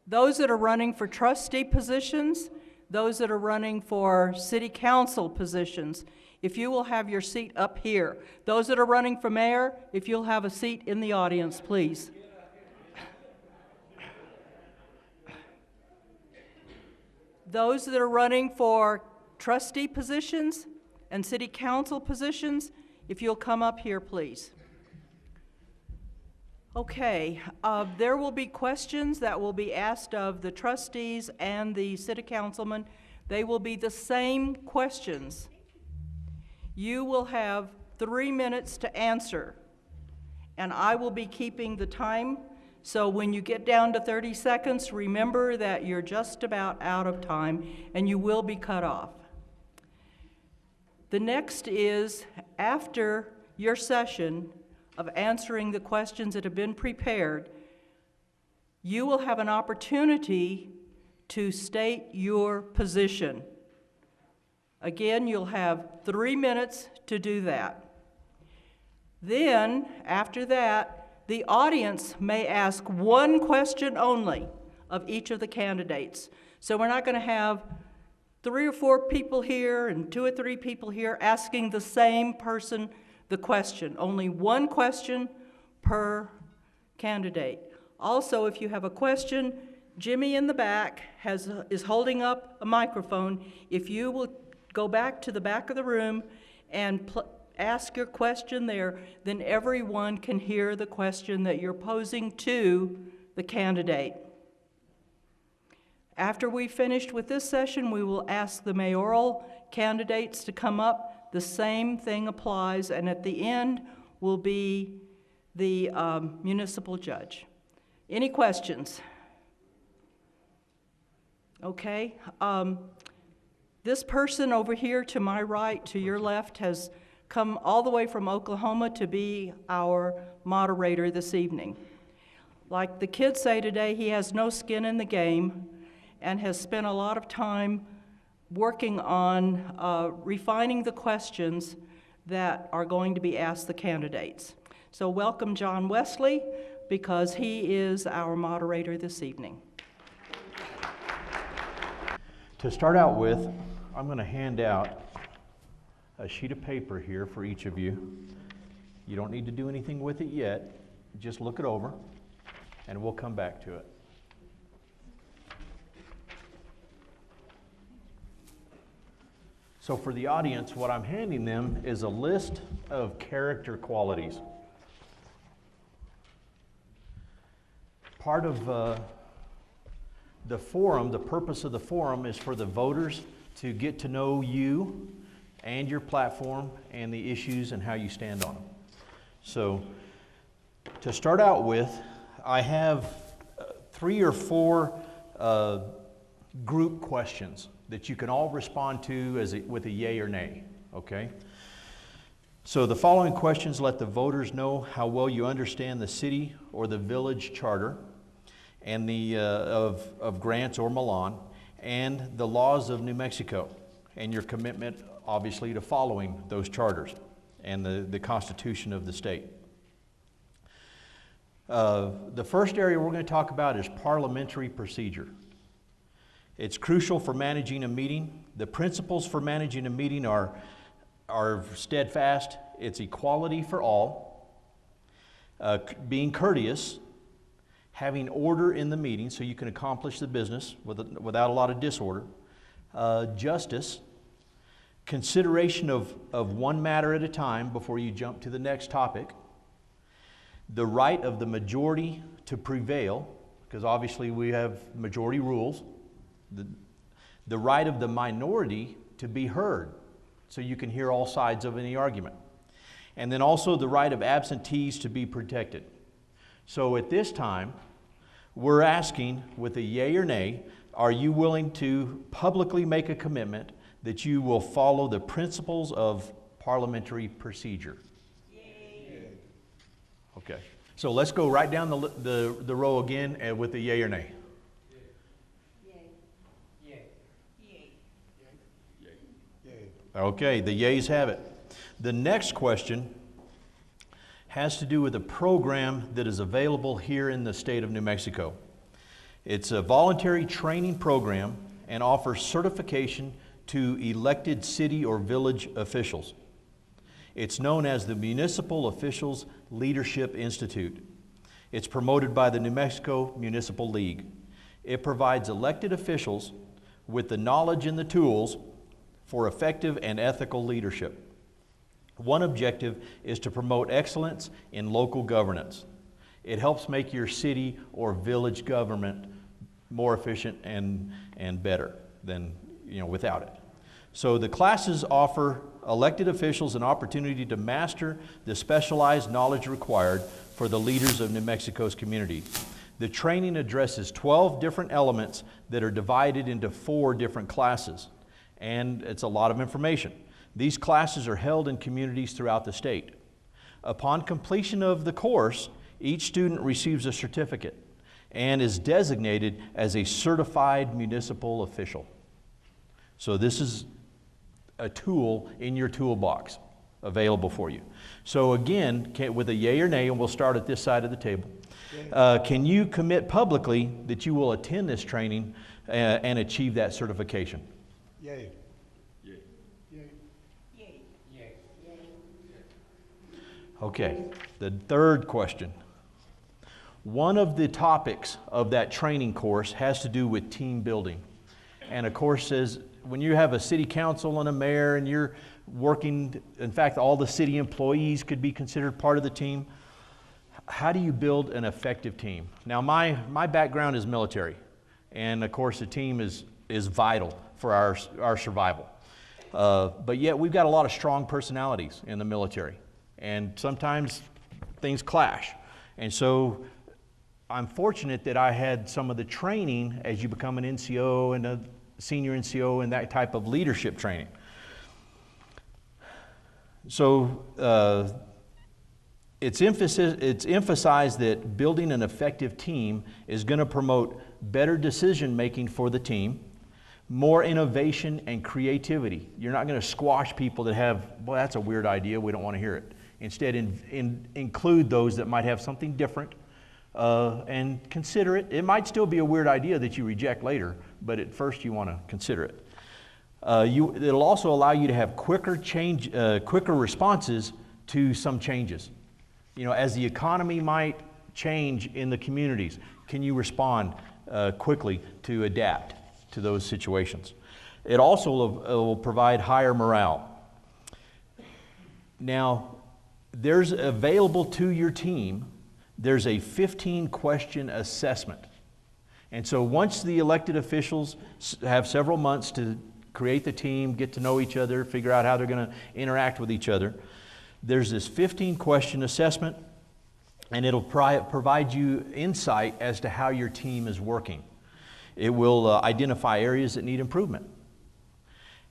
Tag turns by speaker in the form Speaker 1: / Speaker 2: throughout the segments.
Speaker 1: Those that are running for trustee positions, those that are running for city council positions, if you will have your seat up here. Those that are running for mayor, if you'll have a seat in the audience, please. Those that are running for trustee positions and city council positions, if you'll come up here, please. Okay, there will be questions that will be asked of the trustees and the city councilman. They will be the same questions. You will have 3 minutes to answer, and I will be keeping the time. So when you get down to 30 seconds, remember that you're just about out of time and you will be cut off. The next is, after your session of answering the questions that have been prepared, you will have an opportunity to state your position. Again, you'll have 3 minutes to do that. Then, after that, the audience may ask one question only of each of the candidates. So we're not going to have 3 or 4 people here and 2 or 3 people here asking the same person the question. Only one question per candidate. Also, if you have a question, Jimmy in the back is holding up a microphone. If you will go back to the back of the room and ask your question there, then everyone can hear the question that you're posing to the candidate. After we've finished with this session, we will ask the mayoral candidates to come up. The same thing applies, and at the end will be the municipal judge. Any questions? Okay. This person over here to my right, to your left, has come all the way from Oklahoma to be our moderator this evening. Like the kids say today, he has no skin in the game and has spent a lot of time working on refining the questions that are going to be asked the candidates. So welcome John Wesley, because he is our moderator this evening.
Speaker 2: To start out with, I'm going to hand out a sheet of paper here for each of you. You don't need to do anything with it yet. Just look it over, and we'll come back to it. So for the audience, what I'm handing them is a list of character qualities. Part of the forum, the purpose of the forum is for the voters to get to know you and your platform and the issues and how you stand on them. So to start out with, I have 3 or 4 group questions that you can all respond to with a yay or nay, okay? So the following questions let the voters know how well you understand the city or the village charter and the of Grants or Milan and the laws of New Mexico and your commitment obviously to following those charters and the Constitution of the state. The first area we're going to talk about is parliamentary procedure. It's crucial for managing a meeting. The principles for managing a meeting are steadfast. It's equality for all, being courteous, having order in the meeting so you can accomplish the business without a lot of disorder, justice, consideration of one matter at a time before you jump to the next topic, the right of the majority to prevail, because obviously we have majority rules, the right of the minority to be heard, so you can hear all sides of any argument, and then also the right of absentees to be protected. So at this time, we're asking with a yay or nay, are you willing to publicly make a commitment that you will follow the principles of parliamentary procedure? Yay. Okay, so let's go right down the row again with a yay or nay. Yay. Yay. Yay. Yay. Yay. Okay, the yays have it. The next question has to do with a program that is available here in the state of New Mexico. It's a voluntary training program and offers certification to elected city or village officials. It's known as the Municipal Officials Leadership Institute. It's promoted by the New Mexico Municipal League. It provides elected officials with the knowledge and the tools for effective and ethical leadership. One objective is to promote excellence in local governance. It helps make your city or village government more efficient and better than without it. So the classes offer elected officials an opportunity to master the specialized knowledge required for the leaders of New Mexico's community. The training addresses 12 different elements that are divided into 4 different classes, and it's a lot of information. These classes are held in communities throughout the state. Upon completion of the course, each student receives a certificate and is designated as a certified municipal official. So this is a tool in your toolbox available for you. So again, with a yay or nay, and we'll start at this side of the table, can you commit publicly that you will attend this training and achieve that certification?
Speaker 3: Yay.
Speaker 2: Okay, the third question. One of the topics of that training course has to do with team building. And of course, says when you have a city council and a mayor and you're working, in fact, all the city employees could be considered part of the team. How do you build an effective team? Now, my background is military, and of course, the team is vital for our survival. But yet, we've got a lot of strong personalities in the military, and sometimes things clash. And so, I'm fortunate that I had some of the training as you become an NCO and a senior NCO and that type of leadership training. So, it's emphasized that building an effective team is going to promote better decision making for the team, more innovation and creativity. You're not going to squash people that have, well, that's a weird idea, we don't want to hear it. Instead, include those that might have something different and consider it. It might still be a weird idea that you reject later, but at first you want to consider it. It'll also allow you to have quicker responses to some changes. As the economy might change in the communities, can you respond quickly to adapt to those situations? It also will provide higher morale. Now, there's available to your team, there's a 15-question assessment. And so once the elected officials have several months to create the team, get to know each other, figure out how they're going to interact with each other, there's this 15-question assessment, and it'll provide you insight as to how your team is working. It will identify areas that need improvement.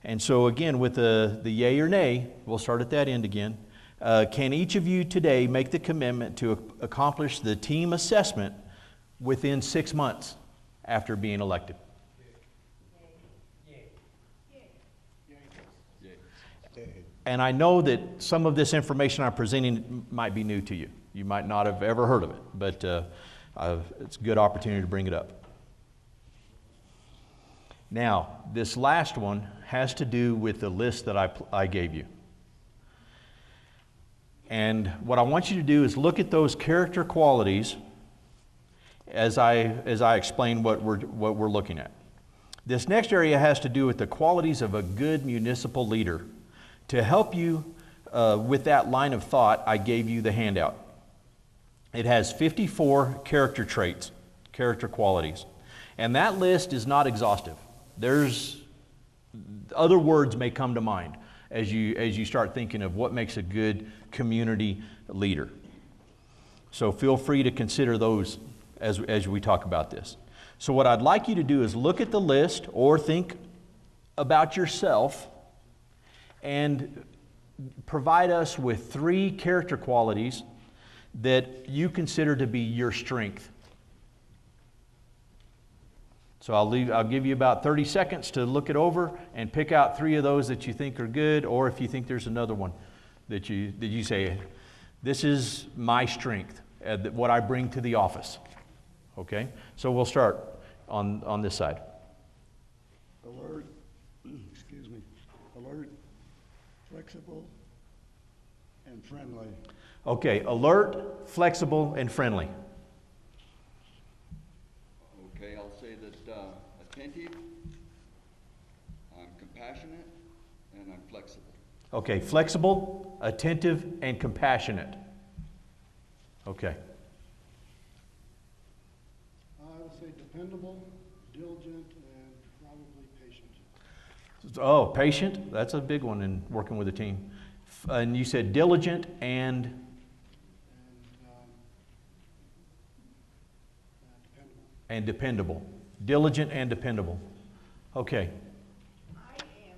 Speaker 2: And so again, with the yay or nay, we'll start at that end again. Can each of you today make the commitment to accomplish the team assessment within 6 months after being elected? And I know that some of this information I'm presenting might be new to you. You might not have ever heard of it, but it's a good opportunity to bring it up. Now, this last one has to do with the list that I gave you. And what I want you to do is look at those character qualities as I explain what we're looking at. This next area has to do with the qualities of a good municipal leader. To help you with that line of thought, I gave you the handout. It has 54 character traits, character qualities. And that list is not exhaustive. There's other words may come to mind as you start thinking of what makes a good community leader. So feel free to consider those as we talk about this. So what I'd like you to do is look at the list or think about yourself and provide us with 3 character qualities that you consider to be your strength. So I'll give you about 30 seconds to look it over and pick out 3 of those that you think are good, or if you think there's another one that you say, this is my strength, what I bring to the office. Okay? So we'll start. on this side.
Speaker 3: Alert, excuse me, alert, flexible, and friendly.
Speaker 2: Okay, alert, flexible, and friendly.
Speaker 4: Okay, I'll say that attentive, I'm compassionate, and I'm flexible.
Speaker 2: Okay, flexible, attentive, and compassionate. Okay.
Speaker 3: I would say dependable, diligent, and probably patient.
Speaker 2: Oh, patient, that's a big one in working with a team. And you said diligent and
Speaker 3: Dependable.
Speaker 2: dependable. Diligent and dependable. Okay.
Speaker 5: I am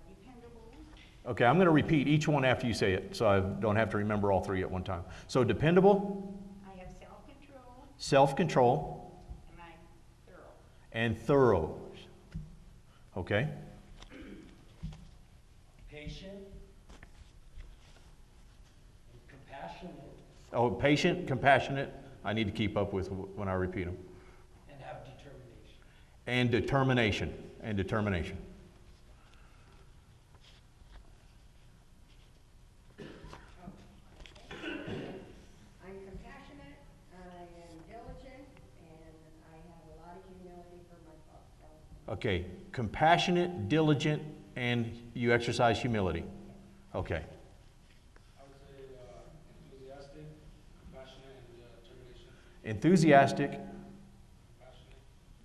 Speaker 5: dependable,
Speaker 2: Okay, I'm going to repeat each one after you say it, so I don't have to remember all three at one time. So dependable,
Speaker 5: I have self-control,
Speaker 2: self-control,
Speaker 5: and I'm thorough.
Speaker 2: and thorough. Okay.
Speaker 6: Patient, compassionate,
Speaker 2: Oh, patient, compassionate. I need to keep up with when I repeat them.
Speaker 6: and have determination.
Speaker 2: And determination. And determination.
Speaker 5: I'm compassionate, I am diligent, and I have a lot of humility for myself.
Speaker 2: Okay. Compassionate, diligent, and you exercise humility. Okay.
Speaker 7: I would say enthusiastic, compassionate, and determination.
Speaker 2: Enthusiastic,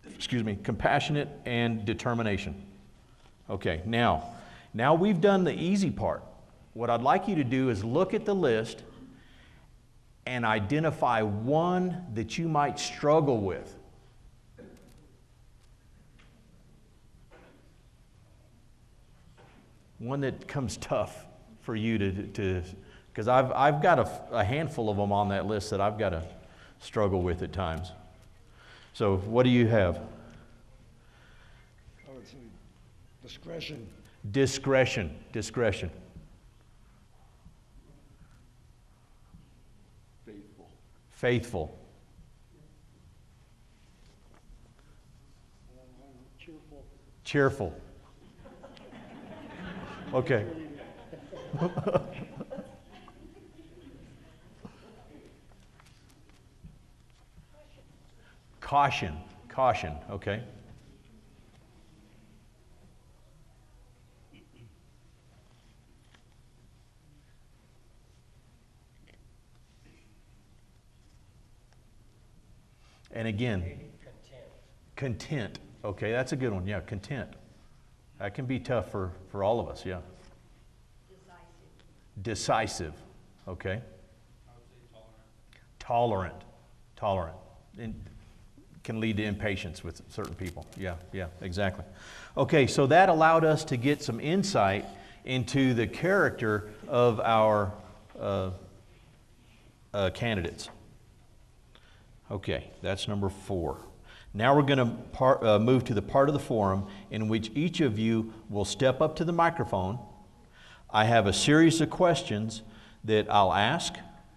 Speaker 7: Passionate.
Speaker 2: compassionate and determination. Okay, now we've done the easy part. What I'd like you to do is look at the list and identify one that you might struggle with. One that comes tough for you to because I've got a handful of them on that list that I've got to struggle with at times. So what do you have?
Speaker 3: I would say discretion,
Speaker 2: Discretion.
Speaker 4: Faithful.
Speaker 2: Faithful.
Speaker 3: cheerful,
Speaker 2: Cheerful. Okay. Caution, okay. And again, content. Okay, that's a good one. Yeah, content. That can be tough for all of us, yeah. Decisive. Okay.
Speaker 7: I would say tolerant.
Speaker 2: Tolerant. And can lead to impatience with certain people. Yeah, exactly. Okay, so that allowed us to get some insight into the character of our candidates. Okay, that's number 4. Now we're going to move to the part of the forum in which each of you will step up to the microphone. I have a series of questions that I'll ask.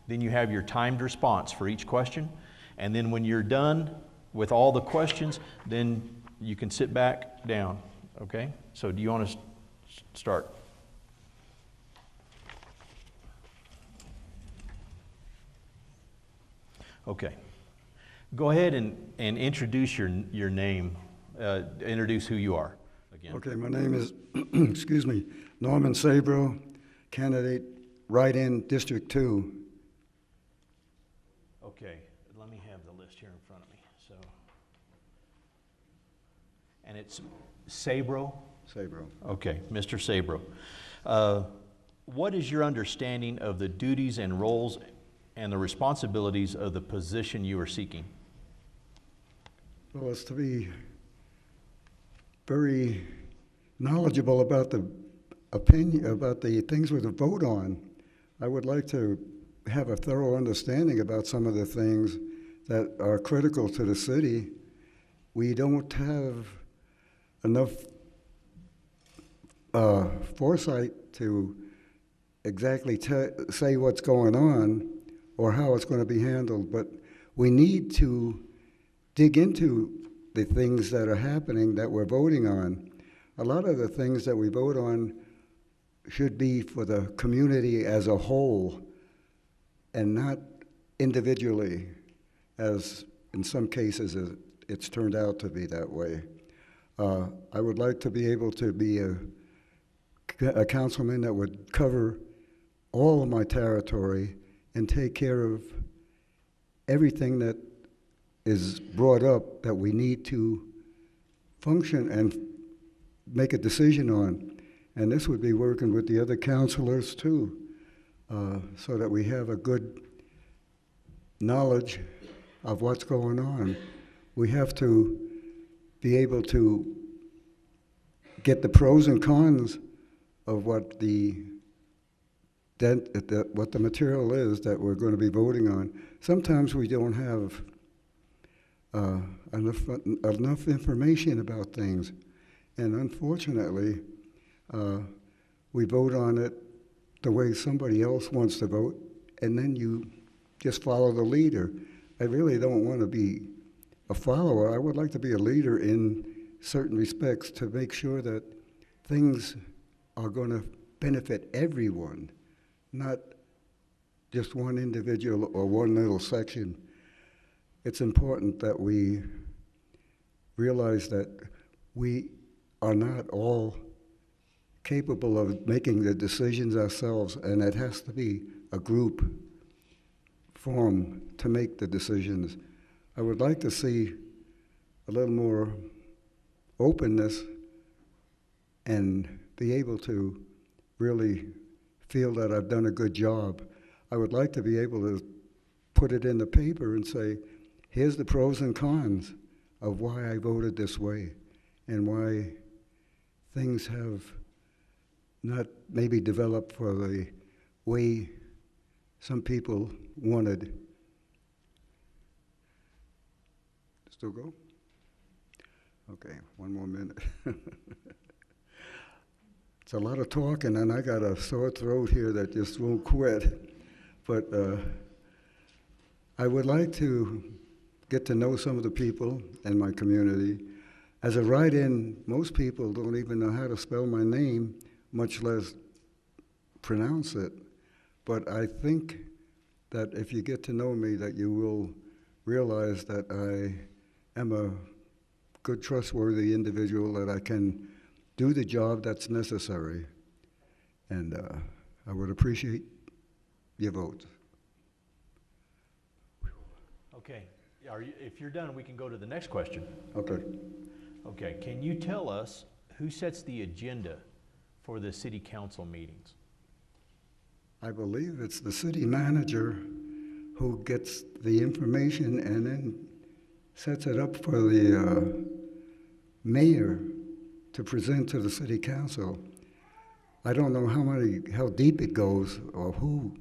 Speaker 2: Then you have your timed response for each question. And then when you're done with all the questions, then you can sit back down. Okay? So do you want to start? Okay. Go ahead and introduce your name. Introduce who you are again.
Speaker 3: Okay, my name is, excuse me, Norman Sabro, candidate write-in District 2.
Speaker 2: Okay, let me have the list here in front of me. So, and it's Sabro?
Speaker 3: Sabro.
Speaker 2: Okay, Mr. Sabro. What is your understanding of the duties and roles and the responsibilities of the position you are seeking?
Speaker 3: Well, it's to be very knowledgeable about the opinion, about the things we're to vote on. I would like to have a thorough understanding about some of the things that are critical to the city. We don't have enough foresight to exactly say what's going on or how it's going to be handled, but we need to dig into the things that are happening that we're voting on. A lot of the things that we vote on should be for the community as a whole and not individually, as in some cases it's turned out to be that way. I would like to be able to be a councilman that would cover all of my territory and take care of everything that is brought up that we need to function and make a decision on. And this would be working with the other councilors too, so that we have a good knowledge of what's going on. We have to be able to get the pros and cons of what the material is that we're going to be voting on. Sometimes we don't have enough information about things, and unfortunately, we vote on it the way somebody else wants to vote, and then you just follow the leader. I really don't want to be a follower. I would like to be a leader in certain respects to make sure that things are going to benefit everyone, not just one individual or one little section. It's important that we realize that we are not all capable of making the decisions ourselves, and it has to be a group formed to make the decisions. I would like to see a little more openness and be able to really feel that I've done a good job. I would like to be able to put it in the paper and say, here's the pros and cons of why I voted this way and why things have not maybe developed for the way some people wanted. Still go? Okay, one more minute. It's a lot of talking, and I got a sore throat here that just won't quit. But I would like to get to know some of the people in my community. As a write-in, most people don't even know how to spell my name, much less pronounce it. But I think that if you get to know me, that you will realize that I am a good, trustworthy individual, that I can do the job that's necessary. And I would appreciate your vote.
Speaker 2: Okay, if you're done, we can go to the next question.
Speaker 3: Okay.
Speaker 2: Okay, can you tell us who sets the agenda for the city council meetings?
Speaker 3: I believe it's the city manager who gets the information and then sets it up for the mayor to present to the city council. I don't know how deep it goes or who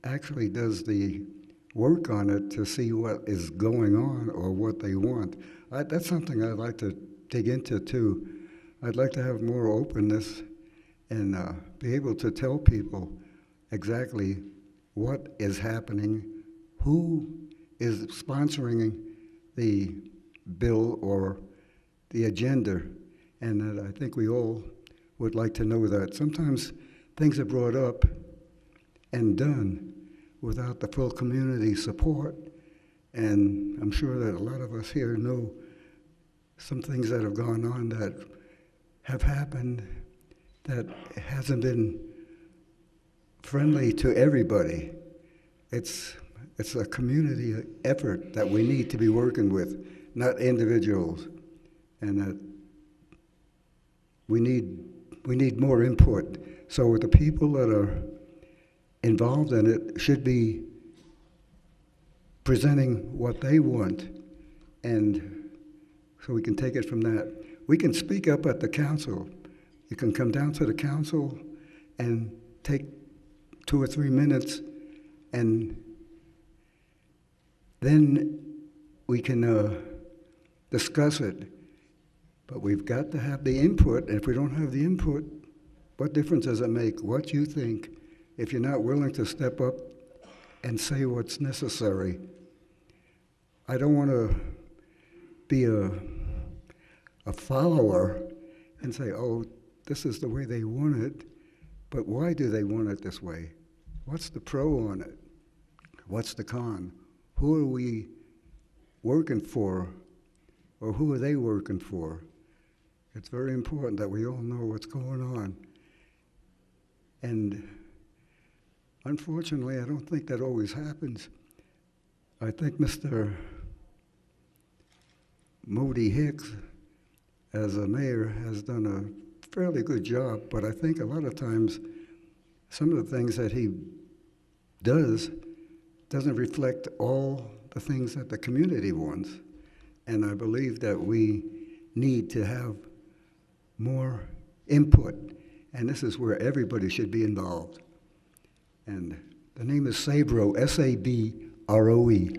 Speaker 3: actually does the work on it to see what is going on or what they want. That's something I'd like to dig into too. I'd like to have more openness and be able to tell people exactly what is happening, who is sponsoring the bill or the agenda, and that I think we all would like to know that. Sometimes things are brought up and done without the full community support, and I'm sure that a lot of us here know some things that have gone on that have happened that hasn't been friendly to everybody. It's a community effort that we need to be working with, not individuals, and that we need more input. So the people that are involved in it should be presenting what they want, and so we can take it from that. We can speak up at the council. You can come down to the council and take 2 or 3 minutes, and then we can discuss it. But we've got to have the input, and if we don't have the input, what difference does it make what you think if you're not willing to step up and say what's necessary? I don't want to be a follower and say, oh, this is the way they want it, but why do they want it this way? What's the pro on it? What's the con? Who are we working for, or who are they working for? It's very important that we all know what's going on. And unfortunately, I don't think that always happens. I think Mr. Modi Hicks, as a mayor, has done a fairly good job, but I think a lot of times some of the things that he doesn't reflect all the things that the community wants. And I believe that we need to have more input, and this is where everybody should be involved. And the name is Sabro, S-A-B-R-O-E.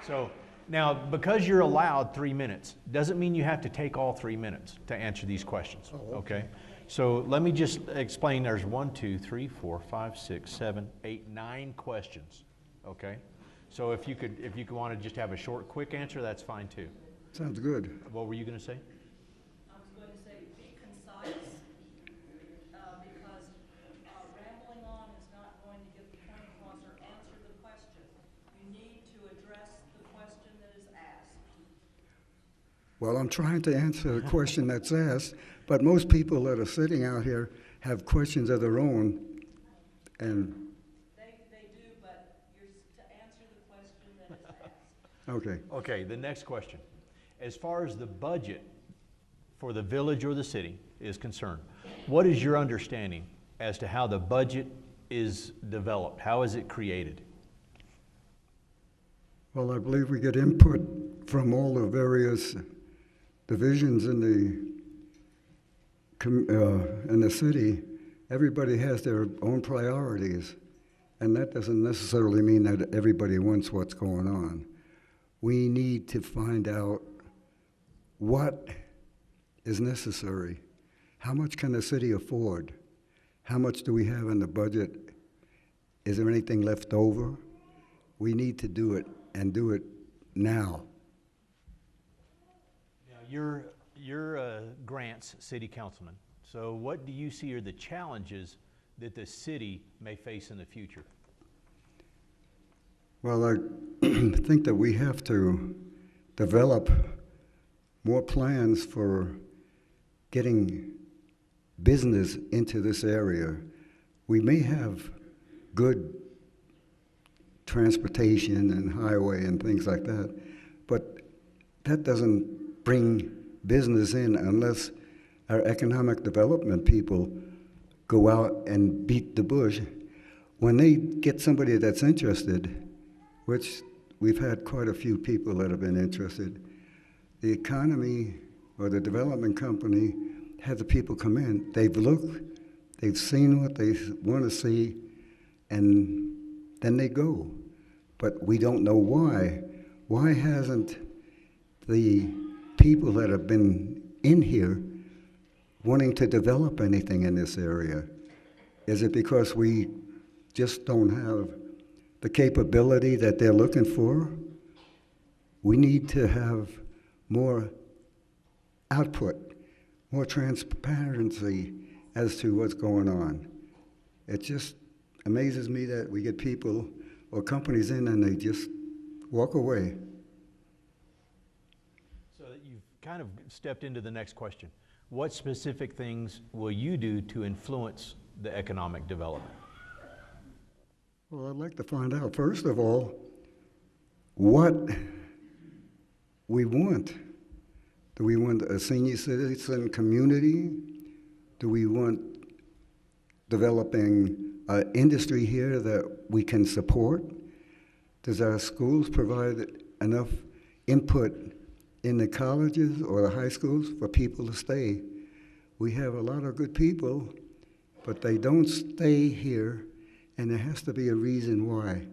Speaker 2: So now, because you're allowed 3 minutes, doesn't mean you have to take all 3 minutes to answer these questions, okay? So let me just explain, there's 1, 2, 3, 4, 5, 6, 7, 8, 9 questions, okay? So if you could want to just have a short, quick answer, that's fine too.
Speaker 3: Sounds good.
Speaker 2: What were you going to say?
Speaker 1: I was going to say, be concise, because rambling on is not going to get the point across or answer the question. You need to address the question that is asked.
Speaker 3: Well, I'm trying to answer the question that's asked, but most people that are sitting out here have questions of their own, and
Speaker 1: They do, but you're to answer the question that is asked.
Speaker 3: okay.
Speaker 2: Okay, the next question. As far as the budget for the village or the city is concerned, what is your understanding as to how the budget is developed? How is it created?
Speaker 3: Well, I believe we get input from all the various divisions in the city. Everybody has their own priorities, and that doesn't necessarily mean that everybody wants what's going on. We need to find out what is necessary. How much can the city afford? How much do we have in the budget? Is there anything left over? We need to do it, and do it now.
Speaker 2: Now, you're a Grants city councilman, so what do you see are the challenges that the city may face in the future?
Speaker 3: Well, I think that we have to develop more plans for getting business into this area. We may have good transportation and highway and things like that, but that doesn't bring business in unless our economic development people go out and beat the bush. When they get somebody that's interested, which we've had quite a few people that have been interested, the economy or the development company had the people come in. They've looked, they've seen what they want to see, and then they go. But we don't know why. Why hasn't the people that have been in here wanting to develop anything in this area? Is it because we just don't have the capability that they're looking for? We need to have more output, more transparency as to what's going on. It just amazes me that we get people or companies in and they just walk away.
Speaker 2: So that you've kind of stepped into the next question. What specific things will you do to influence the economic development?
Speaker 3: Well, I'd like to find out, first of all, what we want. Do we want a senior citizen community? Do we want developing an industry here that we can support? Does our schools provide enough input in the colleges or the high schools for people to stay? We have a lot of good people, but they don't stay here, and there has to be a reason why.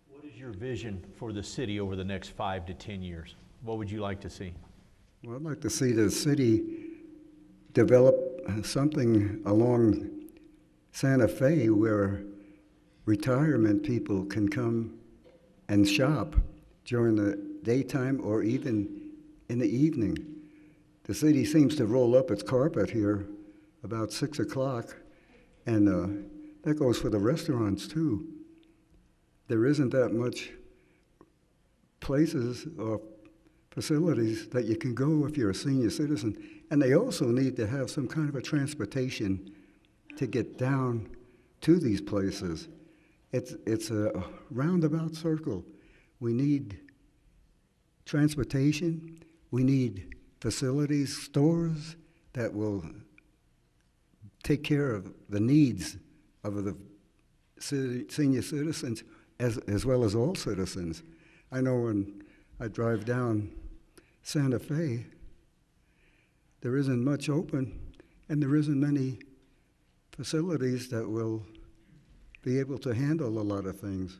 Speaker 2: What is your vision for the city over the next 5 to 10 years? What would you like to see?
Speaker 3: Well, I'd like to see the city develop something along Santa Fe where retirement people can come and shop during the daytime or even in the evening. The city seems to roll up its carpet here about 6 o'clock, and that goes for the restaurants too. There isn't that much places or facilities that you can go if you're a senior citizen. And they also need to have some kind of a transportation to get down to these places. It's a roundabout circle. We need transportation, we need facilities, stores that will take care of the needs of the senior citizens as well as all citizens. I know when I drive down Santa Fe, there isn't much open, and there isn't many facilities that will be able to handle a lot of things.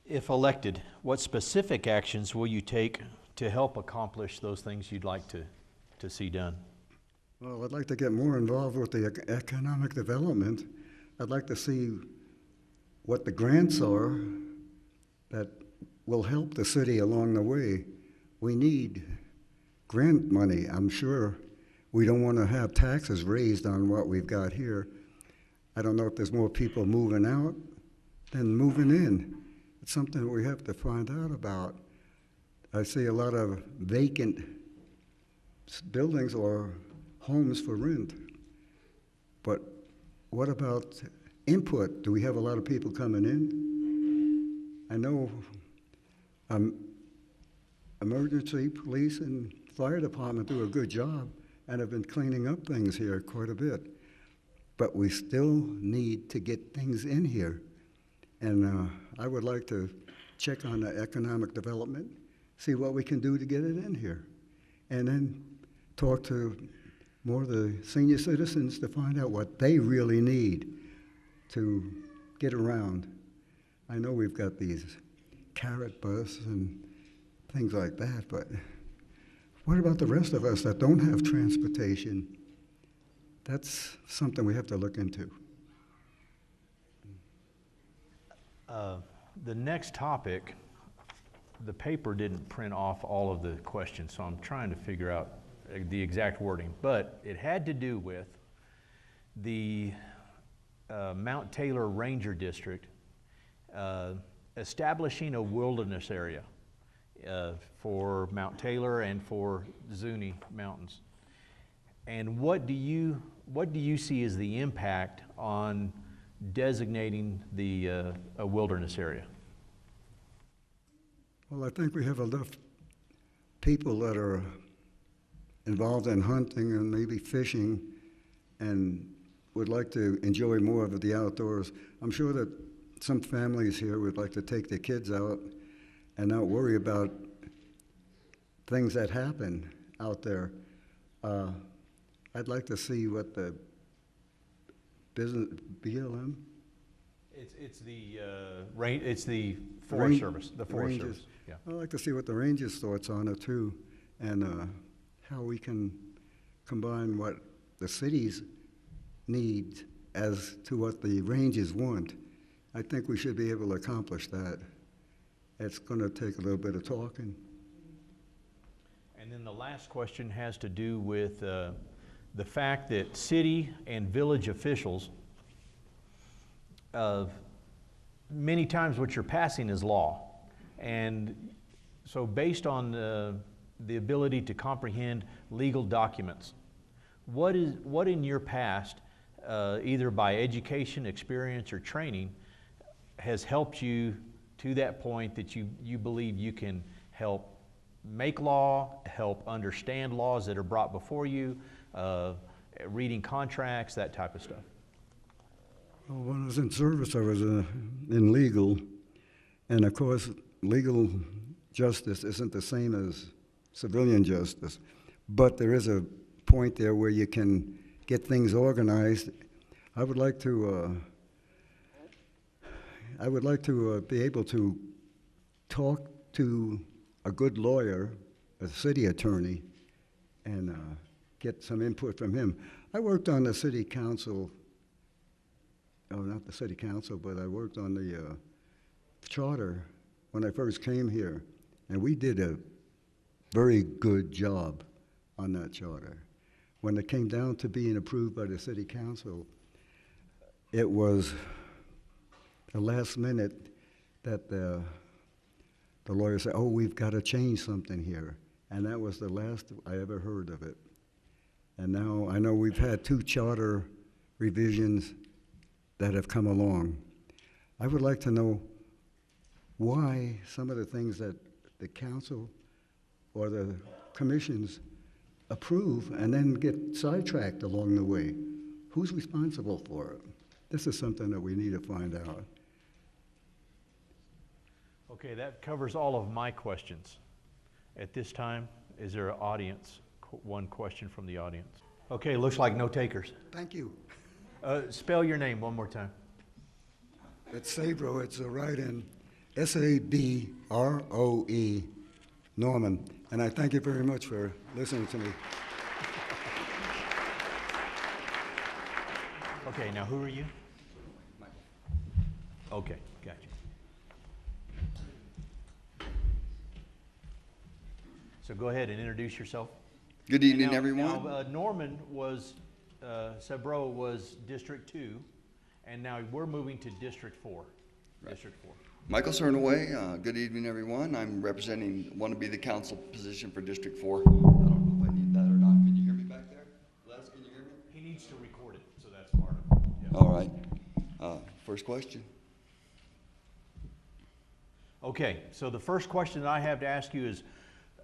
Speaker 2: If elected, what specific actions will you take to help accomplish those things you'd like to see done?
Speaker 3: Well, I'd like to get more involved with the economic development. I'd like to see what the grants are that will help the city along the way. We need grant money, I'm sure. We don't want to have taxes raised on what we've got here. I don't know if there's more people moving out than moving in. It's something we have to find out about. I see a lot of vacant buildings or homes for rent. But what about input? Do we have a lot of people coming in? I know emergency, police, and fire department do a good job and have been cleaning up things here quite a bit. But we still need to get things in here. And I would like to check on the economic development, see what we can do to get it in here, and then talk to more of the senior citizens to find out what they really need to get around. I know we've got these carrot bus and things like that, but what about the rest of us that don't have transportation? That's something we have to look into.
Speaker 2: The next topic, the paper didn't print off all of the questions, so I'm trying to figure out the exact wording, but it had to do with the Mount Taylor Ranger District establishing a wilderness area for Mount Taylor and for Zuni Mountains. And what do you see as the impact on designating the a wilderness area?
Speaker 3: Well, I think we have enough people that are involved in hunting and maybe fishing and would like to enjoy more of the outdoors. I'm sure that some families here would like to take their kids out and not worry about things that happen out there. I'd like to see what the business, BLM?
Speaker 2: It's the Forest Service, the Forest
Speaker 3: Rangers.
Speaker 2: Service. Yeah.
Speaker 3: I'd like to see what the Rangers' thoughts on it too, and how we can combine what the cities need as to what the Rangers want. I think we should be able to accomplish that. It's going to take a little bit of talking.
Speaker 2: And then the last question has to do with the fact that city and village officials, many times what you're passing is law. And so based on the ability to comprehend legal documents, what in your past, either by education, experience, or training, has helped you to that point that you believe you can help make law, help understand laws that are brought before you, reading contracts, that type of stuff?
Speaker 3: Well, when I was in service, I was in legal, and of course, legal justice isn't the same as civilian justice, but there is a point there where you can get things organized. I would like to be able to talk to a good lawyer, a city attorney, and get some input from him. I worked on the city council, oh, not the city council, but I worked on the charter when I first came here, and we did a very good job on that charter. When it came down to being approved by the city council, it was the last minute that the lawyer said, oh, we've got to change something here. And that was the last I ever heard of it. And now I know we've had 2 charter revisions that have come along. I would like to know why some of the things that the council or the commissions approve and then get sidetracked along the way. Who's responsible for it? This is something that we need to find out.
Speaker 2: Okay, that covers all of my questions. At this time, is there an audience? One question from the audience. Okay, looks like no takers.
Speaker 3: Thank you.
Speaker 2: Spell your name one more time.
Speaker 3: It's Sabro. It's a write-in. S-A-B-R-O-E, Norman. And I thank you very much for listening to me.
Speaker 2: Okay, now who are you? Okay, got you. So go ahead and introduce yourself.
Speaker 4: Good evening,
Speaker 2: Now-
Speaker 4: everyone.
Speaker 2: Now, Norman was, Sabro was District 2, and now we're moving to District 4. District 4.
Speaker 4: Michael Cernaway, good evening, everyone. I'm want to be the council position for District 4. I don't know if I need that or not. Can you hear me back there? Les, can you hear me?
Speaker 2: He needs to record it, so that's part of it. Yeah.
Speaker 4: All right. First question.
Speaker 2: Okay, so the first question that I have to ask you is,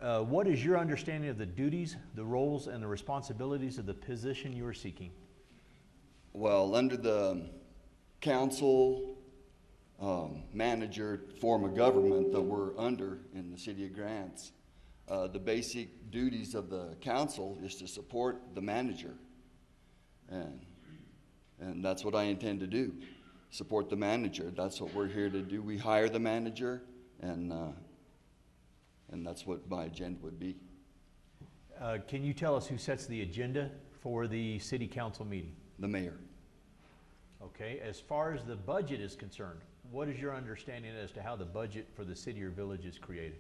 Speaker 2: what is your understanding of the duties, the roles, and the responsibilities of the position you are seeking?
Speaker 4: Well, under the council manager form of government that we're under in the city of Grants, the basic duties of the council is to support the manager. And that's what I intend to do, support the manager. That's what we're here to do. We hire the manager, and that's what my agenda would be.
Speaker 2: Can you tell us who sets the agenda for the city council meeting?
Speaker 4: The mayor.
Speaker 2: Okay, as far as the budget is concerned, what is your understanding as to how the budget for the city or village is created?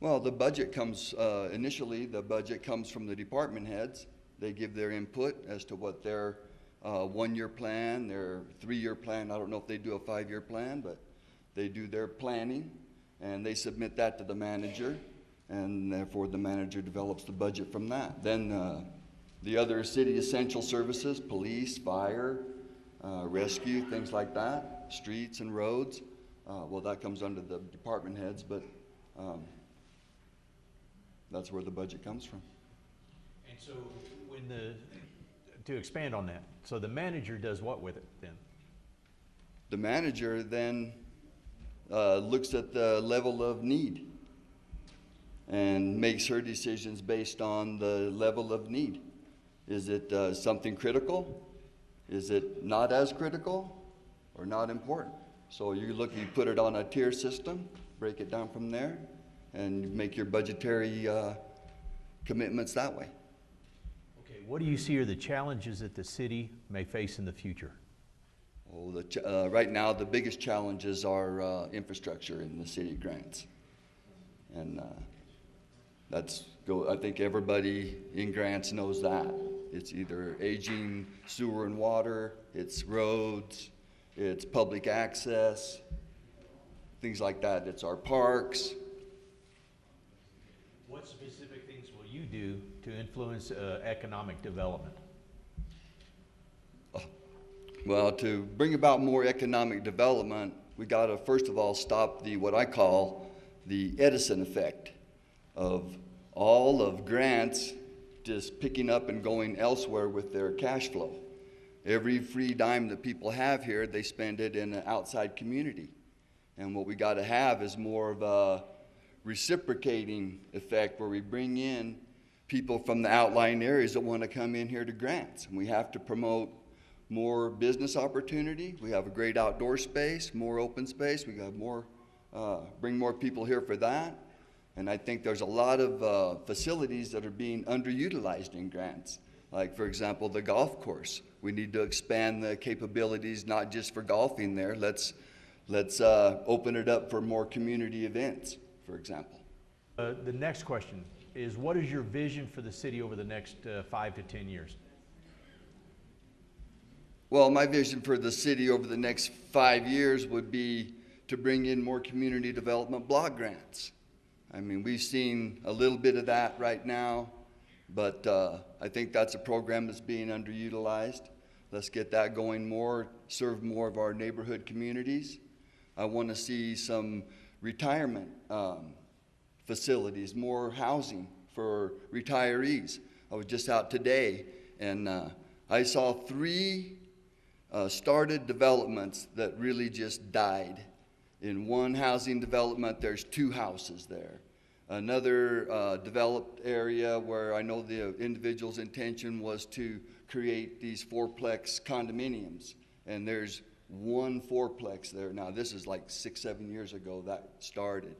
Speaker 4: Well, the budget comes, initially, the budget comes from the department heads. They give their input as to what their 1-year plan, their 3-year plan. I don't know if they do a 5-year plan, but they do their planning, and they submit that to the manager, and therefore the manager develops the budget from that. Then the other city essential services, police, fire, rescue, things like that, streets and roads, well, that comes under the department heads, but that's where the budget comes from.
Speaker 2: And so to expand on that, so the manager does what with it then?
Speaker 4: The manager then looks at the level of need and makes her decisions based on the level of need. Is it something critical? Is it not as critical or not important? So you put it on a tier system, break it down from there, and you make your budgetary commitments that way.
Speaker 2: Okay, what do you see are the challenges that the city may face in the future?
Speaker 4: Oh, right now, the biggest challenges are infrastructure in the city of Grants. And I think everybody in Grants knows that. It's either aging sewer and water, it's roads, it's public access, things like that. It's our parks.
Speaker 2: What specific things will you do to influence economic development?
Speaker 4: Well, to bring about more economic development, we got to first of all stop what I call the Edison effect of all of Grants just picking up and going elsewhere with their cash flow. Every free dime that people have here, they spend it in an outside community. And what we got to have is more of a reciprocating effect where we bring in people from the outlying areas that want to come in here to Grants. And we have to promote more business opportunity. We have a great outdoor space, more open space. We got bring more people here for that. And I think there's a lot of facilities that are being underutilized in Grants Like, for example, the golf course. We need to expand the capabilities, not just for golfing there. Let's open it up for more community events, for example.
Speaker 2: The next question is, what is your vision for the city over the next 5 to 10 years?
Speaker 4: Well, my vision for the city over the next 5 years would be to bring in more community development block grants. I mean, we've seen a little bit of that right now, but I think that's a program that's being underutilized. Let's get that going more, serve more of our neighborhood communities. I want to see some retirement facilities, more housing for retirees. I was just out today, and I saw 3 started developments that really just died. In one housing development, there's 2 houses there. Another developed area where I know the individual's intention was to create these 4-plex condominiums, and there's 1 4-plex there. Now, this is like 6-7 years ago that started.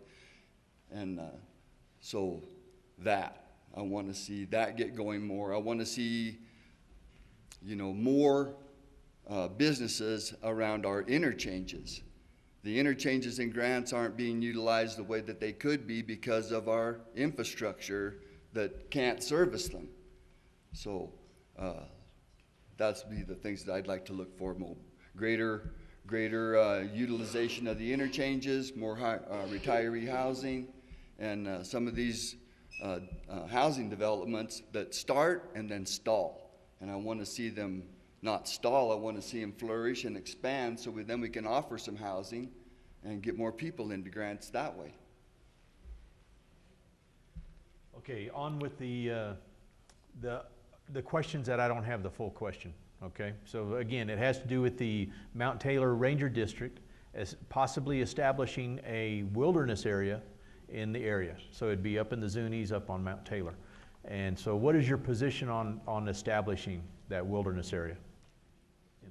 Speaker 4: And so that, I want to see that get going more. I want to see, you know, more businesses around our interchanges. The interchanges and grants aren't being utilized the way that they could be because of our infrastructure that can't service them. So that's be the things that I'd like to look for: more greater utilization of the interchanges, more retiree housing, and some of these housing developments that start and then stall. And I want to see them not stall. I want to see them flourish and expand, so then we can offer some housing and get more people into grants that way.
Speaker 2: Okay, on with the questions that I don't have the full question. Okay, so again, it has to do with the Mount Taylor Ranger District as possibly establishing a wilderness area in the area. So it'd be up in the Zunies, up on Mount Taylor. And so what is your position on establishing that wilderness area?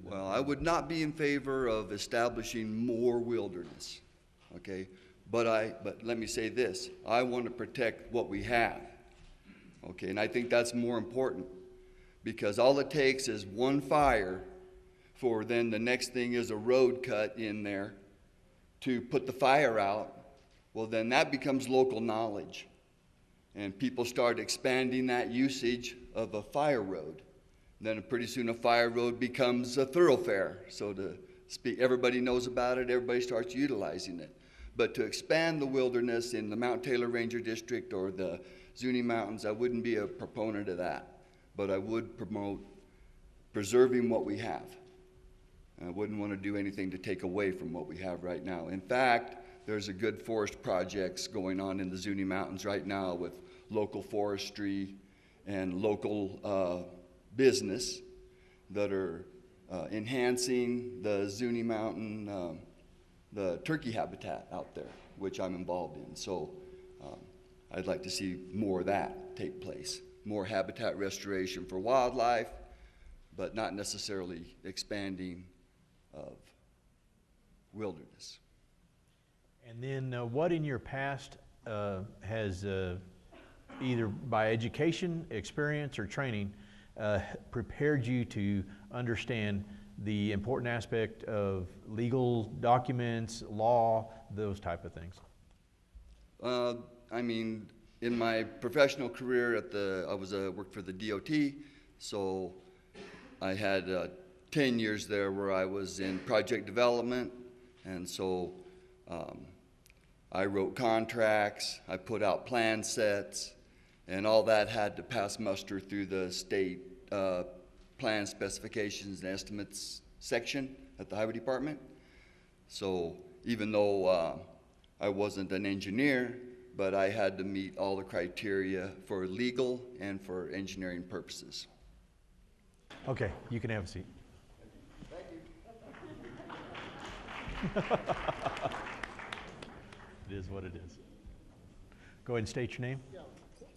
Speaker 4: Well, I would not be in favor of establishing more wilderness, okay? But let me say this, I want to protect what we have, okay? And I think that's more important, because all it takes is one fire for then the next thing is a road cut in there to put the fire out. Well, then that becomes local knowledge, and people start expanding that usage of a fire road. Then pretty soon a fire road becomes a thoroughfare, so to speak. Everybody knows about it, everybody starts utilizing it. But to expand the wilderness in the Mount Taylor Ranger District or the Zuni Mountains, I wouldn't be a proponent of that. But I would promote preserving what we have. And I wouldn't want to do anything to take away from what we have right now. In fact, there's a good forest projects going on in the Zuni Mountains right now with local forestry and local business that are enhancing the Zuni Mountain, the turkey habitat out there, which I'm involved in. So I'd like to see more of that take place. More habitat restoration for wildlife, but not necessarily expanding of wilderness.
Speaker 2: And then what in your past has either by education, experience, or training prepared you to understand the important aspect of legal documents, law, those type of things?
Speaker 4: I mean, in my professional career I worked for the DOT, so I had 10 years there where I was in project development, and so I wrote contracts, I put out plan sets, and all that had to pass muster through the state plan specifications and estimates section at the highway department. So even though I wasn't an engineer, but I had to meet all the criteria for legal and for engineering purposes.
Speaker 2: Okay, you can have a seat.
Speaker 4: Thank you.
Speaker 2: It is what it is. Go ahead and state your name.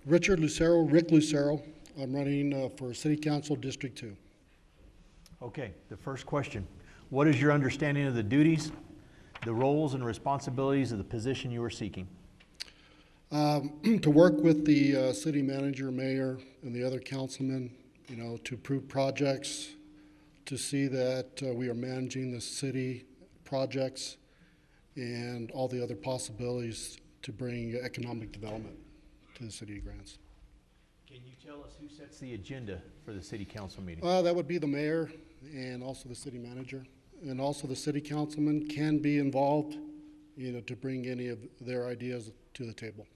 Speaker 8: Richard Lucero, Rick Lucero. I'm running for City Council District 2.
Speaker 2: Okay, the first question. What is your understanding of the duties, the roles and responsibilities of the position you are seeking?
Speaker 8: To work with the city manager, mayor, and the other councilmen you know, to approve projects, to see that we are managing the city projects and all the other possibilities to bring economic development to the city of Grants.
Speaker 2: Can you tell us who sets the agenda for the city council meeting?
Speaker 8: That would be the mayor and also the city manager. And also the city councilman can be involved, you know, to bring any of their ideas to the table.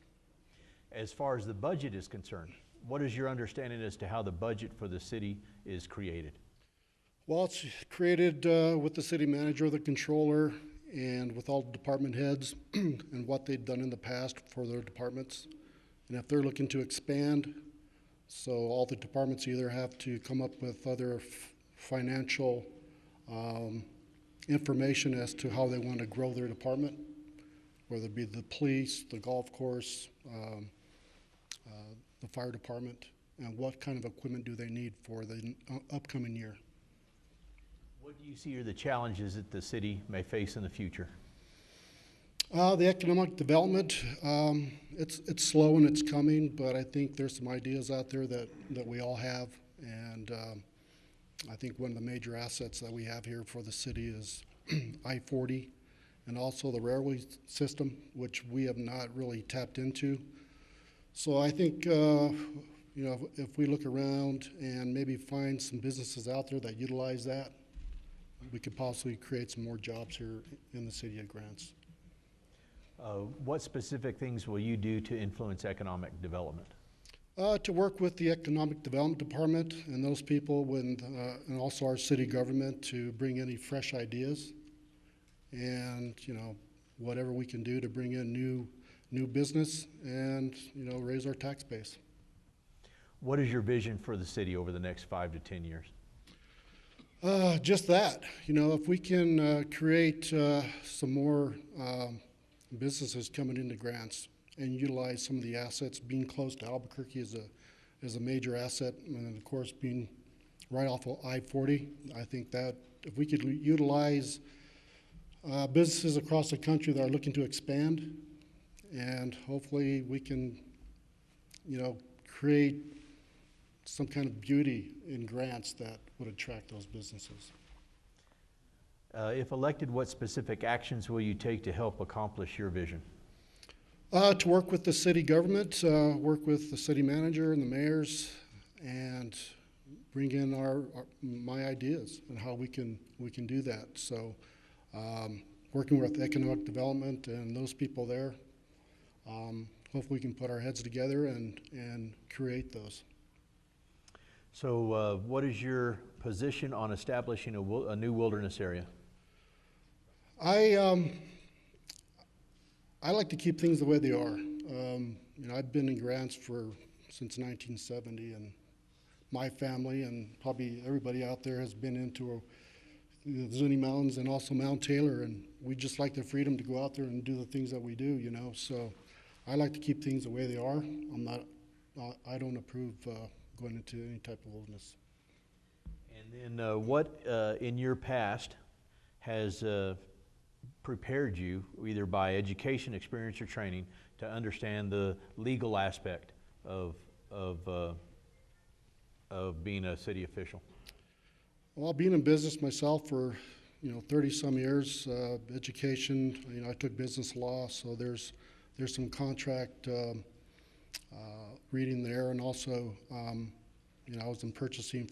Speaker 2: As far as the budget is concerned, what is your understanding as to how the budget for the city is created?
Speaker 8: Well, it's created with the city manager, the controller, and with all the department heads and what they've done in the past for their departments. And if they're looking to expand, so all the departments either have to come up with other financial information as to how they want to grow their department, whether it be the police, the golf course, the fire department, and what kind of equipment do they need for the upcoming year.
Speaker 2: What do you see are the challenges that the city may face in the future?
Speaker 8: The economic development, it's slow and it's coming, but I think there's some ideas out there that we all have. And I think one of the major assets that we have here for the city is I-40 and also the railway system, which we have not really tapped into. So I think, you know, if we look around and maybe find some businesses out there that utilize that, we could possibly create some more jobs here in the city of Grants.
Speaker 2: What specific things will you do to influence economic development?
Speaker 8: To work with the Economic Development Department and those people and also our city government to bring any fresh ideas and, you know, whatever we can do to bring in new business and, you know, raise our tax base.
Speaker 2: What is your vision for the city over the next 5 to 10 years?
Speaker 8: Just that, you know, if we can create some more businesses coming into Grants and utilize some of the assets, being close to Albuquerque is a major asset, and of course being right off of I-40, I think that if we could utilize businesses across the country that are looking to expand, and hopefully we can, you know, create some kind of beauty in Grants that would attract those businesses.
Speaker 2: If elected, what specific actions will you take to help accomplish your vision?
Speaker 8: To work with the city government, work with the city manager and the mayors, and bring in my ideas and how we can do that. So, working with economic development and those people there, hopefully we can put our heads together and create those.
Speaker 2: So, what is your position on establishing a new wilderness area?
Speaker 8: I like to keep things the way they are. You know, I've been in Grants since 1970, and my family and probably everybody out there has been into the Zuni Mountains and also Mount Taylor, and we just like the freedom to go out there and do the things that we do, you know. So I like to keep things the way they are. I don't approve going into any type of wilderness.
Speaker 2: And then what in your past has prepared you, either by education, experience, or training, to understand the legal aspect of being a city official?
Speaker 8: Well, being in business myself for 30-some years, education. You know, I took business law, so there's some contract reading there, and also I was in purchasing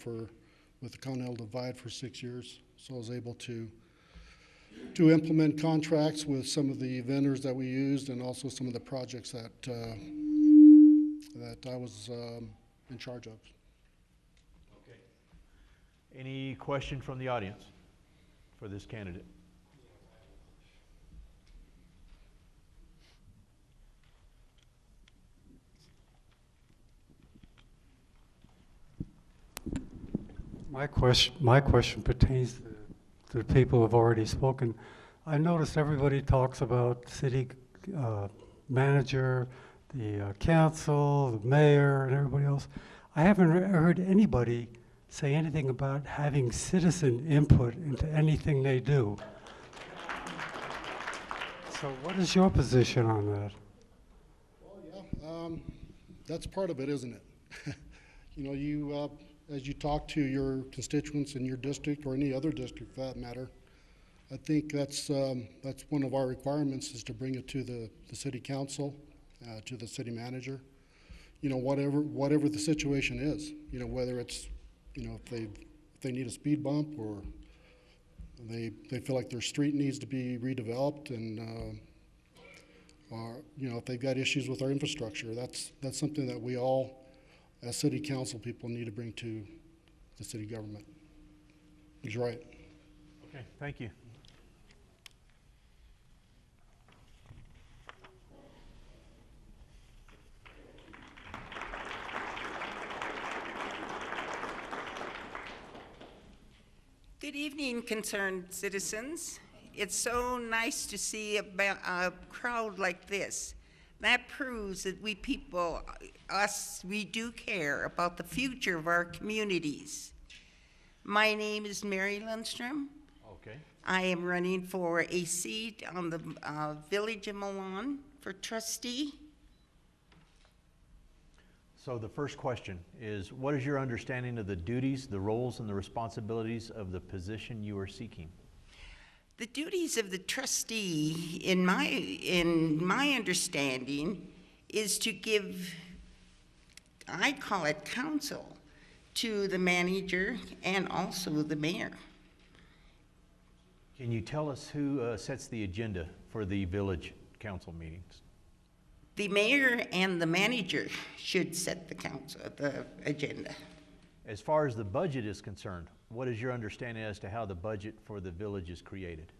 Speaker 8: with the Continental Divide for 6 years, so I was able to implement contracts with some of the vendors that we used, and also some of the projects that I was in charge of.
Speaker 2: Okay. Any question from the audience for this candidate?
Speaker 9: My question pertains to the people who have already spoken. I noticed everybody talks about city manager, the council, the mayor, and everybody else. I haven't heard anybody say anything about having citizen input into anything they do. So what is your position on that?
Speaker 8: Well, yeah, that's part of it, isn't it? as you talk to your constituents in your district or any other district for that matter, I think that's one of our requirements is to bring it to the city council, to the city manager. You know, whatever the situation is, you know, whether it's, you know, if they need a speed bump or they feel like their street needs to be redeveloped and, or, you know, if they've got issues with our infrastructure, that's something that we all, as city council people, need to bring to the city government. He's right.
Speaker 2: Okay, thank you.
Speaker 10: Good evening, concerned citizens. It's so nice to see a crowd like this. That proves that we people, we do care about the future of our communities. My name is Mary Lundstrom.
Speaker 2: Okay.
Speaker 10: I am running for a seat on the Village of Milan for trustee.
Speaker 2: So the first question is, what is your understanding of the duties, the roles, and the responsibilities of the position you are seeking?
Speaker 10: The duties of the trustee, in my understanding, is to give, I call it counsel, to the manager and also the mayor.
Speaker 2: Can you tell us who sets the agenda for the village council meetings?
Speaker 10: The mayor and the manager should set the agenda.
Speaker 2: As far as the budget is concerned, what is your understanding as to how the budget for the village is created?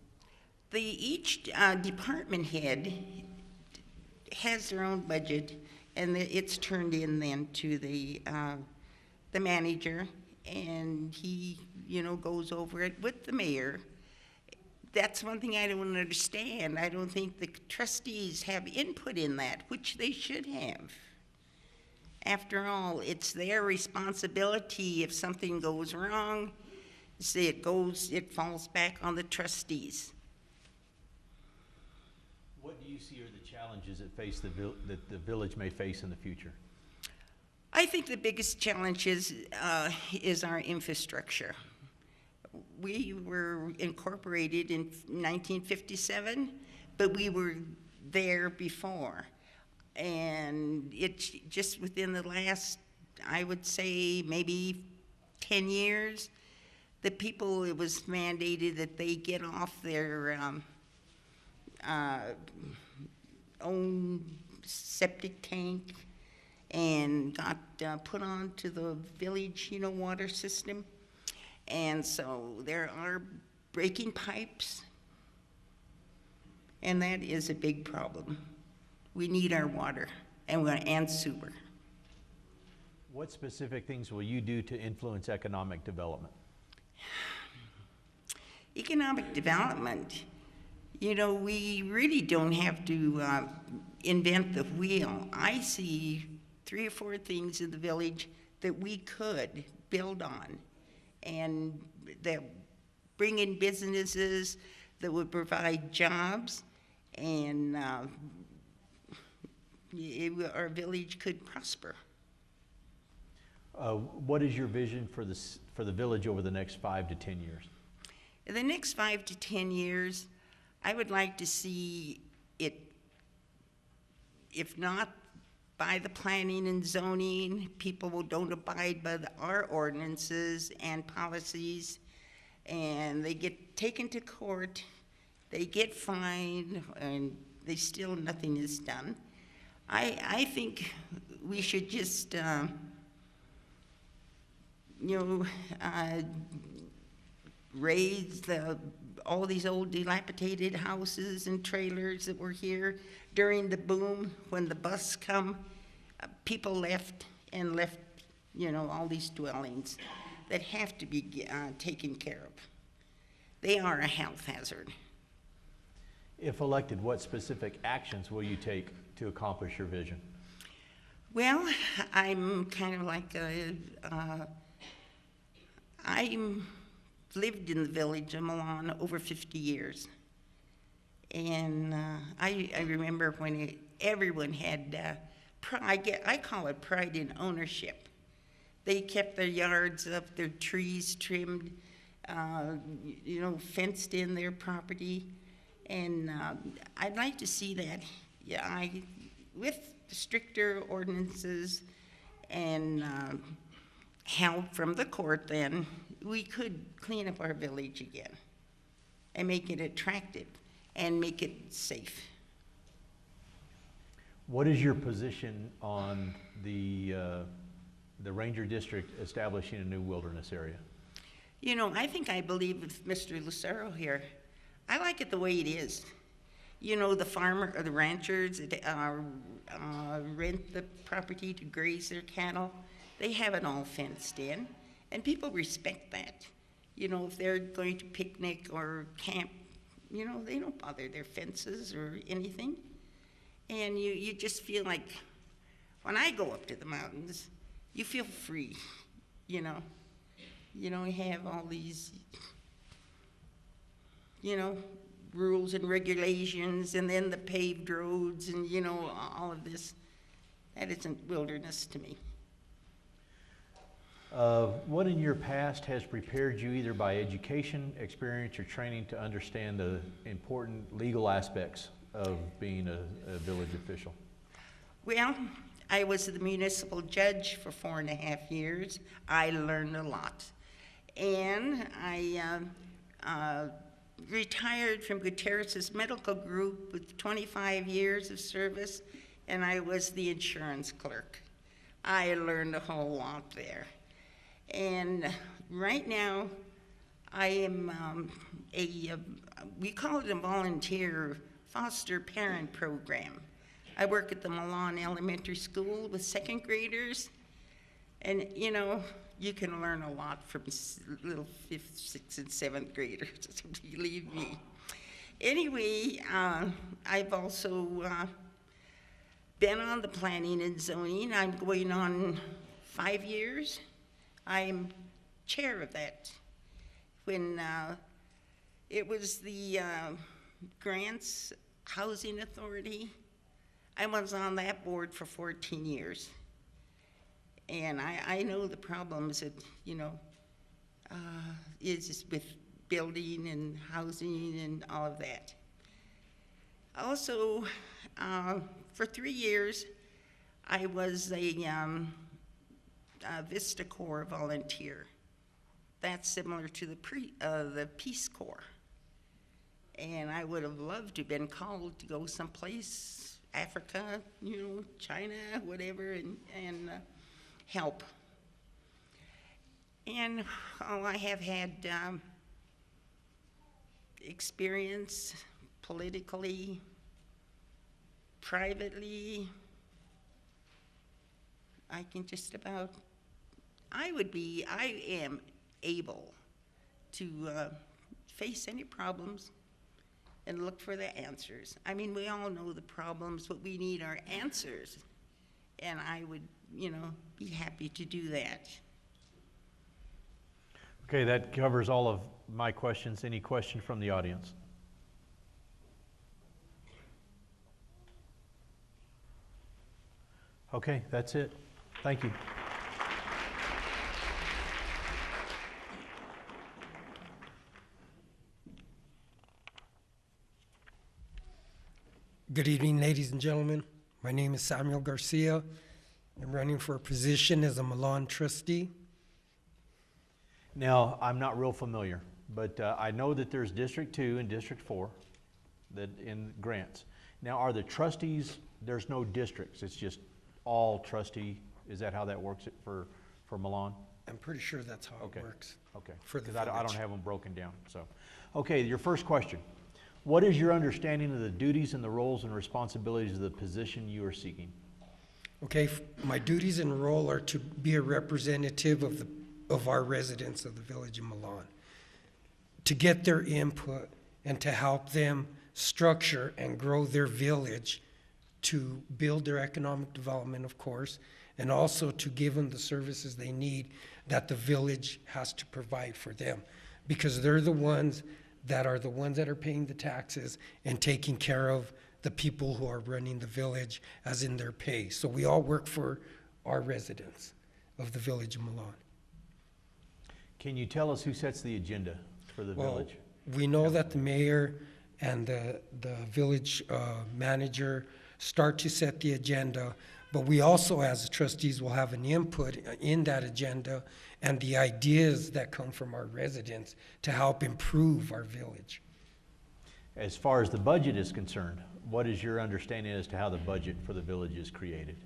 Speaker 10: Each department head has their own budget, and it's turned in then to the manager, and he, you know, goes over it with the mayor. That's one thing I don't understand. I don't think the trustees have input in that, which they should have. After all, it's their responsibility if something goes wrong. See, it falls back on the trustees.
Speaker 2: What do you see are the challenges that that the village may face in the future?
Speaker 10: I think the biggest challenge is our infrastructure. We were incorporated in 1957, but we were there before. And it's just within the last, I would say, maybe 10 years, the people, it was mandated that they get off their own septic tank and got put onto the village, you know, water system. And so there are breaking pipes, and that is a big problem. We need our water and sewer.
Speaker 2: What specific things will you do to influence economic development?
Speaker 10: Economic development, you know, we really don't have to invent the wheel. I see 3 or 4 things in the village that we could build on, and that bring in businesses that would provide jobs, and our village could prosper.
Speaker 2: What is your vision for the village over the next 5 to 10 years?
Speaker 10: In the next 5 to 10 years, I would like to see it, if not by the planning and zoning, people who don't abide by our ordinances and policies, and they get taken to court, they get fined, and nothing is done. I think we should just, raise all these old dilapidated houses and trailers that were here during the boom when the bus come. People left, all these dwellings that have to be taken care of. They are a health hazard.
Speaker 2: If elected, what specific actions will you take to accomplish your vision?
Speaker 10: Well, I'm kind of like I'm lived in the village of Milan over 50 years. And I remember when everyone had, I call it pride in ownership. They kept their yards up, their trees trimmed, fenced in their property. And I'd like to see that, with stricter ordinances and help from the court, then we could clean up our village again and make it attractive and make it safe.
Speaker 2: What is your position on the Ranger District establishing a new wilderness area?
Speaker 10: I believe with Mr. Lucero here. I like it the way it is. The farmer or the ranchers that rent the property to graze their cattle, they have it all fenced in, and people respect that. If they're going to picnic or camp, they don't bother their fences or anything. And you just feel like, when I go up to the mountains, you feel free, You don't have all these, rules and regulations, and then the paved roads, and, all of this. That isn't wilderness to me.
Speaker 2: What in your past has prepared you either by education, experience, or training to understand the important legal aspects of being a village official?
Speaker 10: Well, I was the municipal judge for 4.5 years. I learned a lot. And I retired from Gutierrez's Medical Group with 25 years of service, and I was the insurance clerk. I learned a whole lot there. And right now, I am we call it a volunteer foster parent program. I work at the Milan Elementary School with 2nd graders, and you can learn a lot from little 5th, 6th, and 7th graders, believe me. Anyway, I've also been on the planning and zoning. I'm going on 5 years. I'm chair of that. When it was the Grants Housing Authority, I was on that board for 14 years. And I know the problems that, is with building and housing and all of that. Also, for 3 years, I was a Vista Corps volunteer. That's similar to the Peace Corps. And I would have loved to have been called to go someplace, Africa, China, whatever, and help. And I have had experience politically, privately. I am able to face any problems and look for the answers. I mean, we all know the problems, but we need our answers. And I would, be happy to do that.
Speaker 2: Okay, that covers all of my questions. Any question from the audience? Okay, that's it. Thank you.
Speaker 11: Good evening, ladies and gentlemen. My name is Samuel Garcia. I'm running for a position as a Milan trustee.
Speaker 2: Now, I'm not real familiar, but I know that there's District 2 and District 4 that in grants. Now, are the trustees, there's no districts, it's just all trustee? Is that how that works for Milan?
Speaker 11: I'm pretty sure that's how it works.
Speaker 2: Okay,
Speaker 11: for the
Speaker 2: because I
Speaker 11: village.
Speaker 2: don't have them broken down, so. Okay, your first question. What is your understanding of the duties and the roles and responsibilities of the position you are seeking?
Speaker 11: Okay, my duties and role are to be a representative of our residents of the village of Milan, to get their input and to help them structure and grow their village, to build their economic development, of course, and also to give them the services they need that the village has to provide for them, because they're the ones that are paying the taxes and taking care of the people who are running the village as in their pay. So we all work for our residents. of the Village of Milan.
Speaker 2: Can you tell us who sets the agenda for the village?
Speaker 11: We know that the mayor and the village manager start to set the agenda, but we also, as the trustees, will have an input in that agenda and the ideas that come from our residents to help improve our village.
Speaker 2: As far as the budget is concerned, what is your understanding as to how the budget for the village is created?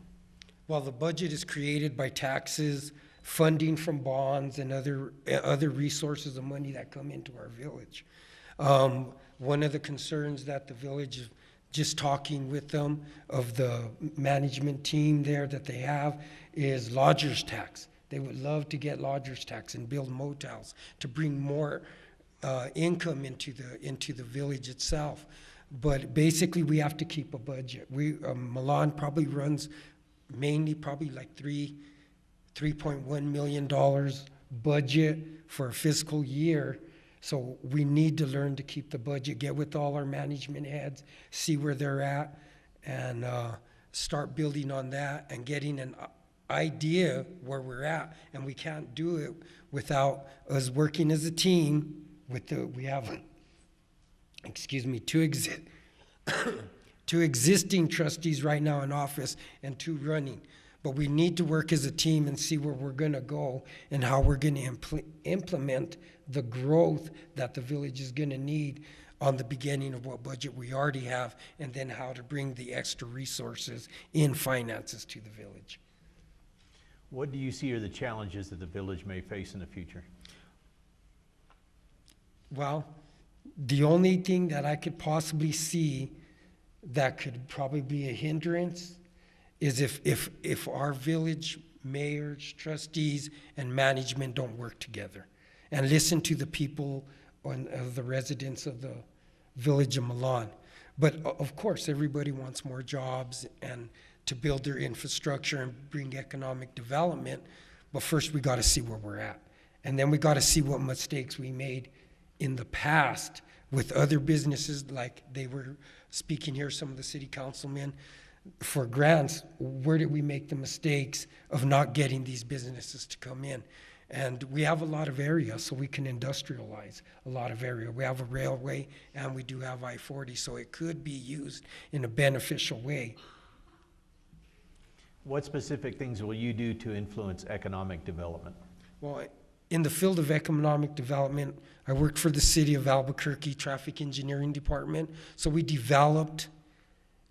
Speaker 11: Well, the budget is created by taxes, funding from bonds, and other resources of money that come into our village. One of the concerns that the village, just talking with them, of the management team there that they have, is lodger's tax. They would love to get lodger's tax and build motels to bring more income into the village itself. But basically, we have to keep a budget. Milan probably runs mainly probably like $3.1 million budget for a fiscal year. So we need to learn to keep the budget, get with all our management heads, see where they're at, and start building on that and getting an idea where we're at. And we can't do it without us working as a team. We have, two existing trustees right now in office and 2 running. But we need to work as a team and see where we're going to go and how we're going to implement the growth that the village is going to need on the beginning of what budget we already have, and then how to bring the extra resources in finances to the village.
Speaker 2: What do you see are the challenges that the village may face in the future?
Speaker 11: Well, the only thing that I could possibly see that could probably be a hindrance is if our village mayors, trustees, and management don't work together and listen to the people of the residents of the village of Milan. But of course, everybody wants more jobs and to build their infrastructure and bring economic development. But first, we got to see where we're at. And then we got to see what mistakes we made in the past with other businesses, like they were speaking here, some of the city councilmen, for grants. Where did we make the mistakes of not getting these businesses to come in? And we have a lot of area, so we can industrialize a lot of area. We have a railway, and we do have I-40, so it could be used in a beneficial way.
Speaker 2: What specific things will you do to influence economic development?
Speaker 11: Well, in the field of economic development, I worked for the city of Albuquerque Traffic Engineering Department. So we developed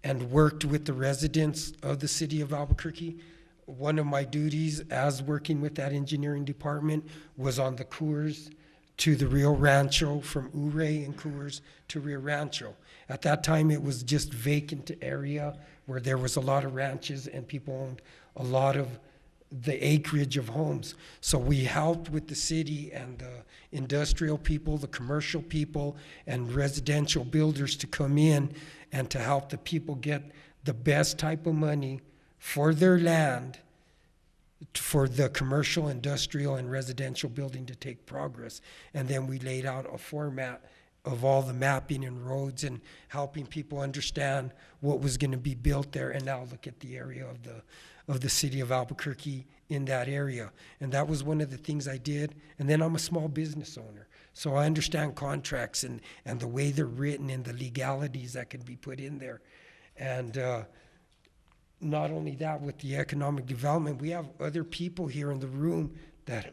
Speaker 11: and worked with the residents of the city of Albuquerque. One of my duties as working with that engineering department was on the Coors to the Rio Rancho, from Ouray and Coors to Rio Rancho. At that time, it was just vacant area where there was a lot of ranches and people owned a lot of the acreage of homes. So we helped with the city and the industrial people, the commercial people, and residential builders to come in and to help the people get the best type of money for their land, for the commercial, industrial, and residential building to take progress. And then we laid out a format of all the mapping and roads and helping people understand what was going to be built there. And now look at the area of the city of Albuquerque in that area. And that was one of the things I did. And then I'm a small business owner, so I understand contracts and the way they're written and the legalities that can be put in there. And not only that, with the economic development, we have other people here in the room that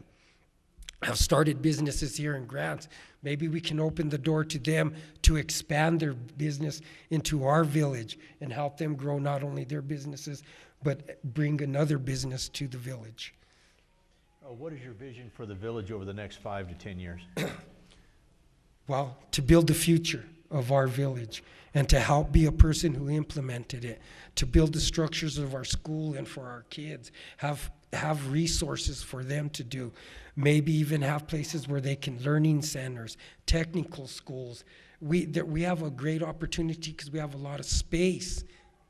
Speaker 11: have started businesses here in Grants. Maybe we can open the door to them to expand their business into our village and help them grow not only their businesses, but bring another business to the village.
Speaker 2: What is your vision for the village over the next 5 to 10 years?
Speaker 11: Well, to build the future of our village and to help be a person who implemented it, to build the structures of our school and for our kids, have resources for them to do, maybe even have places where they can, learning centers, technical schools. We have a great opportunity because we have a lot of space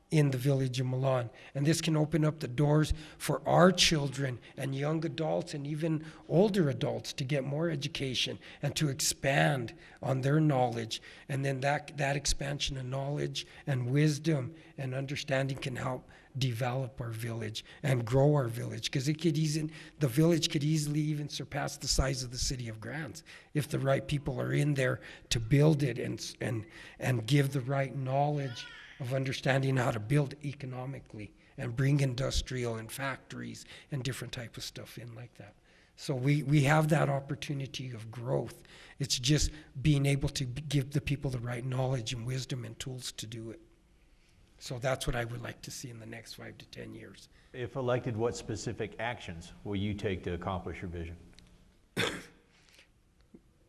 Speaker 11: in the village of Milan. And this can open up the doors for our children and young adults and even older adults to get more education and to expand on their knowledge. And then that expansion of knowledge and wisdom and understanding can help develop our village and grow our village, because the village could easily even surpass the size of the city of Grants if the right people are in there to build it and give the right knowledge of understanding how to build economically and bring industrial and factories and different type of stuff in like that. So we have that opportunity of growth. It's just being able to give the people the right knowledge and wisdom and tools to do it. So that's what I would like to see in the next 5 to 10 years.
Speaker 2: If elected, what specific actions will you take to accomplish your vision?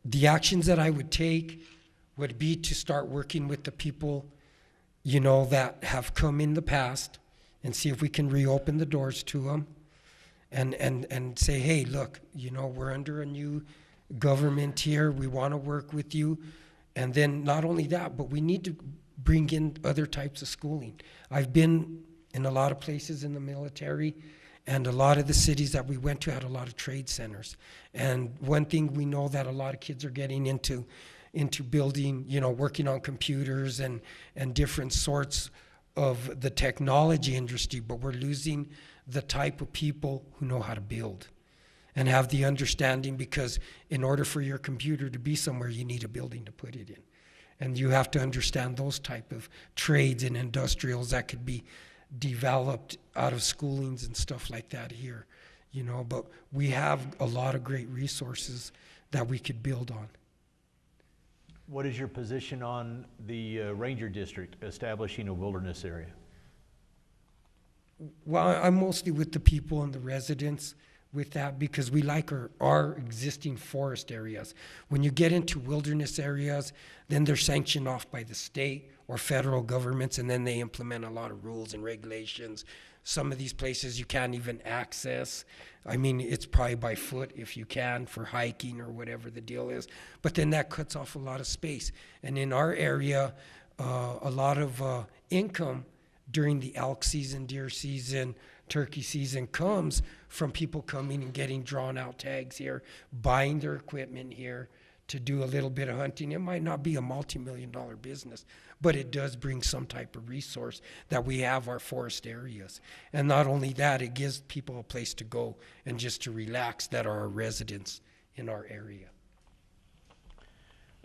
Speaker 11: The actions that I would take would be to start working with the people, you know, that have come in the past and see if we can reopen the doors to them and say, hey, look, you know, we're under a new government here. We want to work with you. And then not only that, but we need to bring in other types of schooling. I've been in a lot of places in the military, and a lot of the cities that we went to had a lot of trade centers. And one thing we know that a lot of kids are getting into building, you know, working on computers and different sorts of the technology industry, but we're losing the type of people who know how to build and have the understanding, because in order for your computer to be somewhere, you need a building to put it in. And you have to understand those type of trades and industrials that could be developed out of schoolings and stuff like that here, you know. But we have a lot of great resources that we could build on.
Speaker 2: What is your position on the Ranger District establishing a wilderness area?
Speaker 11: Well, I'm mostly with the people and the residents with that, because we like our existing forest areas. When you get into wilderness areas, then they're sanctioned off by the state or federal governments, and then they implement a lot of rules and regulations. Some of these places you can't even access. I mean, it's probably by foot if you can, for hiking or whatever the deal is. But then that cuts off a lot of space. And in our area, a lot of income during the elk season, deer season, turkey season comes from people coming and getting drawn out tags here, buying their equipment here to do a little bit of hunting. It might not be a multi-million-dollar business, but it does bring some type of resource that we have our forest areas. And not only that, it gives people a place to go and just to relax that are our residents in our area.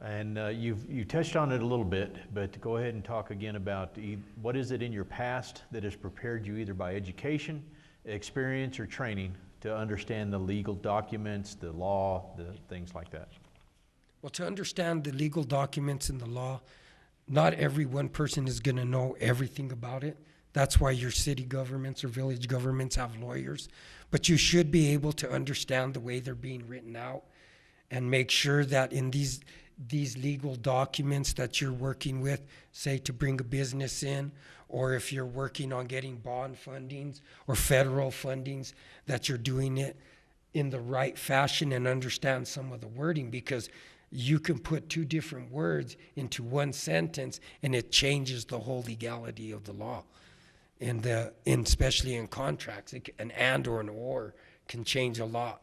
Speaker 2: And you touched on it a little bit, but go ahead and talk again about what is it in your past that has prepared you either by education, experience, or training to understand the legal documents, the law, the things like that?
Speaker 11: Well, to understand the legal documents and the law, not every one person is going to know everything about it. That's why your city governments or village governments have lawyers. But you should be able to understand the way they're being written out and make sure that in these legal documents that you're working with, say to bring a business in, or if you're working on getting bond fundings or federal fundings, that you're doing it in the right fashion and understand some of the wording, because you can put two different words into one sentence and it changes the whole legality of the law. Especially in contracts, an and or an or can change a lot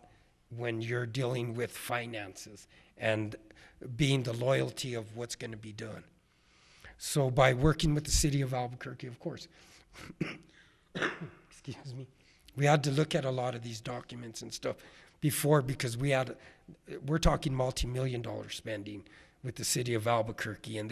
Speaker 11: when you're dealing with finances and being the loyalty of what's going to be done. So by working with the city of Albuquerque, of course, excuse me, we had to look at a lot of these documents and stuff before, because we're talking multi-million-dollar spending with the city of Albuquerque, and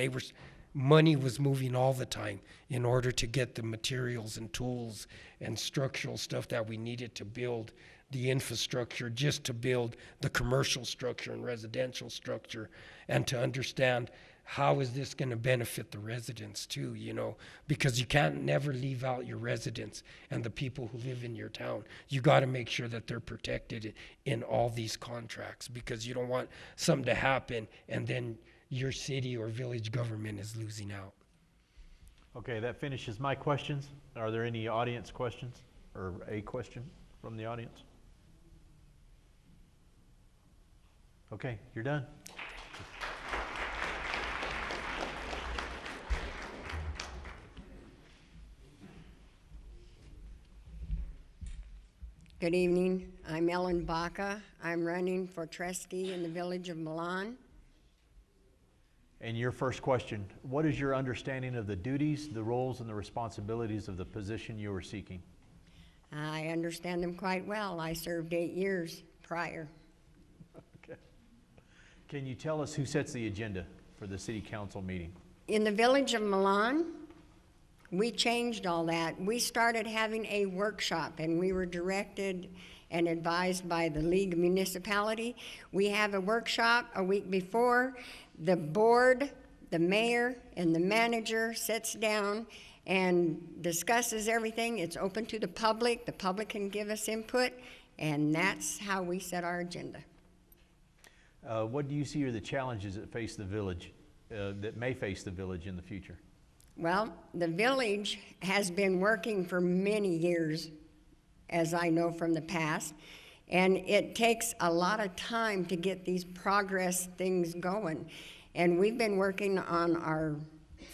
Speaker 11: money was moving all the time in order to get the materials and tools and structural stuff that we needed to build the infrastructure, just to build the commercial structure and residential structure, and to understand how is this going to benefit the residents too, you know, because you can't never leave out your residents and the people who live in your town. You got to make sure that they're protected in all these contracts, because you don't want something to happen and then your city or village government is losing out.
Speaker 2: Okay, that finishes my questions. Are there any audience questions, or a question from the audience? Okay, you're done.
Speaker 5: Good evening. I'm Ellen Baca. I'm running for trustee in the Village of Milan.
Speaker 2: And your first question, what is your understanding of the duties, the roles, and the responsibilities of the position you are seeking?
Speaker 5: I understand them quite well. I served 8 years prior.
Speaker 2: Okay. Can you tell us who sets the agenda for the city council meeting?
Speaker 5: In the Village of Milan, we changed all that. We started having a workshop, and we were directed and advised by the League of Municipality. We have a workshop a week before. The board, the mayor, and the manager sits down and discusses everything. It's open to the public. The public can give us input, and that's how we set our agenda.
Speaker 2: What do you see are the challenges that face the village, that may face the village in the future?
Speaker 5: Well, the village has been working for many years, as I know from the past, and it takes a lot of time to get these progress things going. And we've been working on our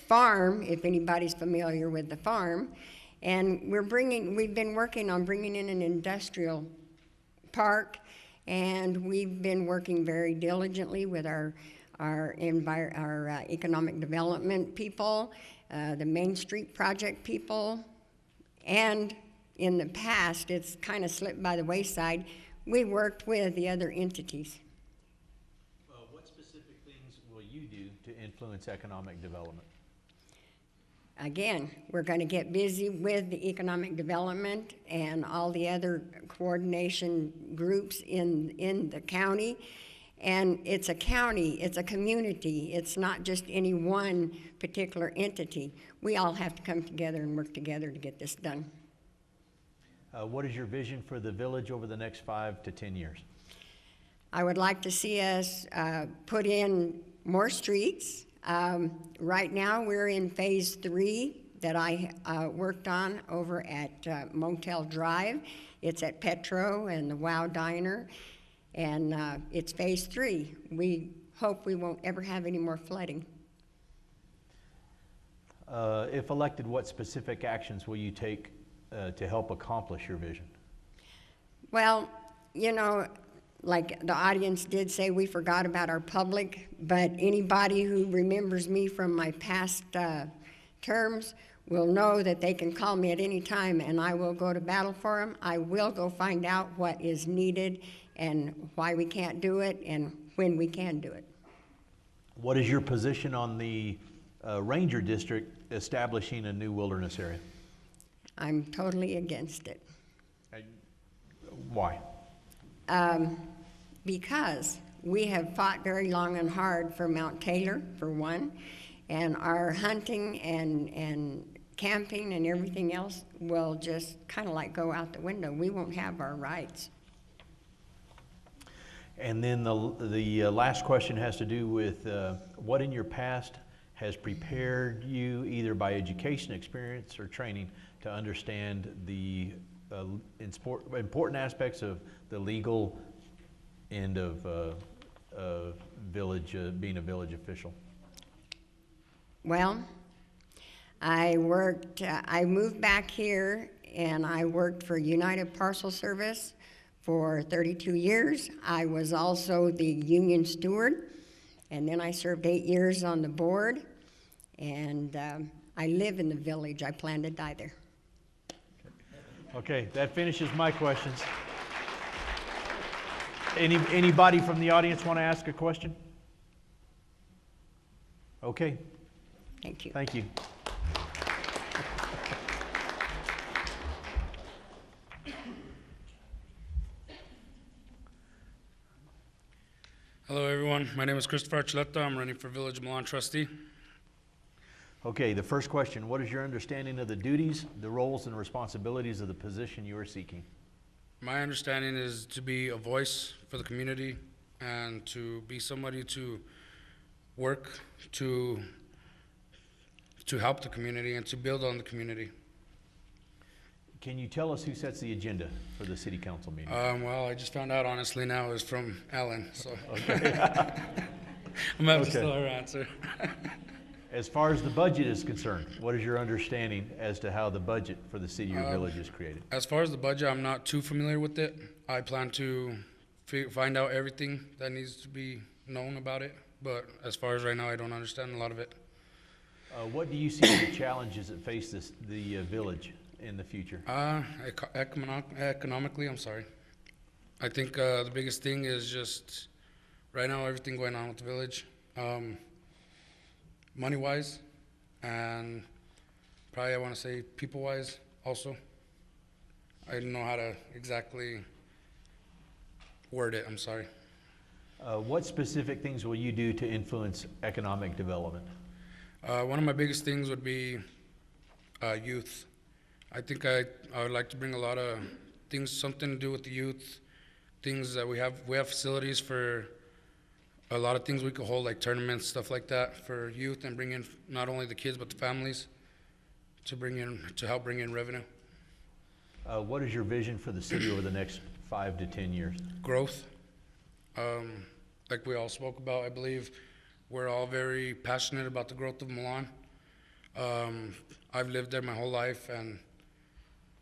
Speaker 5: farm, if anybody's familiar with the farm, and we've been working on bringing in an industrial park, and we've been working very diligently with our economic development people, the Main Street Project people, and in the past, it's kind of slipped by the wayside, we worked with the other entities.
Speaker 2: What specific things will you do to influence economic development?
Speaker 5: Again, we're going to get busy with the economic development and all the other coordination groups in the county. And it's a county, it's a community, it's not just any one particular entity. We all have to come together and work together to get this done.
Speaker 2: What is your vision for the village over the next 5 to 10 years?
Speaker 5: I would like to see us put in more streets. Right now we're in phase 3 that I worked on over at Motel Drive. It's at Petro and the Wow Diner. And it's phase 3. We hope we won't ever have any more flooding.
Speaker 2: If elected, what specific actions will you take to help accomplish your vision?
Speaker 5: Well, you know, like the audience did say, we forgot about our public, but anybody who remembers me from my past terms will know that they can call me at any time and I will go to battle for them. I will go find out what is needed and why we can't do it and when we can do it.
Speaker 2: What is your position on the Ranger District establishing a new wilderness area?
Speaker 5: I'm totally against it.
Speaker 2: Why?
Speaker 5: Because we have fought very long and hard for Mount Taylor, for one, and our hunting and camping and everything else will just kind of like go out the window. We won't have our rights.
Speaker 2: And then the last question has to do with what in your past has prepared you, either by education, experience, or training, to understand the important aspects of the legal end of village, being a village official?
Speaker 5: Well, I moved back here and I worked for United Parcel Service for 32 years. I was also the union steward, and then I served 8 years on the board, and I live in the village. I plan to die there.
Speaker 2: Okay, that finishes my questions. Anybody from the audience want to ask a question? Okay.
Speaker 5: Thank you.
Speaker 2: Thank you.
Speaker 7: Hello, everyone. My name is Christopher Archuleta. I'm running for Village of Milan trustee.
Speaker 2: Okay, the first question, what is your understanding of the duties, the roles, and responsibilities of the position you are seeking?
Speaker 7: My understanding is to be a voice for the community and to be somebody to work to help the community and to build on the community.
Speaker 2: Can you tell us who sets the agenda for the city council meeting?
Speaker 7: Well, I just found out honestly now is from Alan, so
Speaker 2: Okay.
Speaker 7: I'm gonna have to steal her answer.
Speaker 2: As far as the budget is concerned, what is your understanding as to how the budget for the city or village is created?
Speaker 7: As far as the budget, I'm not too familiar with it. I plan to find out everything that needs to be known about it, but as far as right now, I don't understand a lot of it.
Speaker 2: What do you see as the challenges that face the village in the future?
Speaker 7: Economically, I'm sorry. I think the biggest thing is just right now everything going on with the village, money-wise, and probably I want to say people-wise also. I don't know how to exactly word it, I'm sorry.
Speaker 2: What specific things will you do to influence economic development?
Speaker 7: One of my biggest things would be youth. I think I would like to bring a lot of things, something to do with the youth, things that we have facilities for a lot of things we could hold, like tournaments, stuff like that for youth, and bring in not only the kids but the families to help bring in revenue.
Speaker 2: What is your vision for the city over the next 5 to 10 years?
Speaker 7: Growth. Like we all spoke about, I believe we're all very passionate about the growth of Milan. I've lived there my whole life, and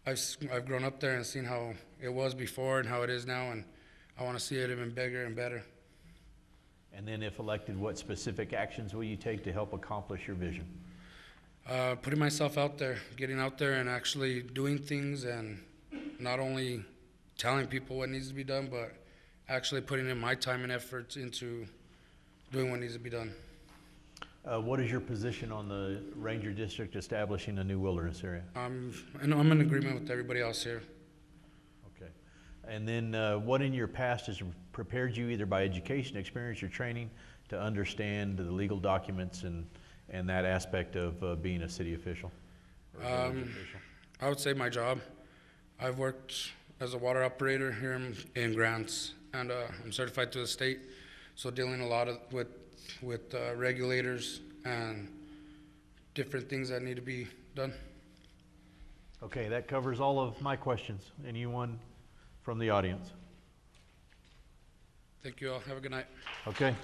Speaker 7: I've grown up there and seen how it was before and how it is now, and I want to see it even bigger and better.
Speaker 2: And then if elected, what specific actions will you take to help accomplish your vision?
Speaker 7: Putting myself out there, getting out there and actually doing things, and not only telling people what needs to be done, but actually putting in my time and efforts into doing what needs to be done.
Speaker 2: What is your position on the Ranger District establishing a new wilderness area?
Speaker 7: I'm in agreement with everybody else here.
Speaker 2: Okay. And then what in your past has prepared you either by education, experience, or training to understand the legal documents and that aspect of being a city official? Or village official?
Speaker 7: I would say my job. I've worked as a water operator here in Grants, and I'm certified through the state, so dealing a lot with regulators and different things that need to be done.
Speaker 2: Okay, that covers all of my questions. Anyone from the audience?
Speaker 7: Thank you all. Have a good night.
Speaker 2: Okay.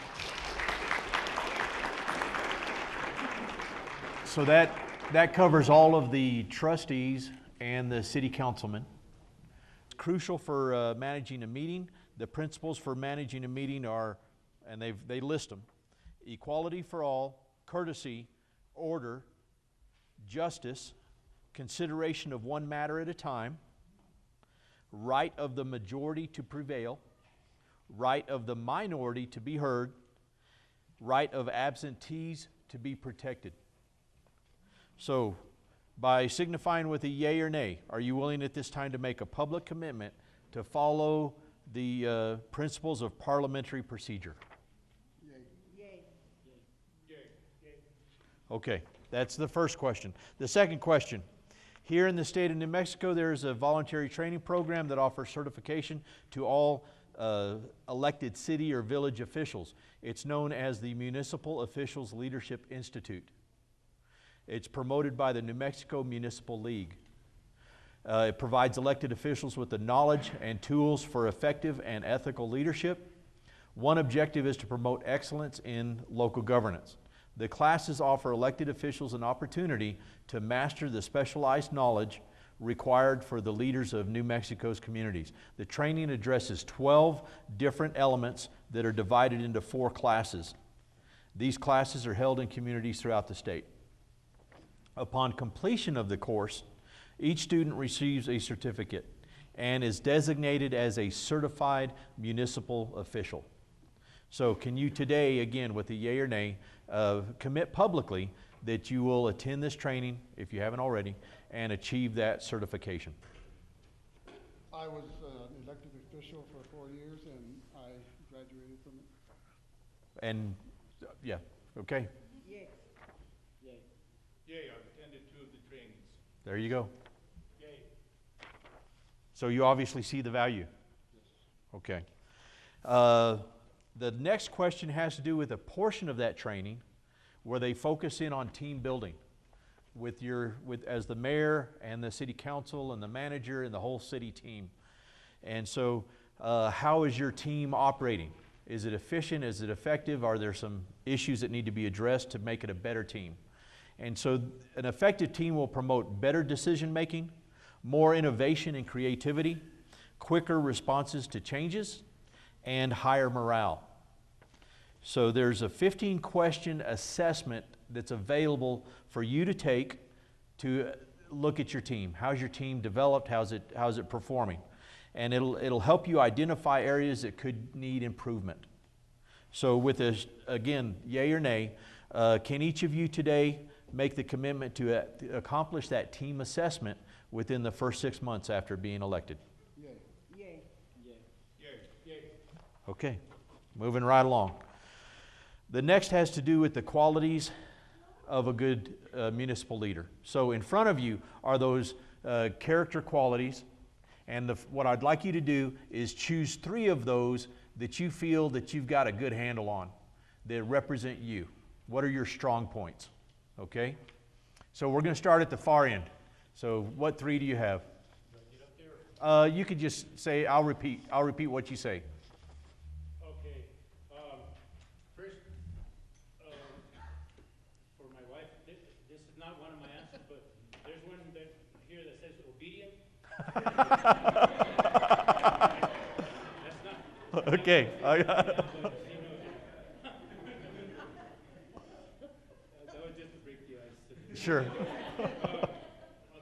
Speaker 2: So that covers all of the trustees and the city councilmen. It's crucial for managing a meeting. The principles for managing a meeting are, and they list them: equality for all, courtesy, order, justice, consideration of one matter at a time, right of the majority to prevail, right of the minority to be heard, right of absentees to be protected. So, by signifying with a yea or nay, are you willing at this time to make a public commitment to follow the principles of parliamentary procedure? Okay, that's the first question. The second question: here in the state of New Mexico, there is a voluntary training program that offers certification to all elected city or village officials. It's known as the Municipal Officials Leadership Institute. It's promoted by the New Mexico Municipal League. It provides elected officials with the knowledge and tools for effective and ethical leadership. One objective is to promote excellence in local governance. The classes offer elected officials an opportunity to master the specialized knowledge required for the leaders of New Mexico's communities. The training addresses 12 different elements that are divided into 4 classes. These classes are held in communities throughout the state. Upon completion of the course, each student receives a certificate and is designated as a certified municipal official. So can you today, again, with a yea or nay, commit publicly that you will attend this training, if you haven't already, and achieve that certification?
Speaker 8: I was an elected official for 4 years, and I graduated from it.
Speaker 2: And, yeah, okay.
Speaker 12: Yay. I've attended 2 of the trainings.
Speaker 2: There you go.
Speaker 12: Yay.
Speaker 2: So you obviously see the value?
Speaker 8: Yes.
Speaker 2: Okay. The next question has to do with a portion of that training where they focus in on team building as the mayor and the city council and the manager and the whole city team. And so how is your team operating? Is it efficient? Is it effective? Are there some issues that need to be addressed to make it a better team? And so an effective team will promote better decision making, more innovation and creativity, quicker responses to changes, and higher morale. So there's a 15-question assessment that's available for you to take to look at your team. How's your team developed? How's it performing? And it'll help you identify areas that could need improvement. So with this, again, yay or nay, can each of you today make the commitment to accomplish that team assessment within the first 6 months after being elected?
Speaker 5: Yay.
Speaker 12: Yay. Yay.
Speaker 2: Okay, moving right along. The next has to do with the qualities of a good municipal leader. So in front of you are those character qualities, and what I'd like you to do is choose 3 of those that you feel that you've got a good handle on, that represent you. What are your strong points? Okay? So we're going to start at the far end. So what 3 do you have? You could just say, I'll repeat what you say.
Speaker 12: Okay. First, for my wife, this is not one of my answers, but there's one here that says obedient. That's not.
Speaker 2: Okay.
Speaker 12: That was just to break the ice.
Speaker 2: Sure.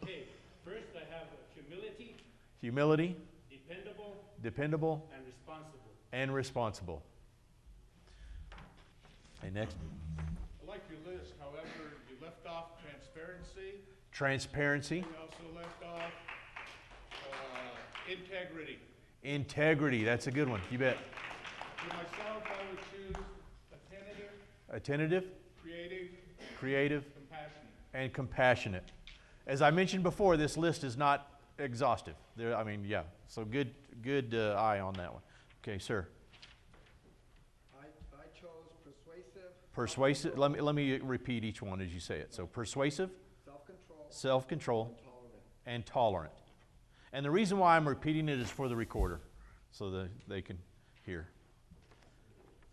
Speaker 12: Okay. First, I have humility.
Speaker 2: Humility.
Speaker 12: Dependable.
Speaker 2: And responsible. Okay, next.
Speaker 12: I like your list. However, you left off transparency.
Speaker 2: Transparency.
Speaker 12: You also left off integrity.
Speaker 2: Integrity. That's a good one. You bet.
Speaker 12: For myself, I would choose attentive.
Speaker 2: Attentive.
Speaker 12: Creative.
Speaker 2: Compassionate. And compassionate. As I mentioned before, this list is not exhaustive. Yeah. So good eye on that one. Okay, sir.
Speaker 13: I chose persuasive.
Speaker 2: Persuasive. Let me repeat each one as you say it. So persuasive, self-control, and tolerant. And the reason why I'm repeating it is for the recorder, so that they can hear.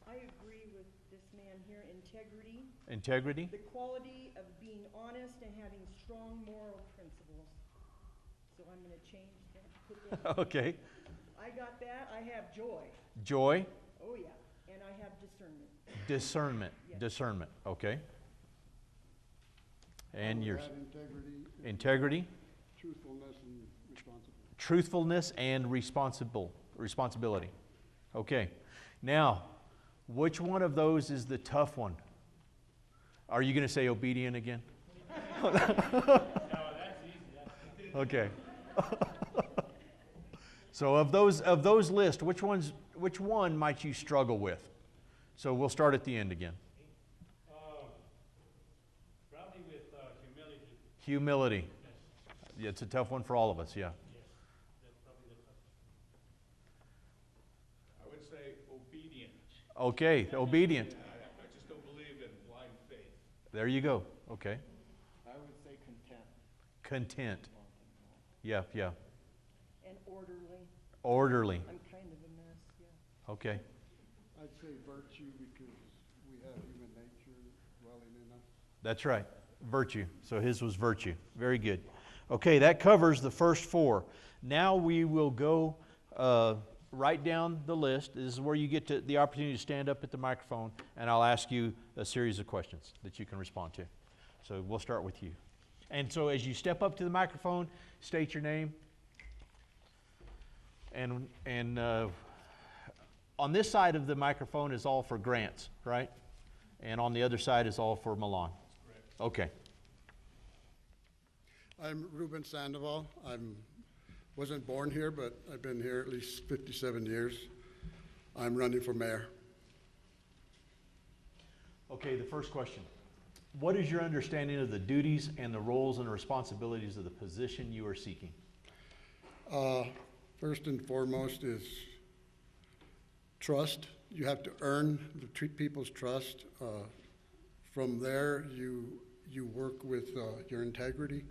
Speaker 14: I agree with this man here. Integrity.
Speaker 2: Integrity.
Speaker 14: The quality of being honest and having strong moral principles. So I'm going to change that.
Speaker 2: Okay.
Speaker 14: I got that. I have joy.
Speaker 2: Joy.
Speaker 14: Oh, yeah. And I have discernment.
Speaker 2: Discernment.
Speaker 14: Yes.
Speaker 2: Discernment. Okay. And yours.
Speaker 3: Integrity.
Speaker 2: Integrity.
Speaker 3: Truthfulness and responsibility.
Speaker 2: Truthfulness and responsibility. Okay. Now, which one of those is the tough one? Are you going to say obedient again?
Speaker 12: No, that's easy.
Speaker 2: Okay. So of those lists, which one might you struggle with? So we'll start at the end again.
Speaker 12: Probably with humility.
Speaker 2: Humility. Yes. Yeah, it's a tough one for all of us, yeah.
Speaker 12: Yes, that's probably the toughest. I would say obedient.
Speaker 2: Okay, obedient.
Speaker 12: I just don't believe in blind faith.
Speaker 2: There you go. Okay.
Speaker 13: I would say content.
Speaker 2: Content. Yeah.
Speaker 14: And orderly.
Speaker 2: Orderly.
Speaker 14: I'm kind of a mess, yeah.
Speaker 2: Okay.
Speaker 3: I'd say virtue because we have human nature dwelling in us.
Speaker 2: That's right. Virtue. So his was virtue. Very good. Okay, that covers the first 4. Now we will go right down the list. This is where you get the opportunity to stand up at the microphone, and I'll ask you a series of questions that you can respond to. So we'll start with you. And so as you step up to the microphone, state your name. And on this side of the microphone is all for Grants, right? And on the other side is all for Milan.
Speaker 12: Correct.
Speaker 2: Okay.
Speaker 3: I'm Ruben Sandoval. Wasn't born here, but I've been here at least 57 years. I'm running for mayor.
Speaker 2: Okay, the first question. What is your understanding of the duties and the roles and responsibilities of the position you are seeking?
Speaker 3: First and foremost is trust. You have to earn the people's trust. From there, you work with your integrity,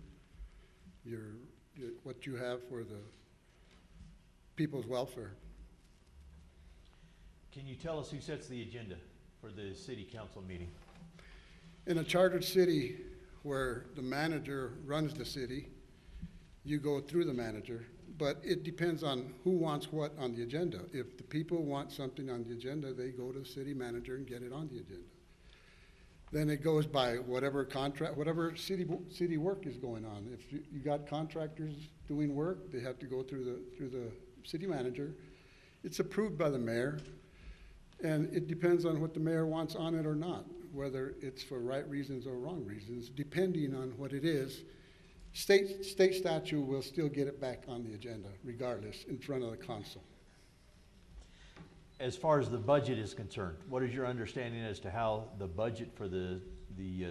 Speaker 3: what you have for the people's welfare.
Speaker 2: Can you tell us who sets the agenda for the city council meeting?
Speaker 13: In a chartered city where the manager runs the city, you go through the manager, but it depends on who wants what on the agenda. If the people want something on the agenda, they go to the city manager and get it on the agenda. Then it goes by whatever contract, whatever city work is going on. If you got contractors doing work, they have to go through the city manager. It's approved by the mayor, and it depends on what the mayor wants on it or not, whether it's for right reasons or wrong reasons, depending on what it is. State statute will still get it back on the agenda, regardless, in front of the council.
Speaker 2: As far as the budget is concerned, what is your understanding as to how the budget for the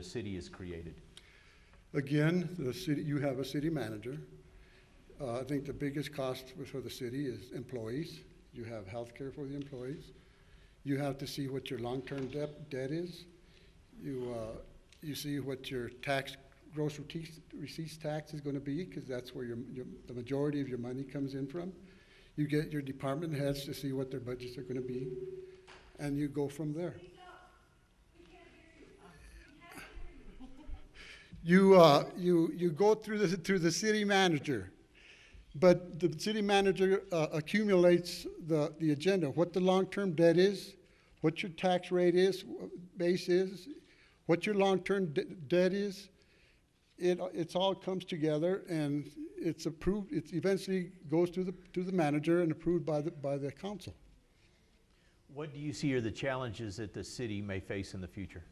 Speaker 2: city is created?
Speaker 13: Again, the city, you have a city manager. I think the biggest cost for the city is employees. You have health care for the employees. You have to see what your long-term debt is. You see what your gross receipts tax is going to be, because that's where the majority of your money comes in from. You get your department heads to see what their budgets are going to be, and you go from there. You go through the city manager, but the city manager accumulates the agenda, what the long-term debt is, what your tax rate is, base is, what your long-term debt is. It's all comes together, and it's approved. It eventually goes to the manager and approved by the council.
Speaker 2: What do you see are the challenges that the city may face in the future?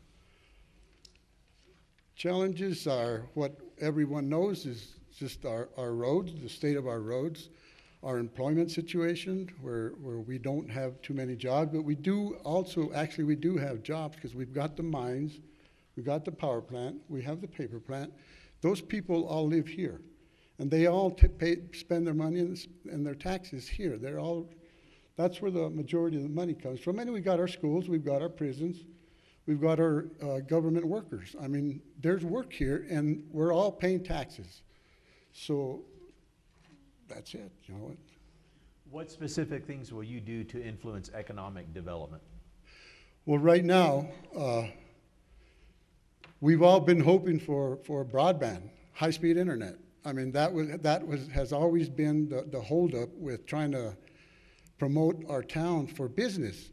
Speaker 13: Challenges are what everyone knows is just our roads, the state of our roads, our employment situation, where we don't have too many jobs, but we do also, actually we do have jobs, because we've got the mines, we've got the power plant, we have the paper plant. Those people all live here, and they all spend their money and their taxes here. That's where the majority of the money comes from. And we've got our schools, we've got our prisons, we've got our government workers. I mean, there's work here, and we're all paying taxes. So that's it, you know.
Speaker 2: What specific things will you do to influence economic development?
Speaker 13: Well, right now, we've all been hoping for broadband, high-speed internet. I mean, has always been the holdup with trying to promote our town for business,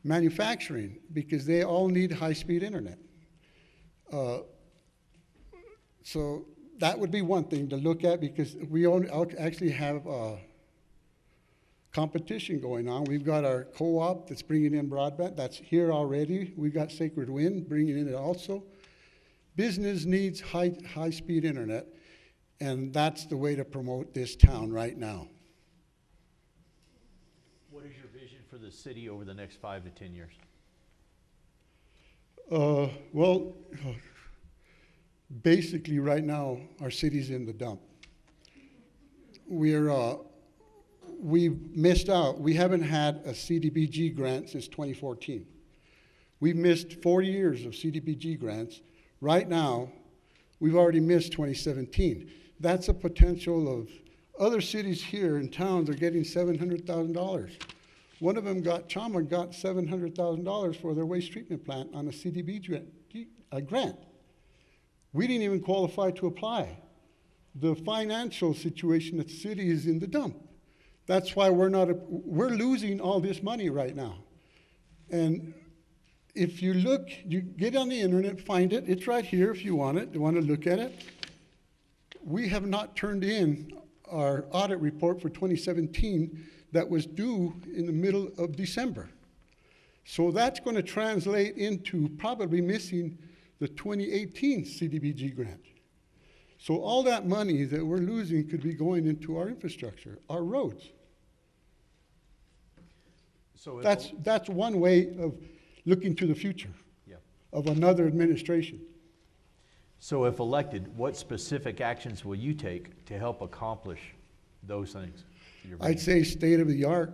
Speaker 13: manufacturing, because they all need high-speed internet. So that would be one thing to look at, because we actually have competition going on. We've got our co-op that's bringing in broadband. That's here already. We've got Sacred Wind bringing in it also. Business needs high-speed internet, and that's the way to promote this town right now.
Speaker 2: What is your vision for the city over the next 5 to 10 years?
Speaker 13: Well, basically right now, our city's in the dump. We've missed out. We haven't had a CDBG grant since 2014. We've missed 40 years of CDBG grants. Right now, we've already missed 2017. That's a potential of other cities here in towns are getting $700,000. One of them Chama got $700,000 for their waste treatment plant on a CDBG grant. We didn't even qualify to apply. The financial situation at the city is in the dump. That's why we're losing all this money right now. And if you look, you get on the internet, find it. It's right here if you want it. You want to look at it. We have not turned in our audit report for 2017 that was due in the middle of December. So that's going to translate into probably missing the 2018 CDBG grant. So all that money that we're losing could be going into our infrastructure, our roads. So that's one way of looking to the future of another administration.
Speaker 2: So if elected, what specific actions will you take to help accomplish those things?
Speaker 13: I'd say state-of-the-art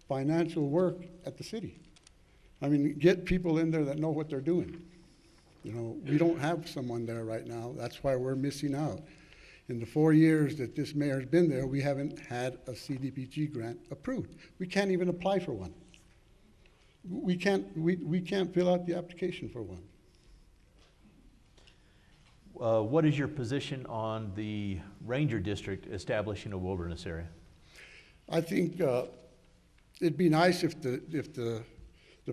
Speaker 13: financial work at the city. I mean, get people in there that know what they're doing. You know, we don't have someone there right now. That's why we're missing out. In the 4 years that this mayor's been there, we haven't had a CDBG grant approved. We can't even apply for one. We can't fill out the application for one.
Speaker 2: What is your position on the Ranger District establishing a wilderness area?
Speaker 13: I think it'd be nice if the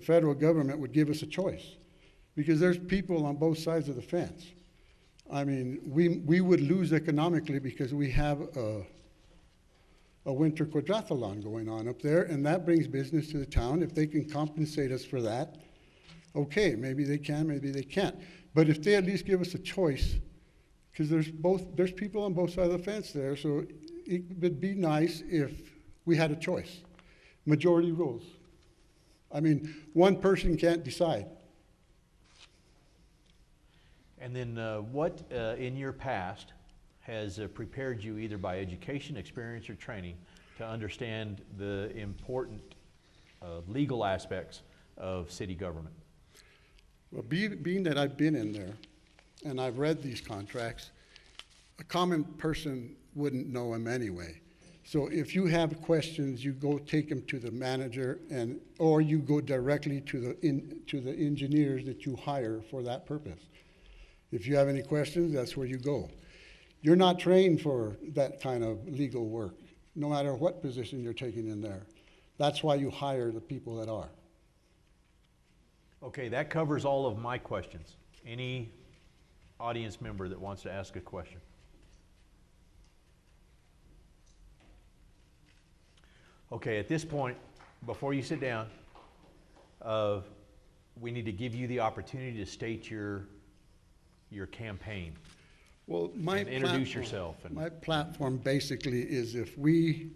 Speaker 13: federal government would give us a choice, because there's people on both sides of the fence. I mean, we would lose economically because we have a winter quadrathlon going on up there, and that brings business to the town. If they can compensate us for that, okay, maybe they can, maybe they can't. But if they at least give us a choice, because there's people on both sides of the fence there, so it would be nice if we had a choice. Majority rules. I mean, one person can't decide.
Speaker 2: And then what in your past has prepared you either by education, experience, or training to understand the important legal aspects of city government?
Speaker 13: Well, being that I've been in there and I've read these contracts, a common person wouldn't know them anyway. So if you have questions, you go take them to the manager, or you go directly to the engineers that you hire for that purpose. If you have any questions, that's where you go. You're not trained for that kind of legal work, no matter what position you're taking in there. That's why you hire the people that are.
Speaker 2: Okay, that covers all of my questions. Any audience member that wants to ask a question? Okay, at this point, before you sit down, we need to give you the opportunity to state your campaign.
Speaker 13: Well,
Speaker 2: and introduce yourself.
Speaker 13: My platform basically is, if we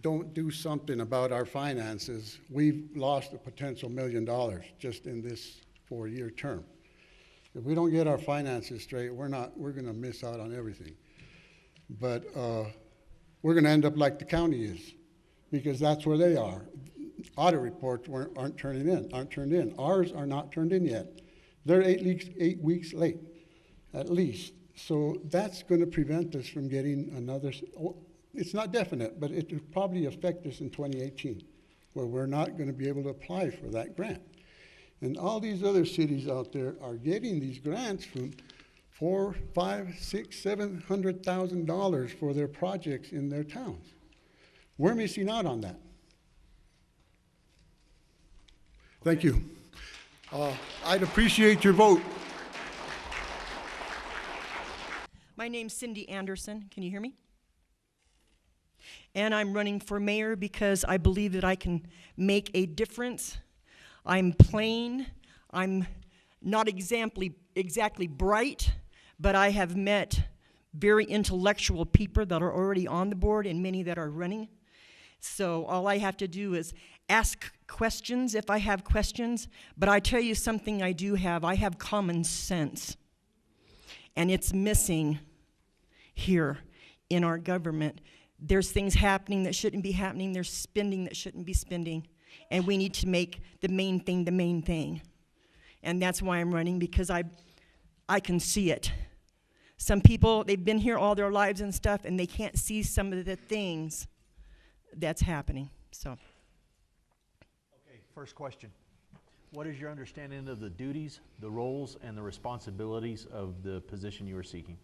Speaker 13: don't do something about our finances, we've lost a potential $1 million just in this 4-year term. If we don't get our finances straight, we're going to miss out on everything. But we're going to end up like the county is, because that's where they are. Audit reports aren't turned in. Ours are not turned in yet. They're 8 weeks late, at least. So that's going to prevent us from getting another. It's not definite, but it will probably affect us in 2018, where we're not going to be able to apply for that grant. And all these other cities out there are getting these grants from $400,000, $500,000, $600,000, $700,000 for their projects in their towns. We're missing out on that. Thank you. I'd appreciate your vote.
Speaker 14: My name's Cindy Anderson. Can you hear me? And I'm running for mayor because I believe that I can make a difference. I'm plain. I'm not exactly bright, but I have met very intellectual people that are already on the board and many that are running. So all I have to do is ask questions if I have questions. But I tell you something I do have. I have common sense. And it's missing here in our government. There's things happening that shouldn't be happening. There's spending that shouldn't be spending. And we need to make the main thing the main thing. And that's why I'm running, because I can see it. Some people, they've been here all their lives and stuff, and they can't see some of the things that's happening. So.
Speaker 2: Okay, first question. What is your understanding of the duties, the roles, and the responsibilities of the position you are seeking?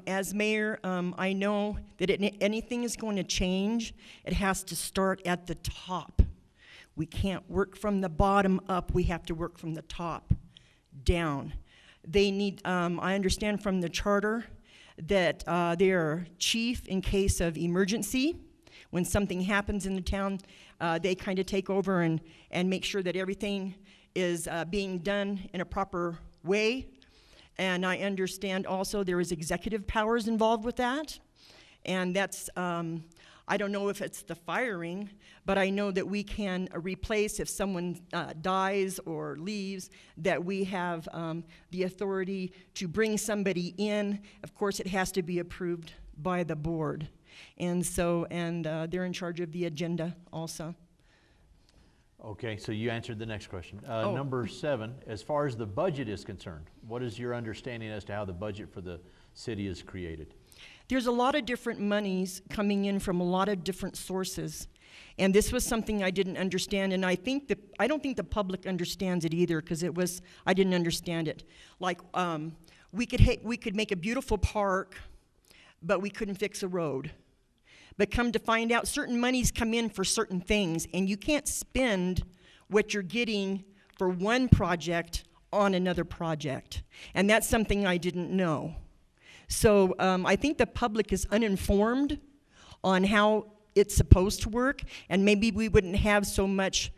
Speaker 14: As mayor, I know that anything is going to change, it has to start at the top. We can't work from the bottom up, we have to work from the top down. They need, I understand from the charter that they're chief in case of emergency. When something happens in the town, they kind of take over and make sure that everything is being done in a proper way. And I understand also there is executive powers involved with that. And that's, I don't know if it's the firing, but I know that we can replace if someone dies or leaves, that we have the authority to bring somebody in. Of course, it has to be approved by the board. And so, they're in charge of the agenda also.
Speaker 2: Okay, so you answered the next question.
Speaker 14: Oh.
Speaker 2: Number 7, as far as the budget is concerned, what is your understanding as to how the budget for the city is created?
Speaker 14: There's a lot of different monies coming in from a lot of different sources. And this was something I didn't understand, and I don't think the public understands it either, because I didn't understand it. Like, we could make a beautiful park, but we couldn't fix a road. But come to find out, certain monies come in for certain things, and you can't spend what you're getting for one project on another project. And that's something I didn't know. So I think the public is uninformed on how it's supposed to work, and maybe we wouldn't have so much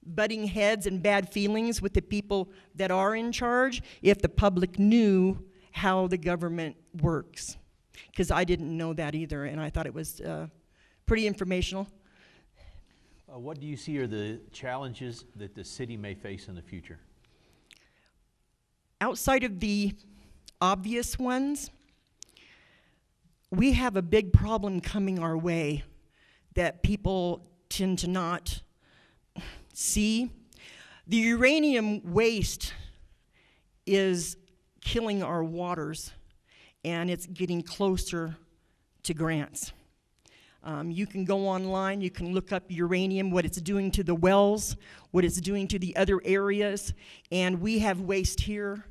Speaker 14: butting heads and bad feelings with the people that are in charge if the public knew how the government works. Because I didn't know that either, and I thought it was pretty informational.
Speaker 2: What do you see are the challenges that the city may face in the future?
Speaker 14: Outside of the obvious ones, we have a big problem coming our way that people tend to not see. The uranium waste is killing our waters, and it's getting closer to Grants. You can go online, you can look up uranium, what it's doing to the wells, what it's doing to the other areas, and we have waste here,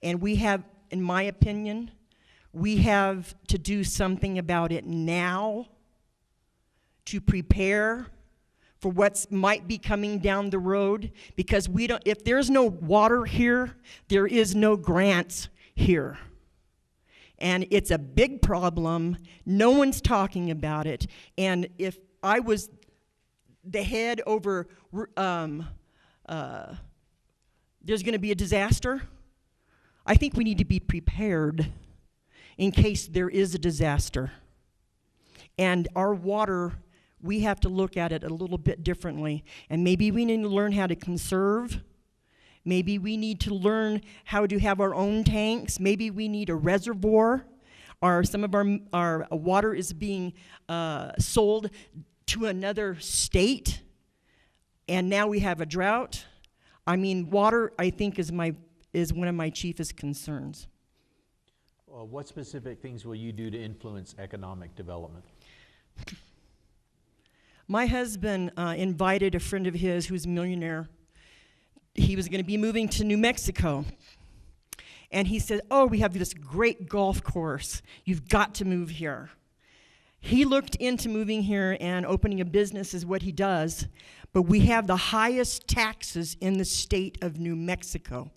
Speaker 14: and we have, in my opinion, we have to do something about it now to prepare for what might be coming down the road, because if there's no water here, there is no Grants here. And it's a big problem. No one's talking about it. And if I was the head over, there's going to be a disaster, I think we need to be prepared in case there is a disaster. And our water, we have to look at it a little bit differently. And maybe we need to learn how to conserve. Maybe we need to learn how to have our own tanks. Maybe we need a reservoir. Some of our water is being sold to another state, and now we have a drought. I mean, water, I think, is one of my chiefest concerns.
Speaker 2: What specific things will you do to influence economic development?
Speaker 14: My husband invited a friend of his who's a millionaire. He was going to be moving to New Mexico. And he said, oh, we have this great golf course. You've got to move here. He looked into moving here, and opening a business is what he does. But we have the highest taxes in the state of New Mexico.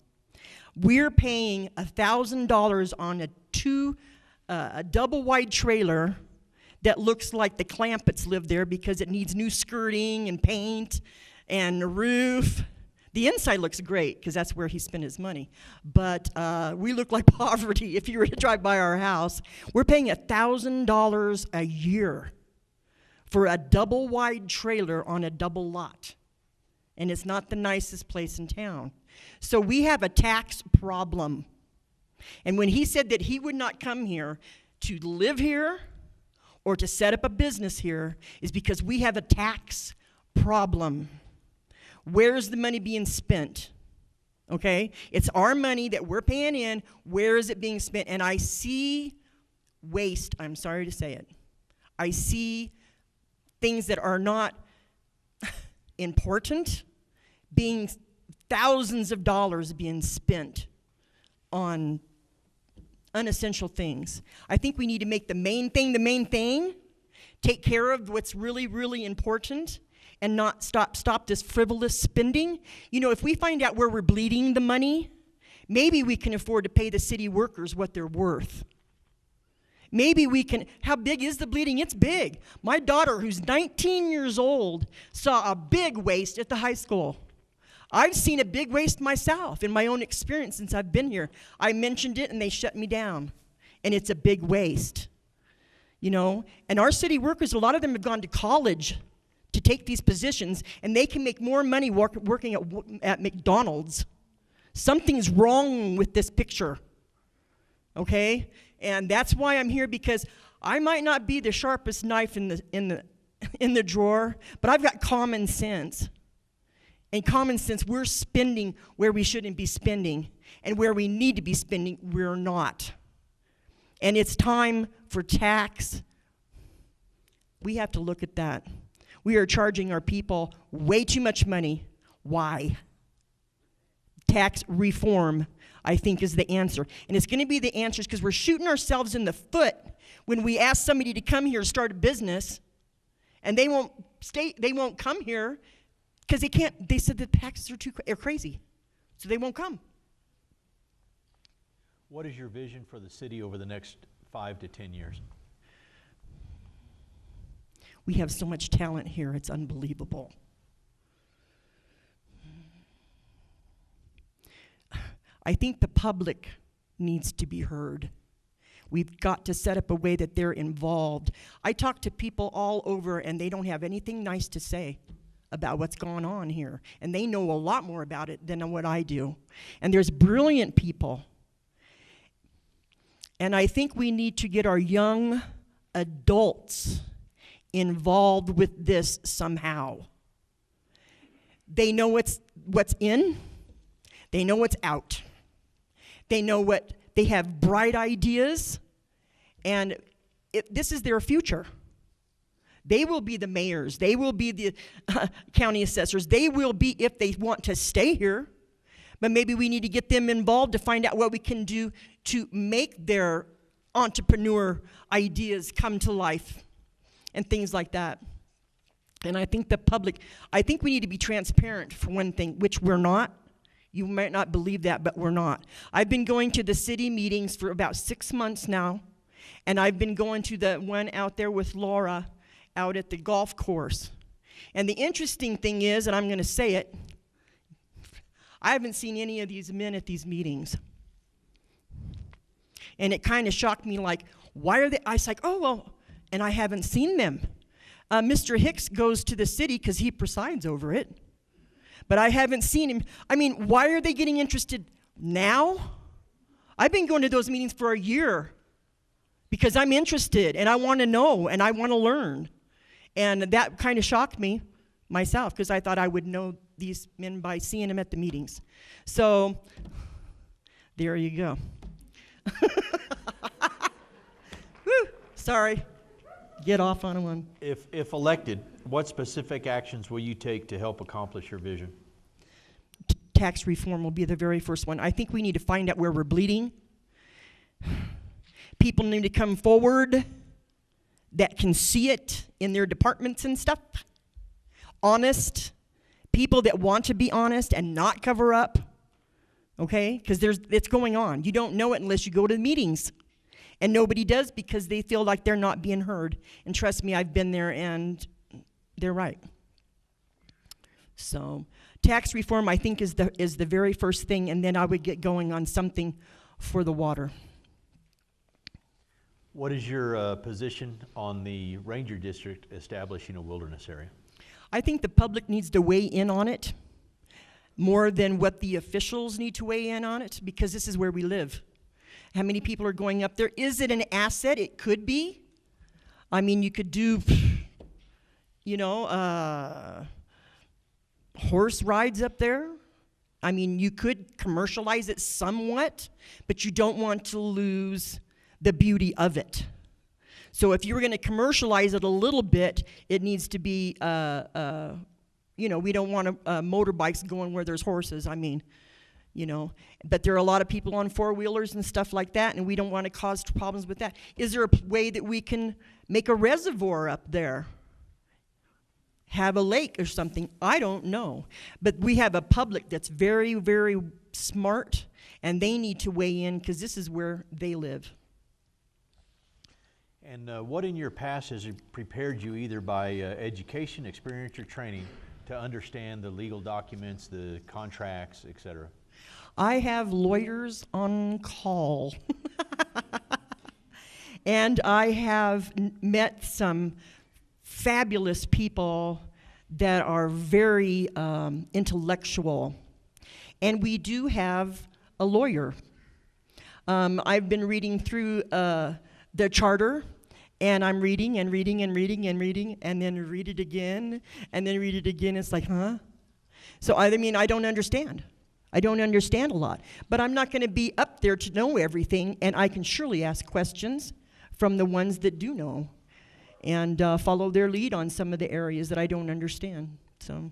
Speaker 14: We're paying $1,000 on a double-wide trailer that looks like the Clampetts live there because it needs new skirting and paint and a roof. The inside looks great because that's where he spent his money. But we look like poverty if you were to drive by our house. We're paying $1,000 a year for a double-wide trailer on a double lot. And it's not the nicest place in town. So we have a tax problem. And when he said that he would not come here to live here or to set up a business here, is because we have a tax problem. Where's the money being spent? Okay? It's our money that we're paying in. Where is it being spent? And I see waste, I'm sorry to say it. I see things that are not important being thousands of dollars being spent on unessential things. I think we need to make the main thing, take care of what's really, really important, and not stop this frivolous spending. You know, if we find out where we're bleeding the money, maybe we can afford to pay the city workers what they're worth. Maybe we can, how big is the bleeding? It's big. My daughter, who's 19 years old, saw a big waste at the high school. I've seen a big waste myself in my own experience since I've been here. I mentioned it and they shut me down. And it's a big waste, you know? And our city workers, a lot of them have gone to college to take these positions, and they can make more money working at McDonald's. Something's wrong with this picture, okay? And that's why I'm here, because I might not be the sharpest knife in the drawer, but I've got common sense. and common sense, we're spending where we shouldn't be spending, and where we need to be spending, we're not. And it's time for tax. We have to look at that. We are charging our people way too much money. Why? Tax reform, I think, is the answer. And it's going to be the answer because we're shooting ourselves in the foot when we ask somebody to come here to start a business, and they won't come here because they can't. They said the taxes are crazy, so they won't come.
Speaker 2: What is your vision for the city over the next 5 to 10 years?
Speaker 14: We have so much talent here, it's unbelievable. I think the public needs to be heard. We've got to set up a way that they're involved. I talk to people all over, and they don't have anything nice to say about what's going on here. And they know a lot more about it than what I do. And there's brilliant people. And I think we need to get our young adults involved with this somehow. They know what's in. They know what's out. They know they have bright ideas, and this is their future. They will be the mayors. They will be the county assessors. They will be if they want to stay here. But maybe we need to get them involved to find out what we can do to make their entrepreneur ideas come to life and things like that. And I think we need to be transparent for one thing, which we're not. You might not believe that, but we're not. I've been going to the city meetings for about 6 months now, and I've been going to the one out there with Laura out at the golf course. And the interesting thing is, and I'm going to say it, I haven't seen any of these men at these meetings. And it kind of shocked me, like, why are they? I was like, oh, well, and I haven't seen them. Mr. Hicks goes to the city because he presides over it. But I haven't seen him. I mean, why are they getting interested now? I've been going to those meetings for a year because I'm interested and I want to know and I want to learn. And that kind of shocked me myself because I thought I would know these men by seeing them at the meetings. So there you go. Woo, sorry. Get off on one.
Speaker 2: If elected, what specific actions will you take to help accomplish your vision?
Speaker 14: Tax reform will be the very first one. I think we need to find out where we're bleeding. People need to come forward that can see it in their departments and stuff. Honest. People that want to be honest and not cover up. Okay? Because it's going on. You don't know it unless you go to the meetings. And nobody does because they feel like they're not being heard. And trust me, I've been there and they're right. So tax reform, I think, is the very first thing, and then I would get going on something for the water.
Speaker 2: What is your position on the Ranger District establishing a wilderness area?
Speaker 14: I think the public needs to weigh in on it more than what the officials need to weigh in on it, because this is where we live. How many people are going up there? Is it an asset? It could be. I mean, you could do, horse rides up there. I mean, you could commercialize it somewhat, but you don't want to lose the beauty of it. So if you were going to commercialize it a little bit, it needs to be, we don't want motorbikes going where there's horses. I mean, but there are a lot of people on four-wheelers and stuff like that, and we don't want to cause problems with that. Is there a way that we can make a reservoir up there? Have a lake or something? I don't know. But we have a public that's very, very smart, and they need to weigh in because this is where they live.
Speaker 2: And what in your past has prepared you either by education, experience, or training to understand the legal documents, the contracts, etc.?
Speaker 14: I have lawyers on call. And I have met some fabulous people that are very intellectual. And we do have a lawyer. I've been reading through the charter, and I'm reading and reading and reading and reading, and then read it again, and then read it again. It's like, huh? So I mean, I don't understand. I don't understand a lot. But I'm not going to be up there to know everything, and I can surely ask questions from the ones that do know and follow their lead on some of the areas that I don't understand. So.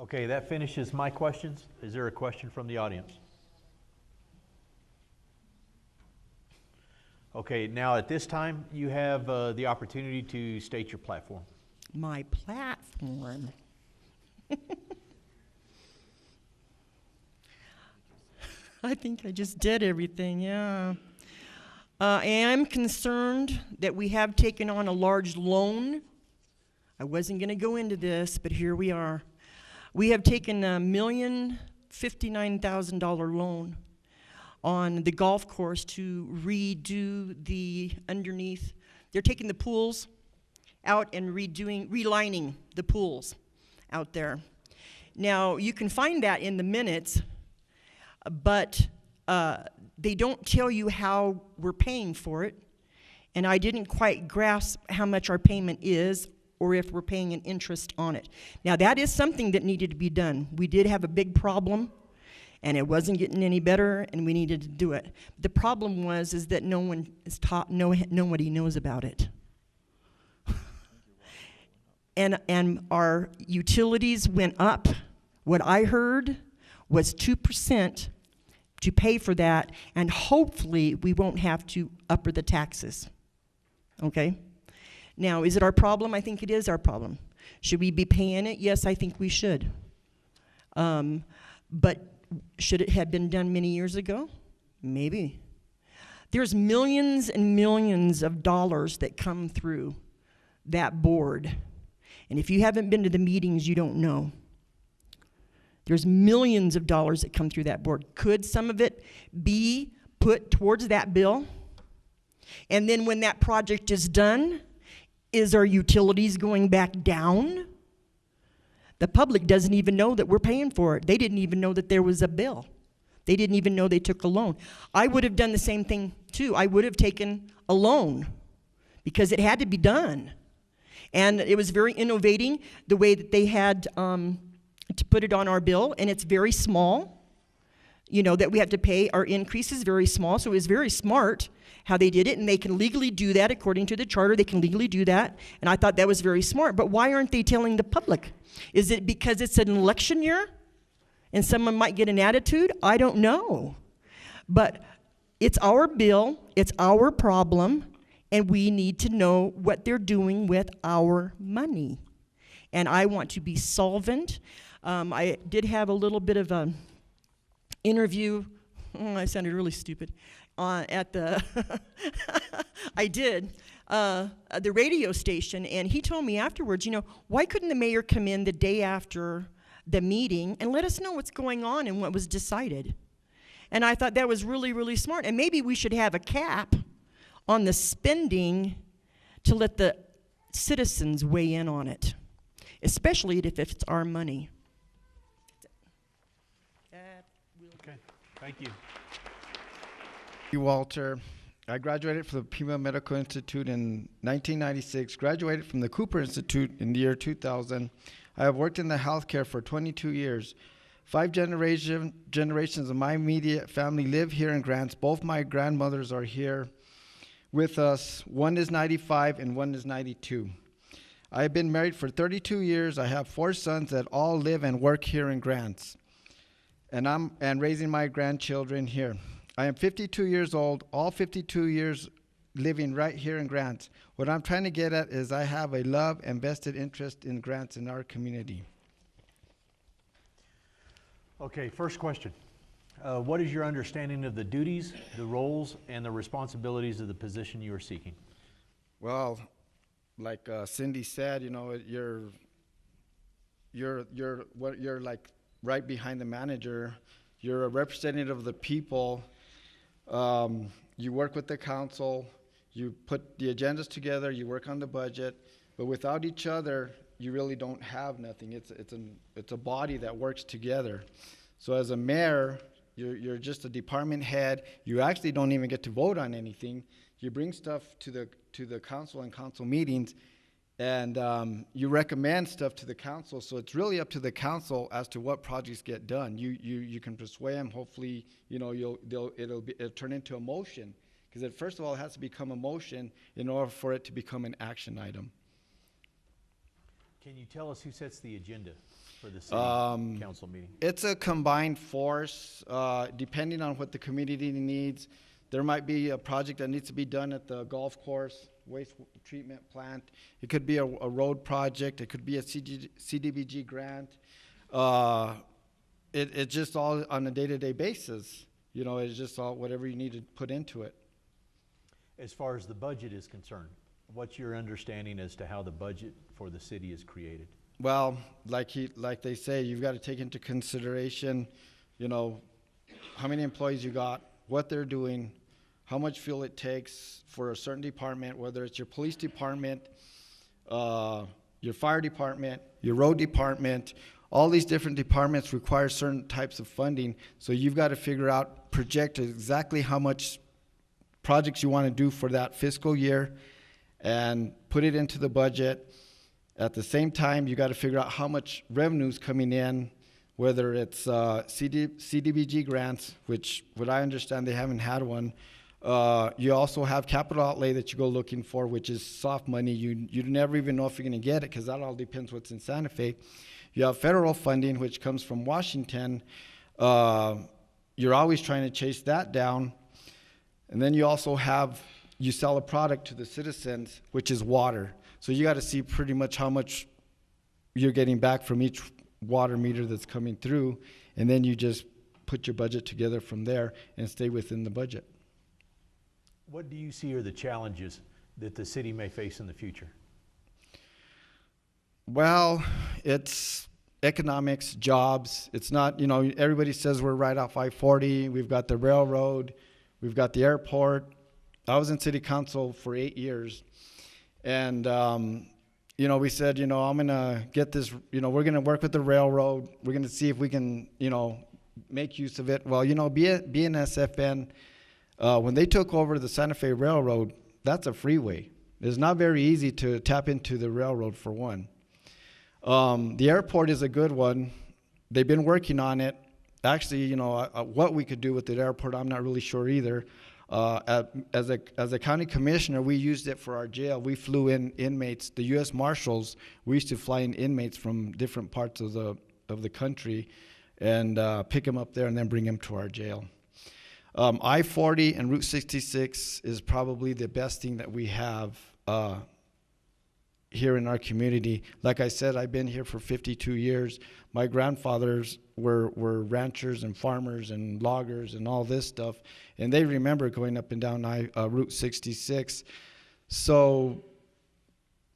Speaker 2: Okay, that finishes my questions. Is there a question from the audience? Okay, now at this time, you have the opportunity to state your platform.
Speaker 14: My platform. I think I just did everything, yeah. I am concerned that we have taken on a large loan. I wasn't going to go into this, but here we are. We have taken a $1,059,000 loan on the golf course to redo the underneath. They're taking the pools out and relining the pools out there. Now, you can find that in the minutes, but they don't tell you how we're paying for it, and I didn't quite grasp how much our payment is or if we're paying an interest on it. Now, that is something that needed to be done. We did have a big problem, and it wasn't getting any better, and we needed to do it. The problem is that no one is taught, nobody knows about it. And our utilities went up. What I heard was 2% to pay for that, and hopefully we won't have to upper the taxes. Okay? Now, is it our problem? I think it is our problem. Should we be paying it? Yes, I think we should. But should it have been done many years ago? Maybe. There's millions and millions of dollars that come through that board. And if you haven't been to the meetings, you don't know. There's millions of dollars that come through that board. Could some of it be put towards that bill? And then when that project is done, is our utilities going back down? The public doesn't even know that we're paying for it. They didn't even know that there was a bill. They didn't even know they took a loan. I would have done the same thing too. I would have taken a loan because it had to be done. And it was very innovating the way that they had to put it on our bill, and it's very small. You know, that we have to pay, our increase is very small, so it was very smart how they did it, and they can legally do that according to the charter. They can legally do that, and I thought that was very smart. But why aren't they telling the public? Is it because it's an election year and someone might get an attitude? I don't know. But it's our bill, it's our problem, and we need to know what they're doing with our money. And I want to be solvent. I did have a little bit of an interview. I sounded really stupid. At the, I did, the radio station, and he told me afterwards, you know, why couldn't the mayor come in the day after the meeting and let us know what's going on and what was decided? And I thought that was really, really smart. And maybe we should have a cap on the spending to let the citizens weigh in on it, especially if it's our money.
Speaker 2: Okay, thank you.
Speaker 15: Walter. I graduated from the Pima Medical Institute in 1996, graduated from the Cooper Institute in the year 2000. I have worked in the healthcare for 22 years. 5 generations of my immediate family live here in Grants. Both my grandmothers are here with us. One is 95 and one is 92. I have been married for 32 years. I have 4 sons that all live and work here in Grants. And raising my grandchildren here. I am 52 years old, all 52 years living right here in Grants. What I'm trying to get at is I have a love and vested interest in Grants in our community.
Speaker 2: Okay, first question. What is your understanding of the duties, the roles, and the responsibilities of the position you are seeking?
Speaker 15: Well, like Cindy said, you know, you're like right behind the manager. You're a representative of the people. You work with the council, you put the agendas together, you work on the budget, but without each other, you really don't have nothing. It's a body that works together. So as a mayor, you're just a department head. You actually don't even get to vote on anything. You bring stuff to the council and council meetings, And you recommend stuff to the council, so it's really up to the council as to what projects get done. You can persuade them. Hopefully, you know, it'll turn into a motion, because first of all, it has to become a motion in order for it to become an action item.
Speaker 2: Can you tell us who sets the agenda for the city council meeting?
Speaker 15: It's a combined force, depending on what the community needs. There might be a project that needs to be done at the golf course, waste treatment plant. It could be a road project. It could be a CDBG grant. It's just all on a day-to-day basis. You know, it's just all whatever you need to put into it.
Speaker 2: As far as the budget is concerned, what's your understanding as to how the budget for the city is created?
Speaker 15: Well, like they say, you've got to take into consideration, you know, how many employees you got, what they're doing, how much fuel it takes for a certain department, whether it's your police department, your fire department, your road department. All these different departments require certain types of funding, so you've got to figure out, project exactly how much projects you want to do for that fiscal year and put it into the budget. At the same time, you got to figure out how much revenue is coming in, whether it's CDBG grants, which what I understand they haven't had one. You also have capital outlay that you go looking for, which is soft money. You never even know if you're going to get it, because that all depends what's in Santa Fe. You have federal funding, which comes from Washington. You're always trying to chase that down. And then you also have, you sell a product to the citizens, which is water. So you got to see pretty much how much you're getting back from each water meter that's coming through, and then you just put your budget together from there and stay within the budget.
Speaker 2: What do you see are the challenges that the city may face in the future?
Speaker 15: Well, it's economics, jobs. It's not, you know, everybody says we're right off I-40. We've got the railroad. We've got the airport. I was in city council for 8 years. And, you know, we said, you know, I'm going to get this, you know, we're going to work with the railroad. We're going to see if we can, you know, make use of it. Well, you know, BNSFN, when they took over the Santa Fe Railroad, that's a freeway. It's not very easy to tap into the railroad, for one. The airport is a good one. They've been working on it. Actually, you know, what we could do with the airport, I'm not really sure either. As a county commissioner, we used it for our jail. We flew in inmates, the U.S. Marshals. We used to fly in inmates from different parts of the country and pick them up there and then bring them to our jail. I-40 and Route 66 is probably the best thing that we have here in our community. Like I said, I've been here for 52 years. My grandfathers were ranchers and farmers and loggers and all this stuff, and they remember going up and down Route 66. So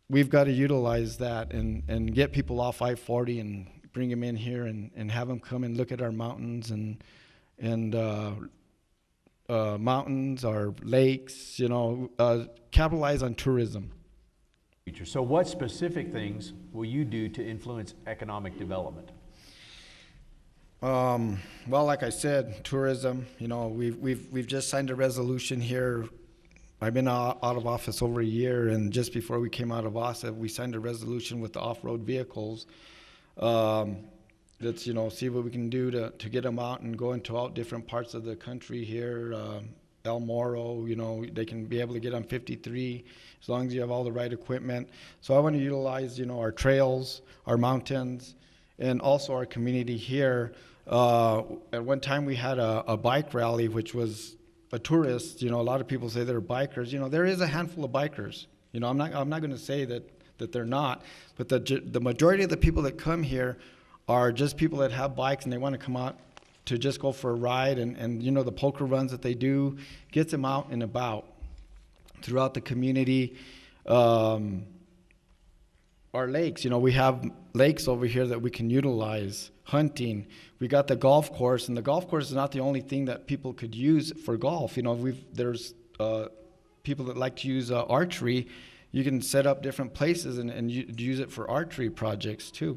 Speaker 15: we've got to utilize that and get people off I-40 and bring them in here and have them come and look at our mountains and mountains, our lakes, you know, capitalize on tourism.
Speaker 2: So what specific things will you do to influence economic development?
Speaker 15: Well, like I said, tourism, you know, we've just signed a resolution here. I've been out of office over a year, and just before we came out of office, we signed a resolution with the off-road vehicles. Let's, you know, see what we can do to get them out and go into all different parts of the country here. El Moro, you know, they can be able to get on 53 as long as you have all the right equipment. So I want to utilize, you know, our trails, our mountains, and also our community here. At one time we had a bike rally, which was a tourist. You know, a lot of people say they're bikers. You know, there is a handful of bikers. You know, I'm not going to say that they're not, but the majority of the people that come here are just people that have bikes and they want to come out to just go for a ride, and you know, the poker runs that they do gets them out and about throughout the community. Our lakes, you know, we have lakes over here that we can utilize. Hunting, we got the golf course, and the golf course is not the only thing that people could use for golf. You know, there's people that like to use archery. You can set up different places and use it for archery projects too.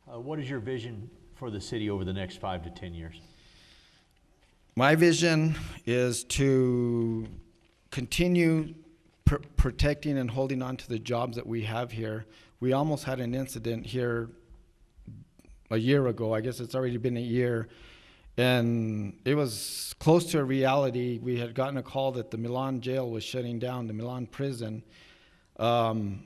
Speaker 2: What is your vision for the city over the next 5 to 10 years?
Speaker 15: My vision is to continue protecting and holding on to the jobs that we have here. We almost had an incident here a year ago. I guess it's already been a year. And it was close to a reality. We had gotten a call that the Milan jail was shutting down, the Milan prison. 300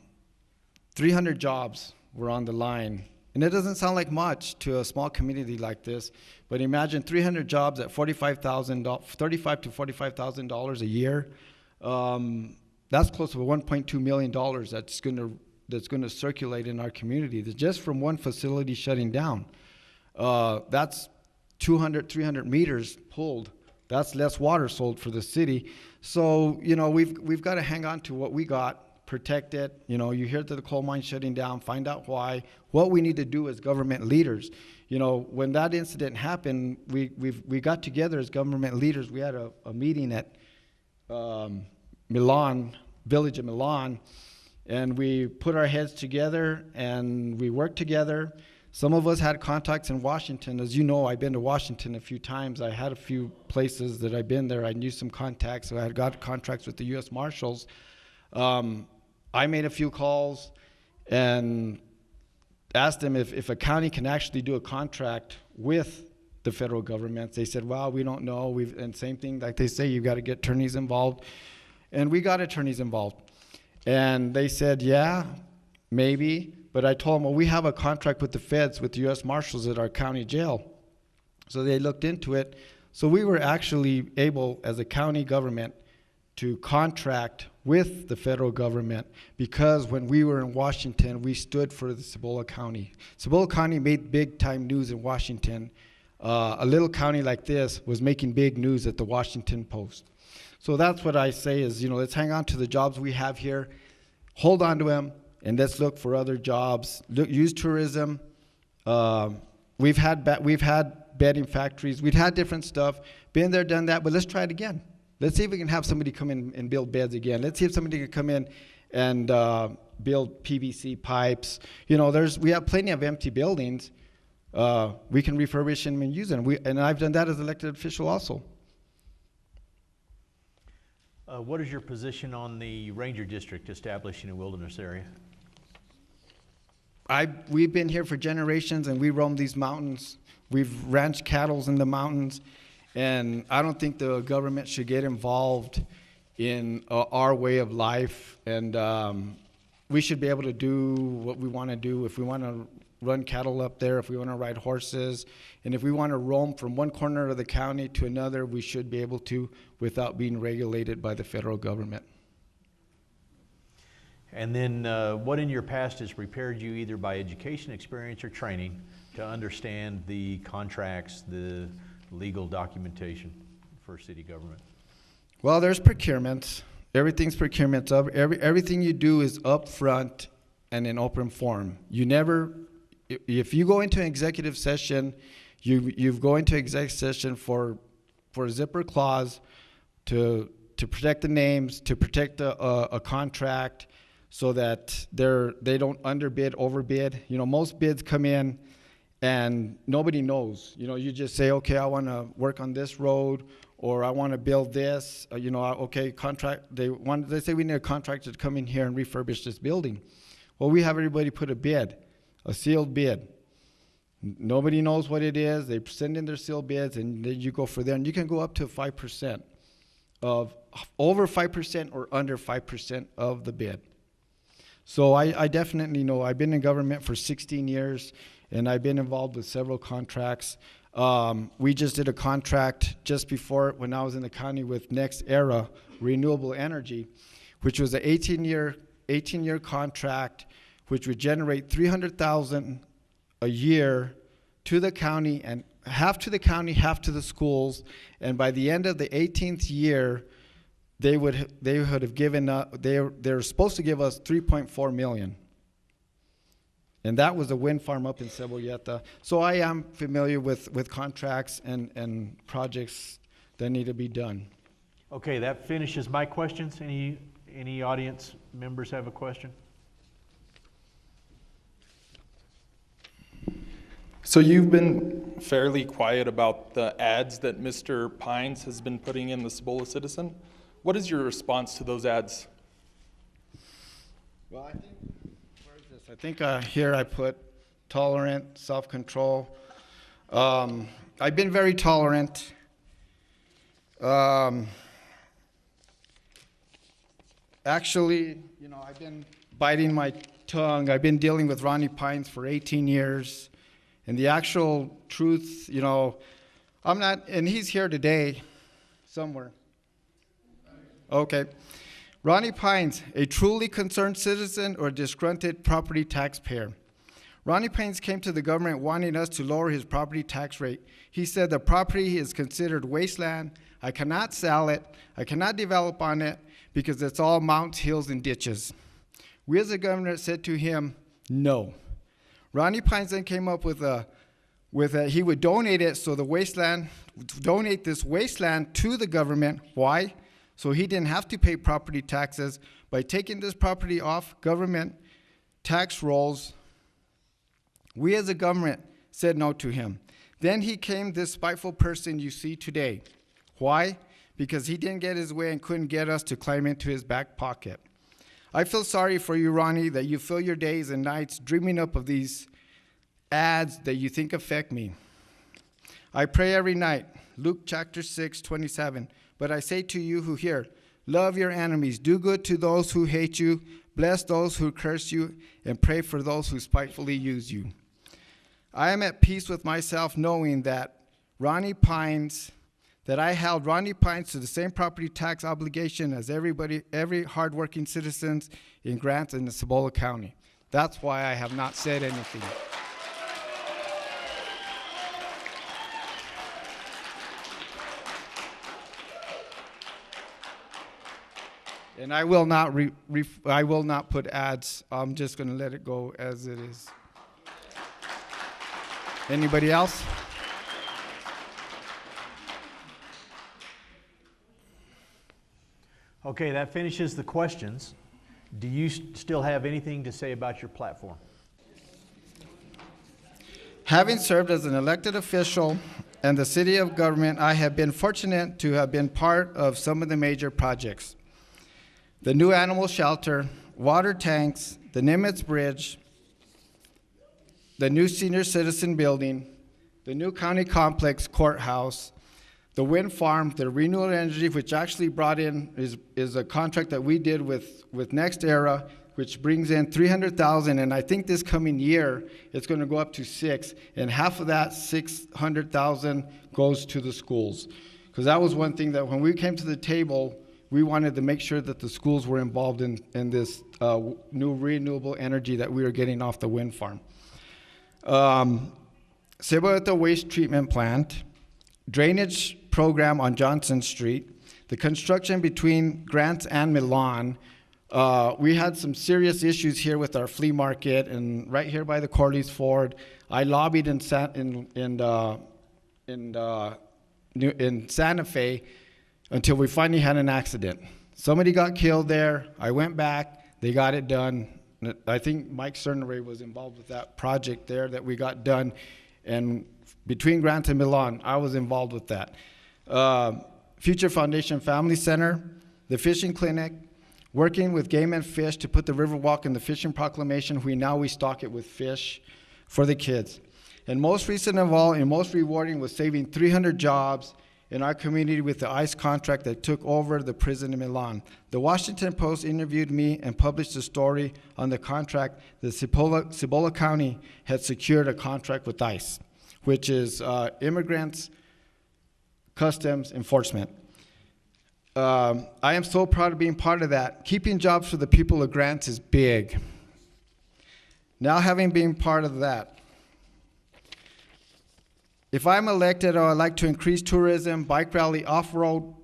Speaker 15: jobs were on the line. And it doesn't sound like much to a small community like this, but imagine 300 jobs at $35,000 to $45,000 a year. That's close to $1.2 million that's going to circulate in our community. Just from one facility shutting down. That's 200, 300 meters pulled. That's less water sold for the city. So, you know, we've got to hang on to what we got, protect it. You know, you hear that the coal mine shutting down, find out why, what we need to do as government leaders. You know, when that incident happened, we got together as government leaders. We had a meeting at Milan, village of Milan, and we put our heads together and we worked together. Some of us had contacts in Washington. As you know, I've been to Washington a few times. I had a few places that I've been there. I knew some contacts. So I had got contracts with the U.S. Marshals. I made a few calls and asked them if a county can actually do a contract with the federal government. They said, well, we don't know. And same thing, like they say, you've got to get attorneys involved. And we got attorneys involved. And they said, yeah, maybe. But I told them, well, we have a contract with the feds, with the U.S. Marshals at our county jail. So they looked into it. So we were actually able, as a county government, to contract with the federal government, because when we were in Washington, we stood for the Cibola County. Cibola County made big time news in Washington. A little county like this was making big news at the Washington Post. So that's what I say is, you know, let's hang on to the jobs we have here, hold on to them, and let's look for other jobs. Use tourism. We've had bedding factories. We've had different stuff. Been there, done that, but let's try it again. Let's see if we can have somebody come in and build beds again. Let's see if somebody can come in and build PVC pipes. You know, we have plenty of empty buildings. We can refurbish them and use them. And I've done that as elected official also.
Speaker 2: What is your position on the Ranger District establishing a wilderness area?
Speaker 15: We've been here for generations, and we roam these mountains. We've ranched cattle in the mountains, and I don't think the government should get involved in our way of life. And we should be able to do what we want to do. If we want to run cattle up there, if we want to ride horses, and if we want to roam from one corner of the county to another, we should be able to without being regulated by the federal government.
Speaker 2: And then what in your past has prepared you, either by education, experience, or training, to understand the contracts, the legal documentation for city government?
Speaker 15: Well, there's procurements. Everything's procurements. Everything you do is upfront and in open forum. You never, if you go into an executive session, you go into executive session for a zipper clause to protect the names, to protect a contract, so that they don't underbid, overbid. You know, most bids come in and nobody knows. You know, you just say, okay, I want to work on this road, or I want to build this. You know, okay, contract. They say we need a contractor to come in here and refurbish this building. Well, we have everybody put a bid, a sealed bid. Nobody knows what it is. They send in their sealed bids, and then you go for there, and you can go up to 5% of over 5% or under 5% of the bid. So I definitely know. I've been in government for 16 years, and I've been involved with several contracts. We just did a contract just before, when I was in the county, with Next Era Renewable Energy, which was an 18-year contract, which would generate $300,000 a year to the county, and half to the county, half to the schools. And by the end of the 18th year, they would have given up. They're supposed to give us $3.4 million, and that was a wind farm up in Cebolleta. So I am familiar with contracts and projects that need to be done.
Speaker 2: Okay, that finishes my questions. Any audience members have a question?
Speaker 16: So you've been fairly quiet about the ads that Mr. Pines has been putting in the Cibola Citizen. What is your response to those ads?
Speaker 15: Well, I think, where is this? I think here I put tolerant, self-control. I've been very tolerant. Actually, you know, I've been biting my tongue. I've been dealing with Ronnie Pines for 18 years. And the actual truth, you know, I'm not, and he's here today somewhere. Okay. Ronnie Pines, a truly concerned citizen or disgruntled property taxpayer. Ronnie Pines came to the government wanting us to lower his property tax rate. He said the property is considered wasteland. I cannot sell it. I cannot develop on it because it's all mountains, hills, and ditches. We as a governor said to him, no. Ronnie Pines then came up with he would donate it, so the wasteland, donate this wasteland to the government. Why? So he didn't have to pay property taxes. By taking this property off government tax rolls, we as a government said no to him. Then he came this spiteful person you see today. Why? Because he didn't get his way and couldn't get us to climb into his back pocket. I feel sorry for you, Ronnie, that you fill your days and nights dreaming up of these ads that you think affect me. I pray every night, Luke chapter 6:27. But I say to you who hear, love your enemies, do good to those who hate you, bless those who curse you, and pray for those who spitefully use you. I am at peace with myself knowing that I held Ronnie Pines to the same property tax obligation as every hardworking citizens in Grants and in Cibola County. That's why I have not said anything. And I will not put ads. I'm just going to let it go as it is. Anybody else?
Speaker 2: Okay, that finishes the questions. Do you still have anything to say about your platform?
Speaker 15: Having served as an elected official and the city of government, I have been fortunate to have been part of some of the major projects. The new animal shelter, water tanks, the Nimitz Bridge, the new senior citizen building, the new county complex courthouse, the wind farm, the renewable energy, which actually brought in is a contract that we did with NextEra, which brings in $300,000, and I think this coming year it's going to go up to $6 million, and half of that $600,000 goes to the schools, because that was one thing that when we came to the table, we wanted to make sure that the schools were involved in this new renewable energy that we were getting off the wind farm. Ceboleta Waste Treatment Plant, drainage program on Johnson Street, the construction between Grants and Milan. We had some serious issues here with our flea market, and right here by the Corley's Ford, I lobbied in Santa Fe until we finally had an accident. Somebody got killed there. I went back. They got it done. I think Mike Cerneray was involved with that project there that we got done. And between Grants and Milan, I was involved with that. Future Foundation Family Center, the fishing clinic, working with Game and Fish to put the Riverwalk in the fishing proclamation. We stock it with fish for the kids. And most recent of all, and most rewarding, was saving 300 jobs in our community with the ICE contract that took over the prison in Milan. The Washington Post interviewed me and published a story on the contract that Cibola County had secured a contract with ICE, which is Immigrants Customs Enforcement. I am so proud of being part of that. Keeping jobs for the people of Grants is big. Now having been part of that, if I'm elected, I would like to increase tourism, bike rally, off-road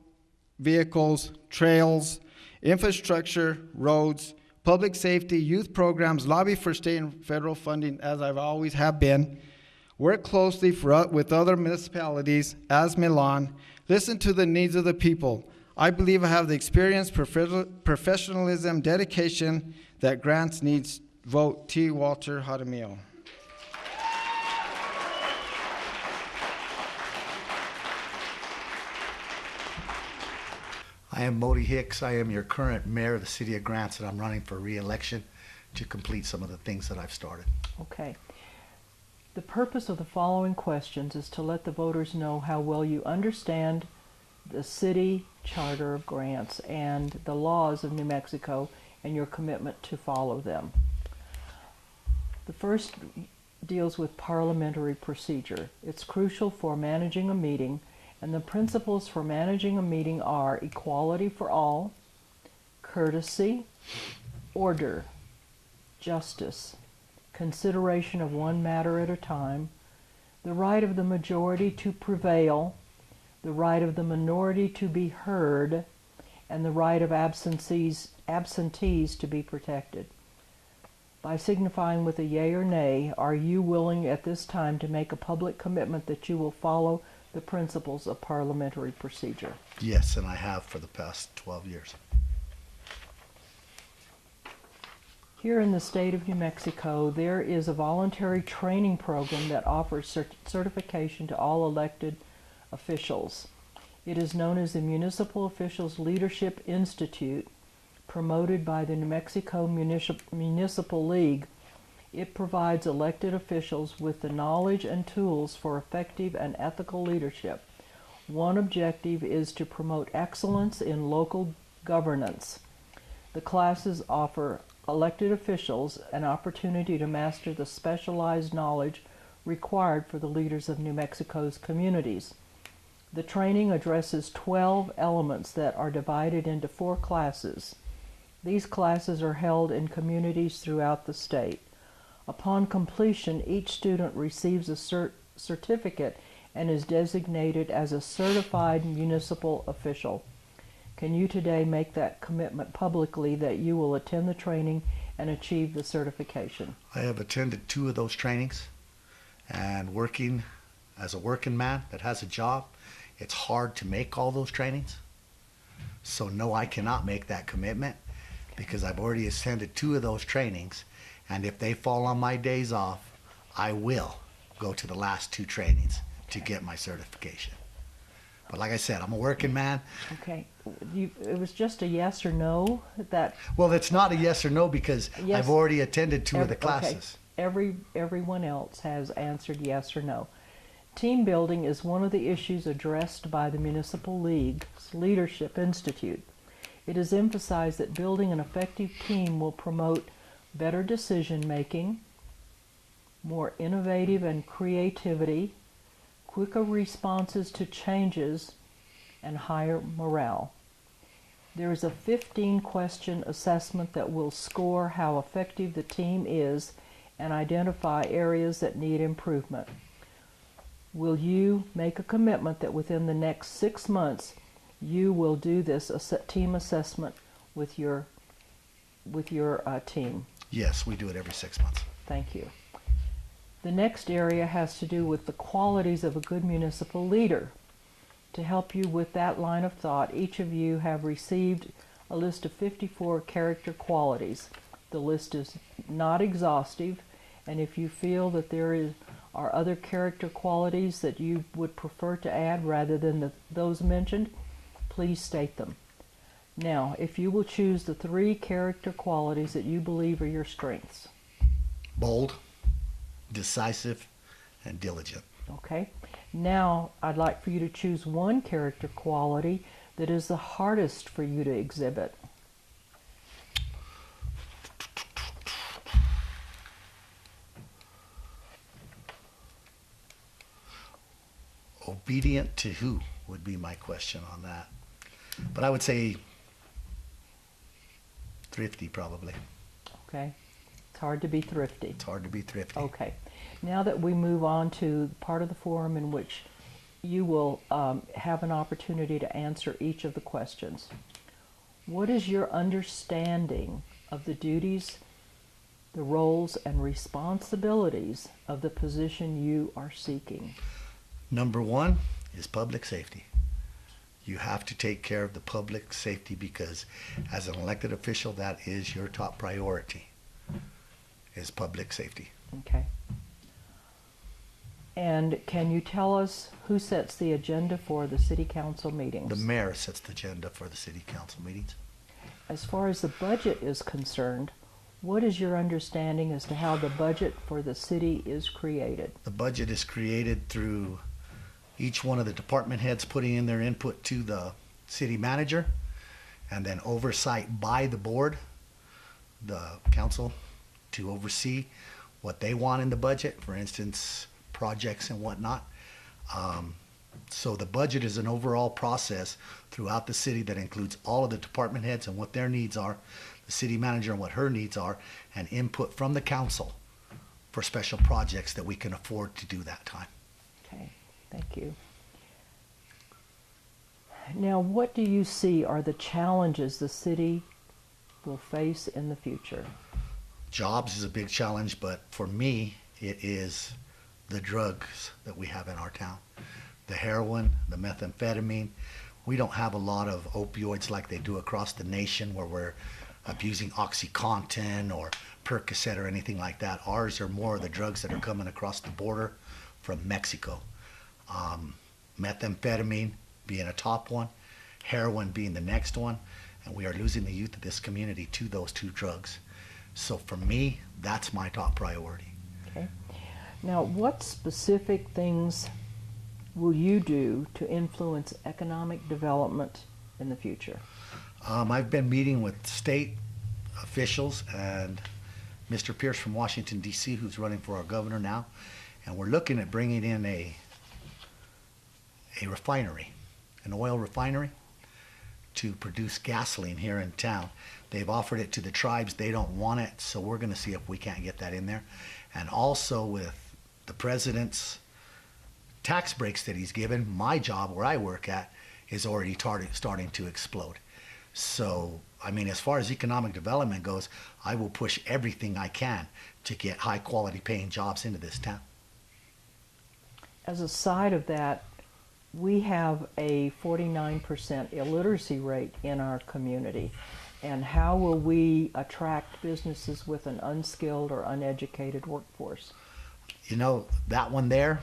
Speaker 15: vehicles, trails, infrastructure, roads, public safety, youth programs, lobby for state and federal funding, as I've always have been, work closely with other municipalities, as Milan, listen to the needs of the people. I believe I have the experience, professionalism, dedication that Grants needs. Vote T. Walter Jaramillo.
Speaker 17: I am Modi Hicks. I am your current mayor of the city of Grants, and I'm running for re-election. to complete some of the things that I've started.
Speaker 1: Okay. The purpose of the following questions is to let the voters know how well you understand the city charter of grants and the laws of New Mexico and your commitment to follow them. The first deals with parliamentary procedure. It's crucial for managing a meeting, and the principles for managing a meeting are equality for all, courtesy, order, justice, consideration of one matter at a time, the right of the majority to prevail, the right of the minority to be heard, and the right of absentees to be protected. By signifying with a yea or nay, are you willing at this time to make a public commitment that you will follow the principles of parliamentary procedure?
Speaker 17: Yes, and I have for the past 12 years.
Speaker 1: Here in the state of New Mexico, there is a voluntary training program that offers certification to all elected officials. It is known as the Municipal Officials Leadership Institute, promoted by the New Mexico Municipal League. It provides elected officials with the knowledge and tools for effective and ethical leadership. One objective is to promote excellence in local governance. The classes offer elected officials an opportunity to master the specialized knowledge required for the leaders of New Mexico's communities. The training addresses 12 elements that are divided into 4 classes. These classes are held in communities throughout the state. Upon completion, each student receives a certificate and is designated as a certified municipal official. Can you today make that commitment publicly that you will attend the training and achieve the certification?
Speaker 17: I have attended 2 of those trainings, and working as a working man that has a job, it's hard to make all those trainings. So no, I cannot make that commitment because I've already attended 2 of those trainings, and if they fall on my days off, I will go to the last 2 trainings to get my certification. But like I said, I'm a working man.
Speaker 1: Okay. It was just a yes or no that...
Speaker 17: Well, it's not a yes or no because
Speaker 1: Yes.
Speaker 17: I've already attended 2 of the
Speaker 1: Okay.
Speaker 17: classes.
Speaker 1: Everyone else has answered yes or no. Team building is one of the issues addressed by the Municipal League's Leadership Institute. It is emphasized that building an effective team will promote better decision making, more innovative and creativity, quicker responses to changes, and higher morale. There is a 15-question assessment that will score how effective the team is and identify areas that need improvement. Will you make a commitment that within the next 6 months you will do this team assessment with your team?
Speaker 17: Yes, we do it every 6 months.
Speaker 1: Thank you. The next area has to do with the qualities of a good municipal leader. To help you with that line of thought, each of you have received a list of 54 character qualities. The list is not exhaustive, and if you feel that there are other character qualities that you would prefer to add rather than those mentioned, please state them. Now, if you will choose the 3 character qualities that you believe are your strengths.
Speaker 17: Bold, decisive, and diligent.
Speaker 1: Okay. Now, I'd like for you to choose one character quality that is the hardest for you to exhibit.
Speaker 17: Obedient to who would be my question on that. But I would say thrifty, probably.
Speaker 1: Okay. It's hard to be thrifty.
Speaker 17: It's hard to be thrifty.
Speaker 1: Okay. Now that we move on to part of the forum in which you will have an opportunity to answer each of the questions. What is your understanding of the duties, the roles, and responsibilities of the position you are seeking?
Speaker 17: Number 1 is public safety. You have to take care of the public safety because as an elected official, that is your top priority, is public safety.
Speaker 1: Okay. And can you tell us who sets the agenda for the city council meetings?
Speaker 17: The mayor sets the agenda for the city council meetings.
Speaker 1: As far as the budget is concerned, What is your understanding as to how the budget for the city is created?
Speaker 17: The budget is created through each one of the department heads putting in their input to the city manager, and then oversight by the board, the council, to oversee what they want in the budget, for instance, projects and whatnot. So the budget is an overall process throughout the city that includes all of the department heads and what their needs are, the city manager and what her needs are, and input from the council for special projects that we can afford to do that time.
Speaker 1: Okay, thank you. Now, what do you see are the challenges the city will face in the future?
Speaker 17: Jobs is a big challenge, but for me, it is the drugs that we have in our town. The heroin, the methamphetamine. We don't have a lot of opioids like they do across the nation where we're abusing OxyContin or Percocet or anything like that. Ours are more of the drugs that are coming across the border from Mexico. Methamphetamine being a top one, heroin being the next one, and we are losing the youth of this community to those two drugs. So for me, that's my top priority.
Speaker 1: Okay. Now, what specific things will you do to influence economic development in the future?
Speaker 17: I've been meeting with state officials and Mr. Pierce from Washington, D.C., who's running for our governor now, and we're looking at bringing in a refinery, an oil refinery, to produce gasoline here in town. They've offered it to the tribes. They don't want it, so we're going to see if we can't get that in there. And also with the president's tax breaks that he's given, my job where I work at is already starting to explode. So, I mean, as far as economic development goes, I will push everything I can to get high quality paying jobs into this town.
Speaker 1: As a side of that, we have a 49% illiteracy rate in our community. And how will we attract businesses with an unskilled or uneducated workforce?
Speaker 17: You know, that one there,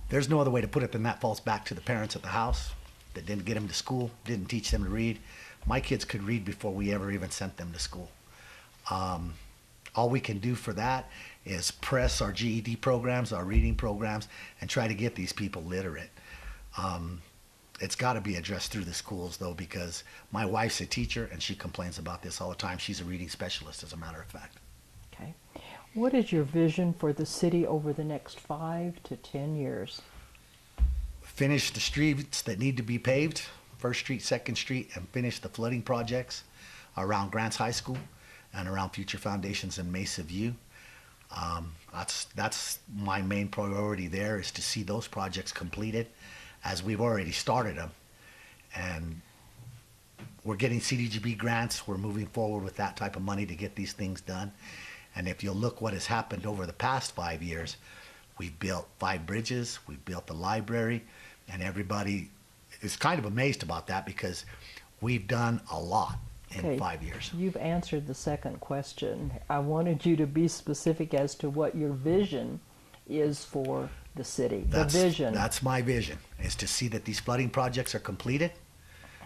Speaker 17: there's no other way to put it than that falls back to the parents at the house that didn't get them to school, didn't teach them to read. My kids could read before we ever even sent them to school. All we can do for that is press our GED programs, our reading programs, and try to get these people literate. It's got to be addressed through the schools, though, because my wife's a teacher, and she complains about this all the time. She's a reading specialist, as a matter of fact.
Speaker 1: Okay. What is your vision for the city over the next 5 to 10 years?
Speaker 17: Finish the streets that need to be paved, 1st Street, 2nd Street, and finish the flooding projects around Grants High School and around Future Foundations and Mesa View. That's my main priority there, is to see those projects completed, as we've already started them. And we're getting CDBG grants. We're moving forward with that type of money to get these things done. And if you look what has happened over the past 5 years, we've built 5 bridges, we've built the library, and everybody is kind of amazed about that because we've done a lot in 5 years.
Speaker 1: You've answered the second question. I wanted you to be specific as to what your vision is for the city. The vision.
Speaker 17: That's my vision, is to see that these flooding projects are completed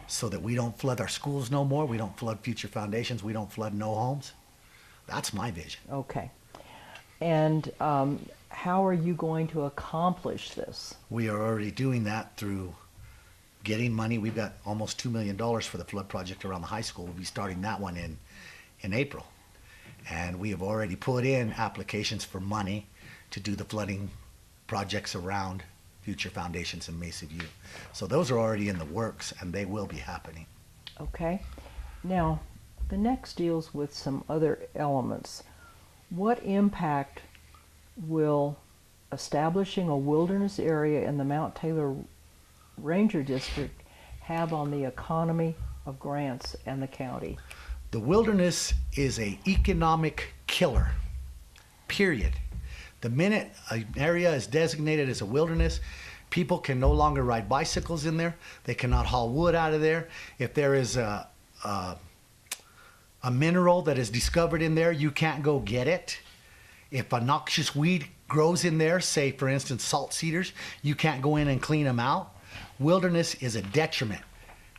Speaker 17: so that we don't flood our schools no more, we don't flood Future Foundations, we don't flood no homes. That's my vision.
Speaker 1: Okay. And how are you going to accomplish this?
Speaker 17: We are already doing that through getting money. We've got almost $2 million for the flood project around the high school. We'll be starting that one in April. And we have already put in applications for money to do the flooding projects around Future Foundations and Mesa View. So those are already in the works, and they will be happening.
Speaker 1: Okay. Now, the next deals with some other elements. What impact will establishing a wilderness area in the Mount Taylor Ranger District have on the economy of Grants and the county?
Speaker 17: The wilderness is an economic killer, period. The minute an area is designated as a wilderness, people can no longer ride bicycles in there. They cannot haul wood out of there. If there is a mineral that is discovered in there, you can't go get it. If a noxious weed grows in there, say for instance salt cedars, you can't go in and clean them out. Wilderness is a detriment,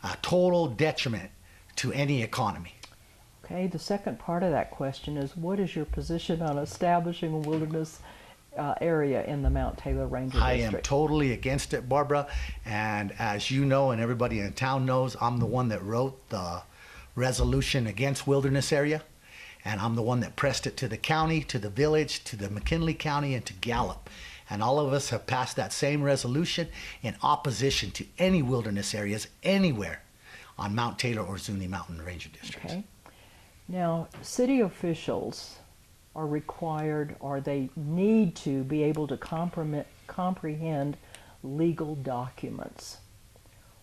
Speaker 17: a total detriment to any economy.
Speaker 1: Okay, the second part of that question is, what is your position on establishing a wilderness area in the Mount Taylor Ranger
Speaker 17: I
Speaker 1: District?
Speaker 17: am totally against it, Barbara. And as you know, and everybody in town knows, I'm the one that wrote the resolution against wilderness area. And I'm the one that pressed it to the county, to the village, to the McKinley County, and to Gallup. And all of us have passed that same resolution in opposition to any wilderness areas anywhere on Mount Taylor or Zuni Mountain Ranger Districts.
Speaker 1: Okay. Now, city officials are required, or they need to be able to comprehend legal documents.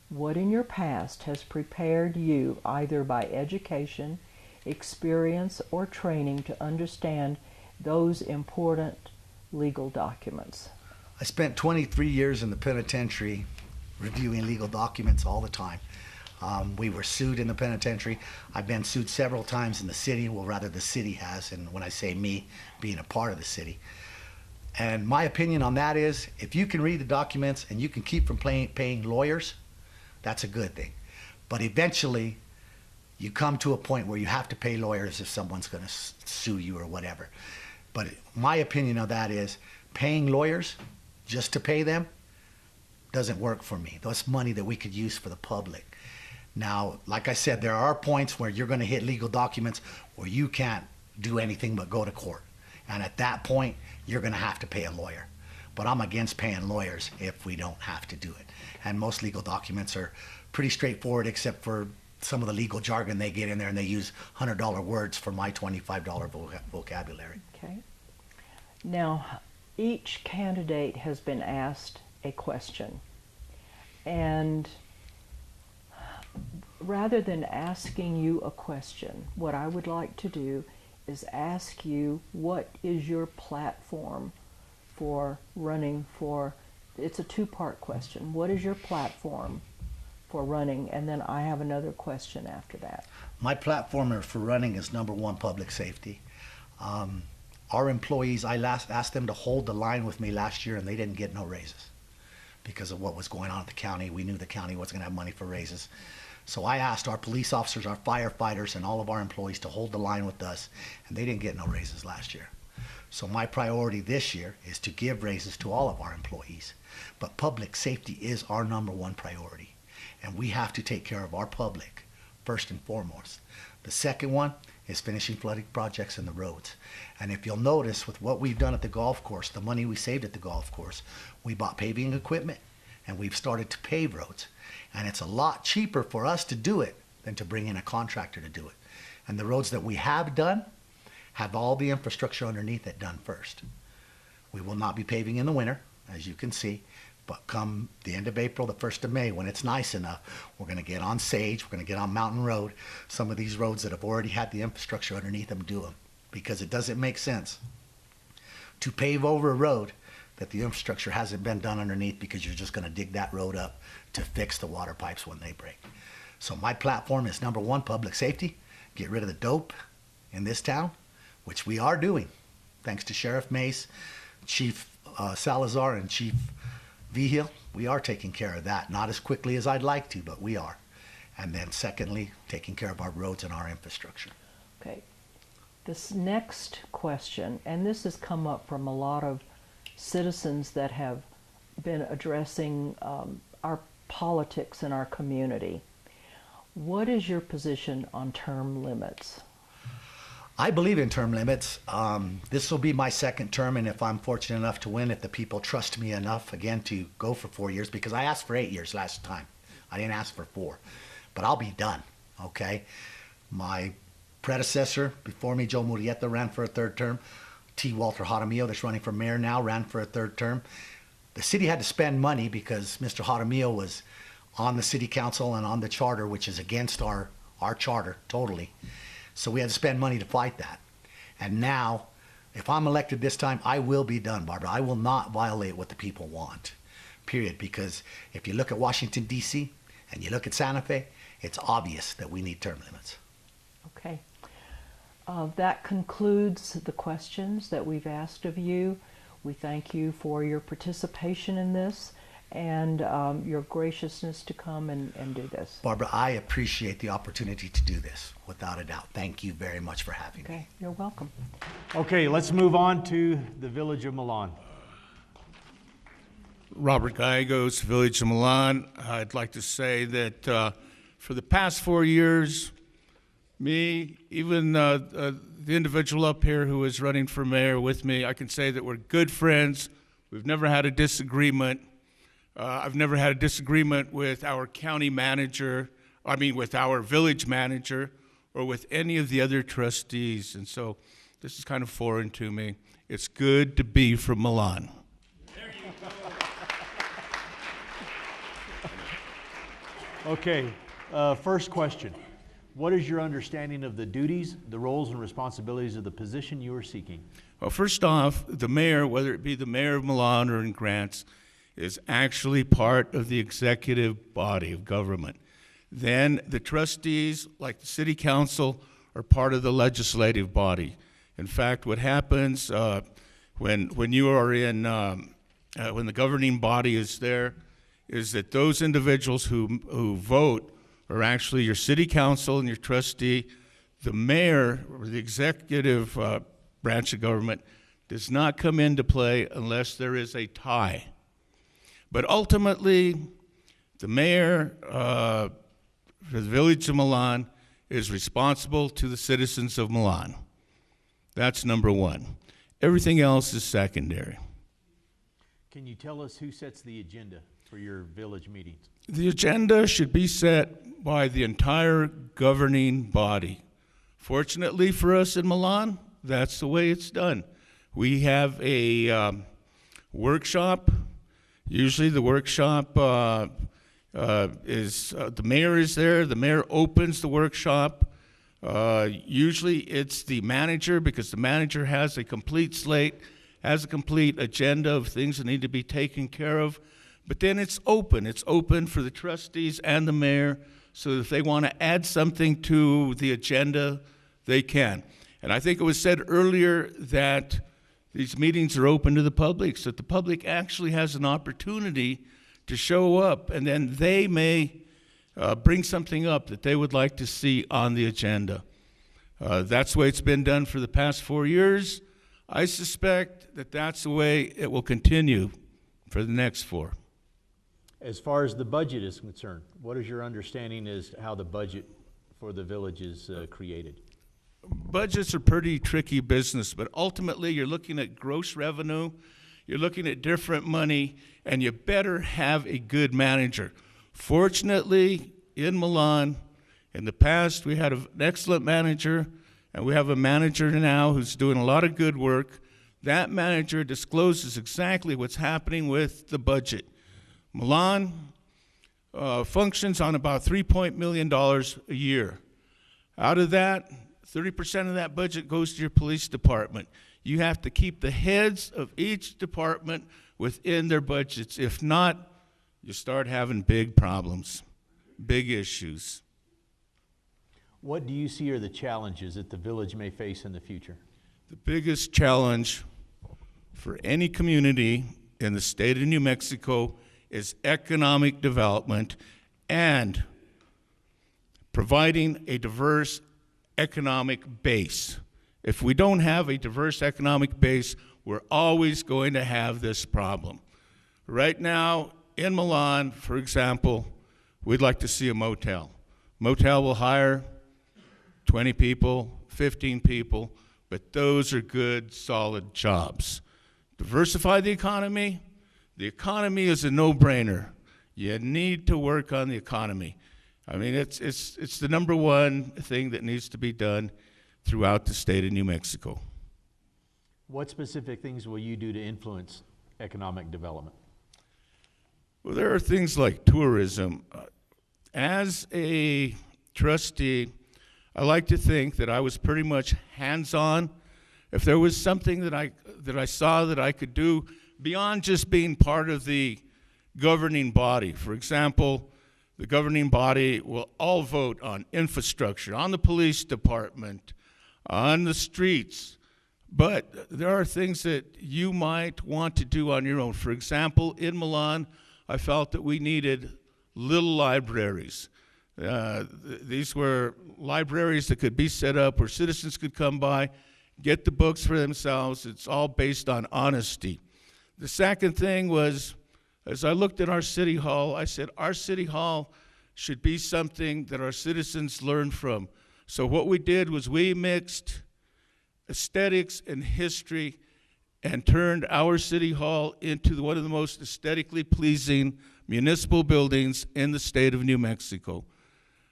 Speaker 1: What in your past has prepared you, either by education, experience, or training, to understand those important legal documents?
Speaker 17: I spent 23 years in the penitentiary reviewing legal documents all the time. We were sued in the penitentiary. I've been sued several times in the city, well, rather the city has, and when I say me, being a part of the city. And my opinion on that is, if you can read the documents and you can keep from paying lawyers, that's a good thing. But eventually, you come to a point where you have to pay lawyers if someone's going to sue you or whatever. But my opinion of that is, paying lawyers just to pay them doesn't work for me. That's money that we could use for the public. Now, like I said, there are points where you're going to hit legal documents where you can't do anything but go to court. And at that point, you're going to have to pay a lawyer. But I'm against paying lawyers if we don't have to do it. And most legal documents are pretty straightforward, except for some of the legal jargon they get in there, and they use $100 words for my $25 vocabulary.
Speaker 1: Okay. Now, each candidate has been asked a question. And rather than asking you a question, what I would like to do is ask you, what is your platform for running for, it's a two-part question. What is your platform for running? And then I have another question after that.
Speaker 17: My platform for running is number one, public safety. Our employees, I asked them to hold the line with me last year, and they didn't get no raises because of what was going on at the county. We knew the county wasn't going to have money for raises. So I asked our police officers, our firefighters, and all of our employees to hold the line with us, and they didn't get no raises last year. So my priority this year is to give raises to all of our employees. But public safety is our number one priority, and we have to take care of our public first and foremost. The second one is finishing flooding projects in the roads. And if you'll notice, with what we've done at the golf course, the money we saved at the golf course, we bought paving equipment, and we've started to pave roads. And it's a lot cheaper for us to do it than to bring in a contractor to do it. And the roads that we have done have all the infrastructure underneath it done first. We will not be paving in the winter, as you can see, but come the end of April, the 1st of May, when it's nice enough, we're going to get on Sage, we're going to get on Mountain Road, some of these roads that have already had the infrastructure underneath them, do them. Because it doesn't make sense to pave over a road that the infrastructure hasn't been done underneath, because you're just going to dig that road up to fix the water pipes when they break. So my platform is number one, public safety. Get rid of the dope in this town, which we are doing, thanks to Sheriff Mace, Chief Salazar, and Chief Vigil. We are taking care of that, not as quickly as I'd like to, but we are. And then secondly, taking care of our roads and our infrastructure.
Speaker 1: Okay. This next question, and this has come up from a lot of citizens that have been addressing our politics in our community. What is your position on term limits?
Speaker 17: I believe in term limits. This will be my second term, and if I'm fortunate enough to win, if the people trust me enough again to go for 4 years, because I asked for 8 years last time. I didn't ask for 4, but I'll be done, okay? My predecessor before me, Joe Murrieta, ran for a 3rd term. T. Walter Jaramillo, that's running for mayor now, ran for a 3rd term. The city had to spend money because Mr. Jaramillo was on the city council and on the charter, which is against our charter totally. So we had to spend money to fight that. And now, if I'm elected this time, I will be done, Barbara. I will not violate what the people want, period. Because if you look at Washington, D.C., and you look at Santa Fe, it's obvious that we need term limits.
Speaker 1: Okay. That concludes the questions that we've asked of you. We thank you for your participation in this, and your graciousness to come and do this.
Speaker 17: Barbara, I appreciate the opportunity to do this, without a doubt. Thank you very much for having me.
Speaker 1: Okay, you're welcome.
Speaker 2: Okay, let's move on to the Village of Milan.
Speaker 18: Robert Gallegos, Village of Milan. I'd like to say that for the past 4 years, me, even the individual up here who is running for mayor with me, I can say that we're good friends. We've never had a disagreement. I've never had a disagreement with our county manager, with our village manager, or with any of the other trustees. And so this is kind of foreign to me. It's good to be from Milan.
Speaker 2: Okay, first question. What is your understanding of the duties, the roles, and responsibilities of the position you are seeking?
Speaker 18: Well, first off, the mayor, whether it be the mayor of Milan or in Grants, is actually part of the executive body of government. Then the trustees, like the city council, are part of the legislative body. In fact, what happens when you are in, when the governing body is there, is that those individuals who vote are actually your city council and your trustee. The mayor, or the executive branch of government, does not come into play unless there is a tie. But ultimately, the mayor for the Village of Milan is responsible to the citizens of Milan. That's number one. Everything else is secondary.
Speaker 2: Can you tell us who sets the agenda for your village meetings?
Speaker 18: The agenda should be set by the entire governing body. Fortunately for us in Milan, that's the way it's done. We have a workshop. Usually the workshop is, the mayor is there. The mayor opens the workshop. Usually it's the manager, because the manager has a complete slate, has a complete agenda of things that need to be taken care of. But then it's open. It's open for the trustees and the mayor, so that if they want to add something to the agenda, they can. And I think it was said earlier that these meetings are open to the public, so that the public actually has an opportunity to show up, and then they may bring something up that they would like to see on the agenda. That's the way it's been done for the past 4 years. I suspect that that's the way it will continue for the next 4.
Speaker 2: As far as the budget is concerned, what is your understanding as to how the budget for the village is created?
Speaker 18: Budgets are pretty tricky business, but ultimately you're looking at gross revenue, you're looking at different money, and you better have a good manager. Fortunately, in Milan, in the past, we had an excellent manager, and we have a manager now who's doing a lot of good work. That manager discloses exactly what's happening with the budget. Milan functions on about $3 million a year. Out of that, 30% of that budget goes to your police department. You have to keep the heads of each department within their budgets. If not, you start having big problems, big issues.
Speaker 2: What do you see are the challenges that the village may face in the future?
Speaker 18: The biggest challenge for any community in the state of New Mexico is economic development and providing a diverse economic base. If we don't have a diverse economic base, we're always going to have this problem. Right now, in Milan, for example, we'd like to see a motel. Motel will hire 20 people, 15 people, but those are good, solid jobs. Diversify the economy. The economy is a no-brainer. You need to work on the economy. I mean, it's the number one thing that needs to be done throughout the state of New Mexico.
Speaker 2: What specific things will you do to influence economic development?
Speaker 18: Well, there are things like tourism. As a trustee, I like to think that I was pretty much hands-on. If there was something that I saw that I could do beyond just being part of the governing body, for example, the governing body will all vote on infrastructure, on the police department, on the streets, but there are things that you might want to do on your own. For example, in Milan, I felt that we needed little libraries. These were libraries that could be set up where citizens could come by, get the books for themselves. It's all based on honesty. The second thing was, as I looked at our city hall, I said, our city hall should be something that our citizens learn from. So what we did was we mixed aesthetics and history and turned our city hall into one of the most aesthetically pleasing municipal buildings in the state of New Mexico.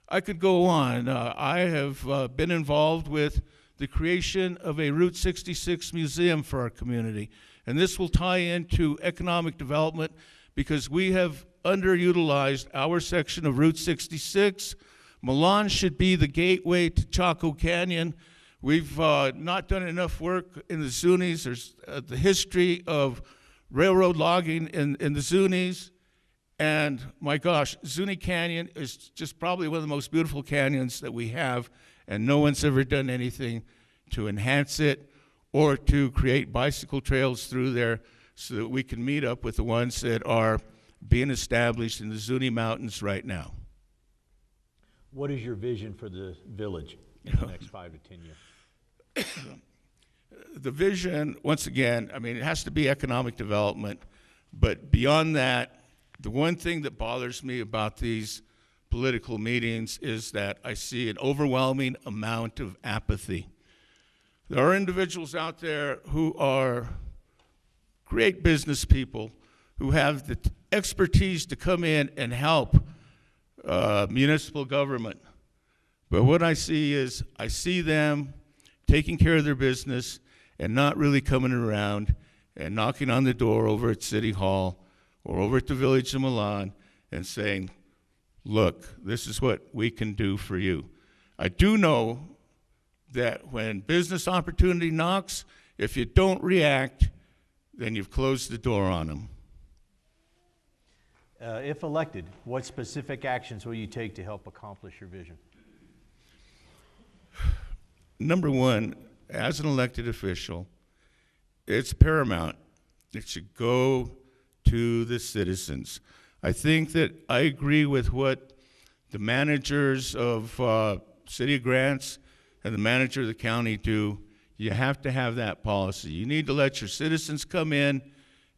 Speaker 18: I could go on. I have been involved with the creation of a Route 66 museum for our community. And this will tie into economic development because we have underutilized our section of Route 66. Milan should be the gateway to Chaco Canyon. We've not done enough work in the Zunis. There's the history of railroad logging in the Zunis. And my gosh, Zuni Canyon is just probably one of the most beautiful canyons that we have, and no one's ever done anything to enhance it or to create bicycle trails through there so that we can meet up with the ones that are being established in the Zuni Mountains right now.
Speaker 2: What is your vision for the village in the next 5 to 10 years?
Speaker 18: The vision, once again, I mean, it has to be economic development, but beyond that, the one thing that bothers me about these political meetings is that I see an overwhelming amount of apathy. There are individuals out there who are great business people who have the expertise to come in and help municipal government. But what I see is I see them taking care of their business and not really coming around and knocking on the door over at City Hall or over at the Village of Milan and saying, look, this is what we can do for you. I do know that when business opportunity knocks, if you don't react, then you've closed the door on them.
Speaker 2: If elected, what specific actions will you take to help accomplish your vision?
Speaker 18: Number one, as an elected official, it's paramount. It should go to the citizens. I think that I agree with what the managers of City of Grants and the manager of the county do. You have to have that policy. You need to let your citizens come in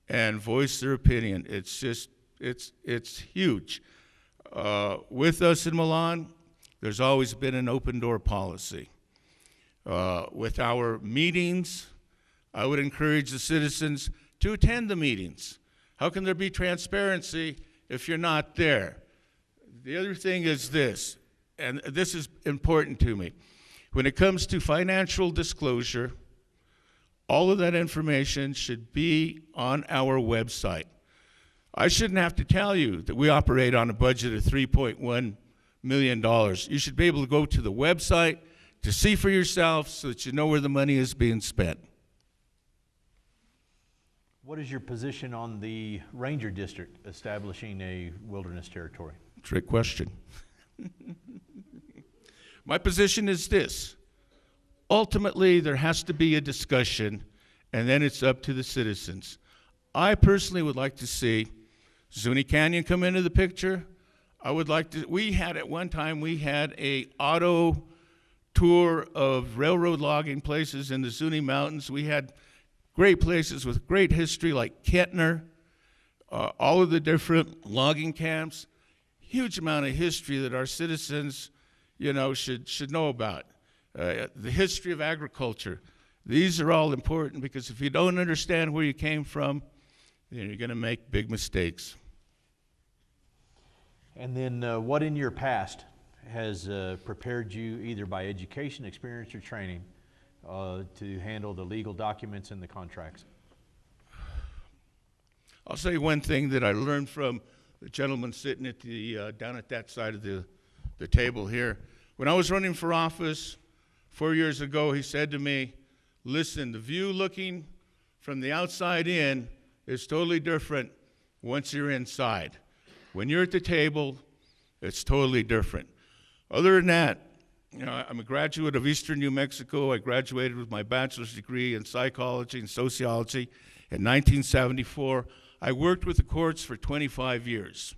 Speaker 18: and voice their opinion. It's just, it's huge. With us in Milan, there's always been an open door policy. With our meetings, I would encourage the citizens to attend the meetings. How can there be transparency if you're not there? The other thing is this, and this is important to me. When it comes to financial disclosure, all of that information should be on our website. I shouldn't have to tell you that we operate on a budget of $3.1 million. You should be able to go to the website to see for yourself so that you know where the money is being spent.
Speaker 2: What is your position on the Ranger District establishing a wilderness territory?
Speaker 18: Trick question. My position is this. Ultimately, there has to be a discussion, and then it's up to the citizens. I personally would like to see Zuni Canyon come into the picture. I would like to, we had at one time, we had a auto tour of railroad logging places in the Zuni Mountains. We had great places with great history like Kettner, all of the different logging camps. Huge amount of history that our citizens, you know, should know about. The history of agriculture. These are all important because if you don't understand where you came from, then you're going to make big mistakes.
Speaker 2: And then what in your past has prepared you either by education, experience, or training to handle the legal documents and the contracts?
Speaker 18: I'll say one thing that I learned from the gentleman sitting at the down at that side of the table here. When I was running for office 4 years ago, he said to me, listen, the view looking from the outside in is totally different once you're inside. When you're at the table, it's totally different. Other than that, you know, I'm a graduate of Eastern New Mexico. I graduated with my bachelor's degree in psychology and sociology in 1974. I worked with the courts for 25 years.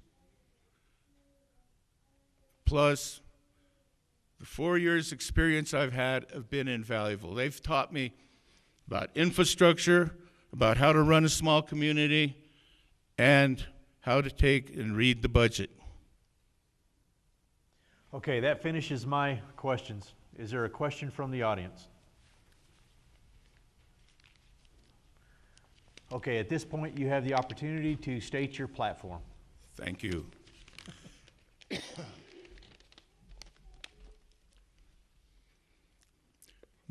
Speaker 18: Plus, the 4 years experience I've had have been invaluable. They've taught me about infrastructure, about how to run a small community, and how to take and read the budget.
Speaker 2: Okay, that finishes my questions. Is there a question from the audience? Okay, at this point, you have the opportunity to state your platform.
Speaker 18: Thank you.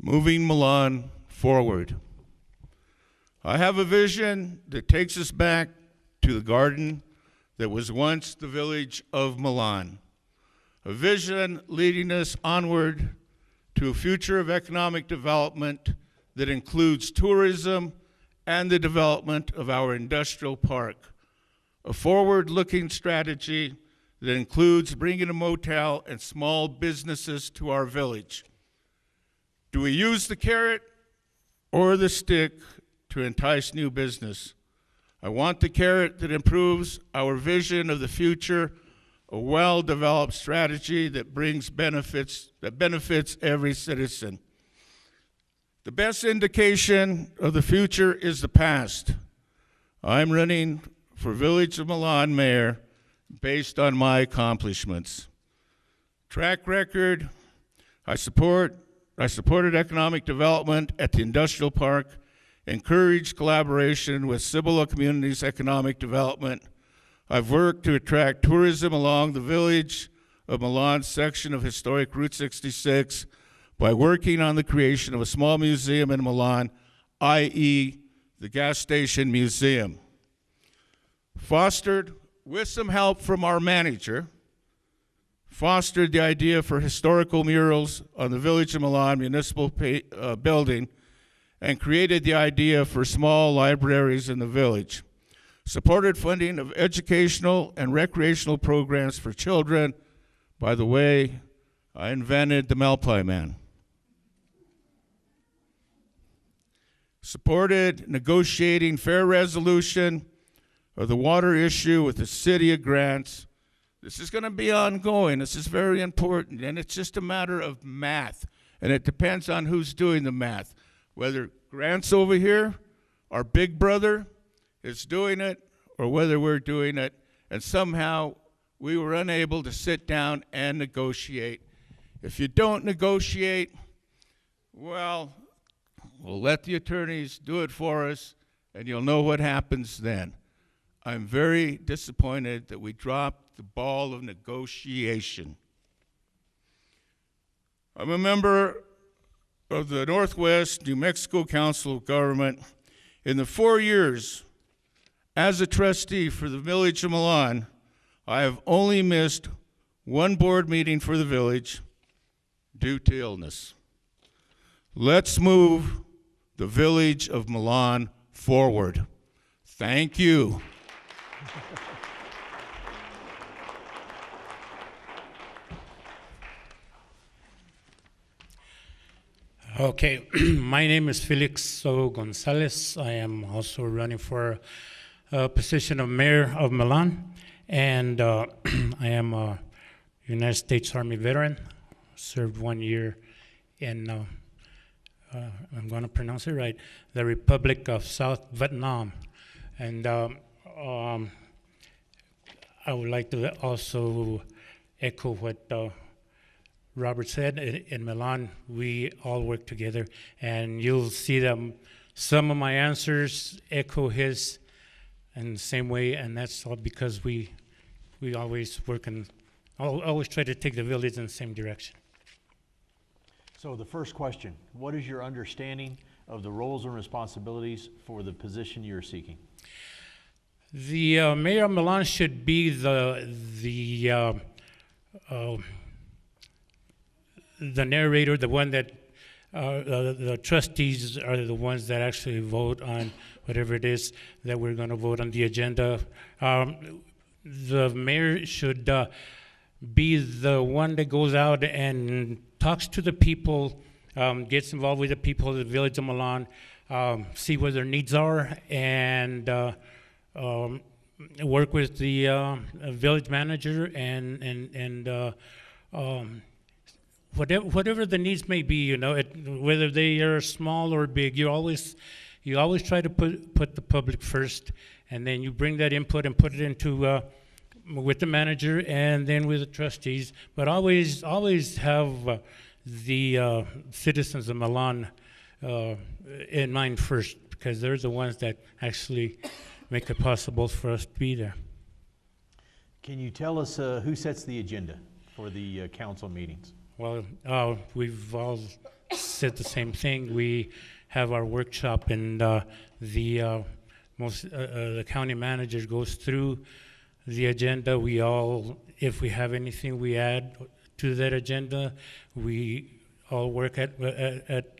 Speaker 18: Moving Milan forward. I have a vision that takes us back to the garden that was once the village of Milan. A vision leading us onward to a future of economic development that includes tourism and the development of our industrial park. A forward-looking strategy that includes bringing a motel and small businesses to our village. Do we use the carrot or the stick to entice new business? I want the carrot that improves our vision of the future, a well-developed strategy that brings benefits, that benefits every citizen. The best indication of the future is the past. I'm running for Village of Milan mayor based on my accomplishments. Track record, I supported economic development at the industrial park, encouraged collaboration with Cibola Communities Economic Development. I've worked to attract tourism along the Village of Milan section of historic Route 66 by working on the creation of a small museum in Milan, i.e. the gas station museum. Fostered, with some help from our manager, fostered the idea for historical murals on the Village of Milan municipal building and created the idea for small libraries in the village. Supported funding of educational and recreational programs for children. By the way, I invented the Malpai Man. Supported negotiating fair resolution of the water issue with the city of Grants. This is going to be ongoing. This is very important, and it's just a matter of math, and it depends on who's doing the math. Whether Grants over here, our big brother, is doing it, or whether we're doing it, and somehow we were unable to sit down and negotiate. If you don't negotiate, well, we'll let the attorneys do it for us, and you'll know what happens then. I'm very disappointed that we dropped the ball of negotiation. I'm a member of the Northwest New Mexico Council of Government. In the 4 years as a trustee for the Village of Milan, I have only missed one board meeting for the village due to illness. Let's move the Village of Milan forward. Thank you.
Speaker 12: Okay, my name is Felix Gonzalez. I am also running for a position of mayor of Milan, and I am a United States Army veteran. Served 1 year in, I'm going to pronounce it right, the Republic of South Vietnam. And I would like to also echo what Robert said. In Milan, we all work together, and you'll see that some of my answers echo his in the same way, and that's all because we always work and always try to take the village in the same direction.
Speaker 2: So the first question, what is your understanding of the roles and responsibilities for the position you're seeking?
Speaker 12: The mayor of Milan should be the narrator, the one that the trustees are the ones that actually vote on whatever it is that we're going to vote on the agenda. The mayor should be the one that goes out and talks to the people, gets involved with the people of the Village of Milan, see what their needs are, and work with the village manager and whatever the needs may be, you know, whether they are small or big, you always try to put the public first, and then you bring that input and put it into with the manager and then with the trustees, but always have the citizens of Milan in mind first, because they're the ones that actually make it possible for us to be there.
Speaker 2: Can you tell us who sets the agenda for the council meetings?
Speaker 12: Well, we've all said the same thing. We have our workshop, and the county manager goes through the agenda. We all, if we have anything we add to that agenda, we all work at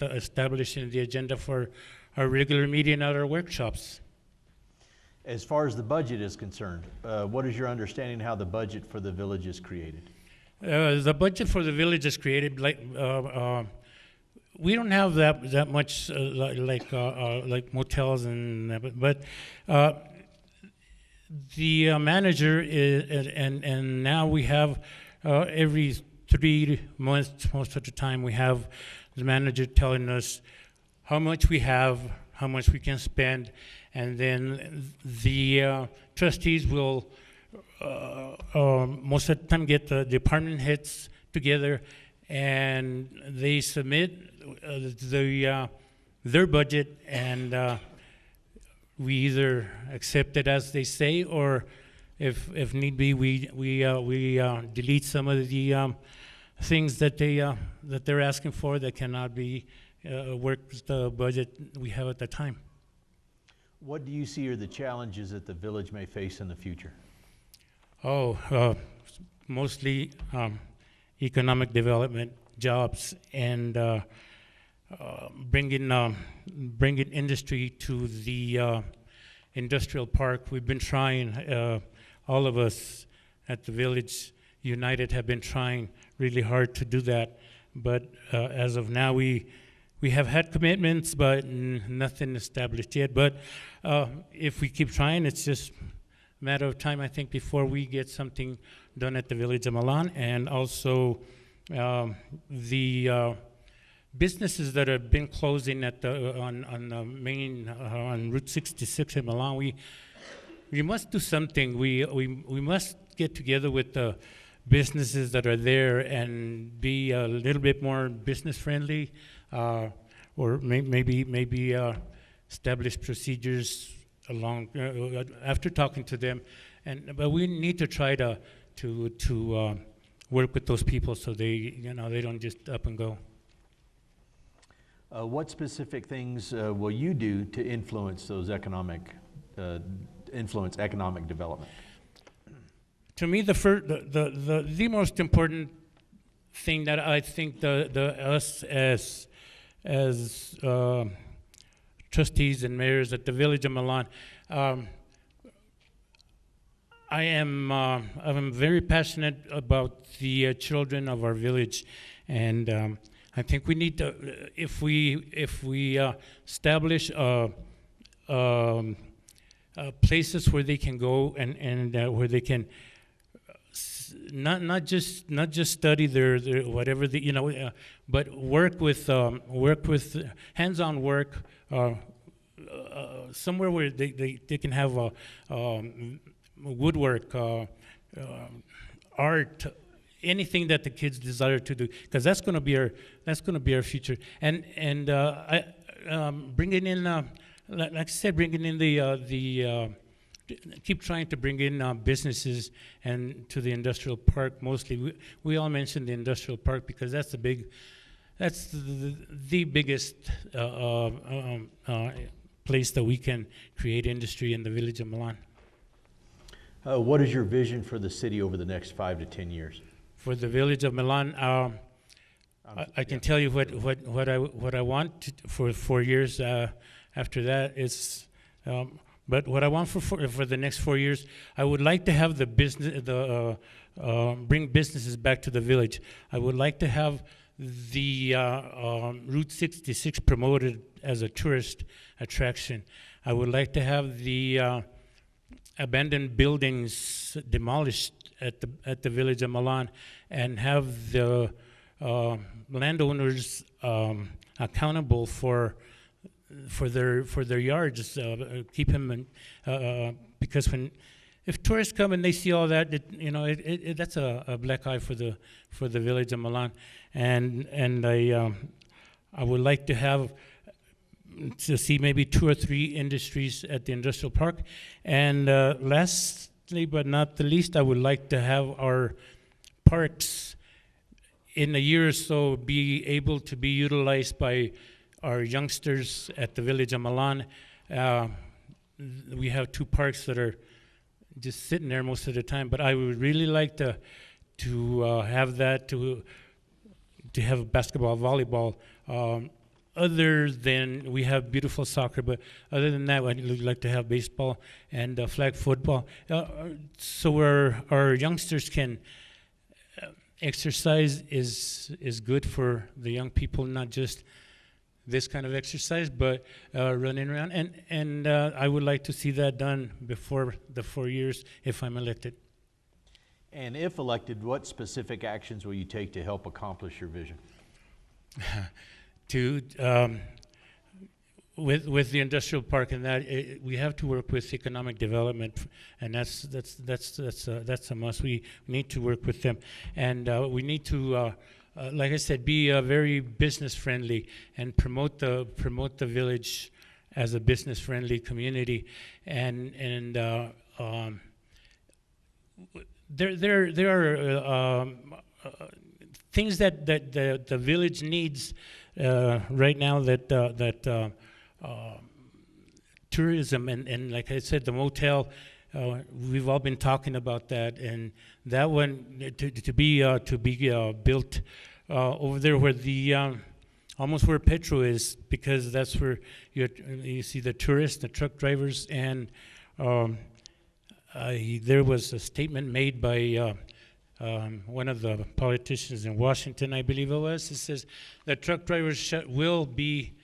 Speaker 12: establishing the agenda for our regular meeting at our workshops.
Speaker 2: As far as the budget is concerned, what is your understanding how the budget for the village is created?
Speaker 12: The budget for the village is created we don't have that much like motels but the manager is, and now we have every 3 months, most of the time, we have the manager telling us how much we have, how much we can spend, and then the trustees will most of the time get the department heads together, and they submit their budget, and we either accept it as they say, or if need be, we delete some of the things that they're asking for that cannot be worked with the budget we have at the time.
Speaker 2: What do you see are the challenges that the village may face in the future?
Speaker 12: Mostly economic development, jobs, and bringing industry to the industrial park. We've been trying, all of us at the Village United have been trying really hard to do that, but as of now, we have had commitments, but nothing established yet. But if we keep trying, it's just a matter of time, I think, before we get something done at the Village of Milan. And also the businesses that have been closing at the on the main on Route 66 in Milan, we must do something. We must get together with the businesses that are there and be a little bit more business friendly, or maybe establish procedures along after talking to them. But we need to try to work with those people so they don't just up and go.
Speaker 2: What specific things will you do to influence those economic development?
Speaker 12: To me, the most important thing that I think us as trustees and mayors at the Village of Milan, I'm very passionate about the children of our village, and I think we need to, if we establish places where they can go and where they can not just study their whatever but work with hands-on work, somewhere where they can have woodwork, art, anything that the kids desire to do, because that's going to be our future. And bringing in, like I said, bringing in keep trying to bring in businesses and to the industrial park. Mostly, we all mentioned the industrial park because that's the biggest place that we can create industry in the Village of Milan.
Speaker 2: What is your vision for the city over the next 5 to 10 years?
Speaker 12: For the Village of Milan, I can tell you what I want for 4 years. After that, it's. But what I want for the next 4 years, I would like to have bring businesses back to the village. I would like to have the Route 66 promoted as a tourist attraction. I would like to have the abandoned buildings demolished at the village of Milan, and have the landowners accountable for their yards, keep them in, because if tourists come and they see all that, that's a black eye for the village of Milan, and I would like to see maybe 2 or 3 industries at the industrial park, and lastly but not the least, I would like to have our parks in a year or so be able to be utilized by our youngsters at the village of Milan. We have 2 parks that are just sitting there most of the time, but I would really like to have that, to have basketball, volleyball. Other than, we have beautiful soccer, but other than that, I'd like to have baseball and flag football, so our youngsters can exercise is good for the young people, not just this kind of exercise, but running around. And I would like to see that done before the 4 years if I'm elected.
Speaker 2: And if elected, what specific actions will you take to help accomplish your vision?
Speaker 12: With the industrial park and that, we have to work with economic development, and that's a must. We need to work with them, and we need to, like I said, be very business friendly and promote the village as a business friendly community, and there are things that the village needs right now, that tourism and like I said, the motel. We've all been talking about that, and that one to be built over there where the almost where Petro is, because that's where you see the tourists, the truck drivers, and there was a statement made by one of the politicians in Washington, I believe it was. It says that truck drivers will be.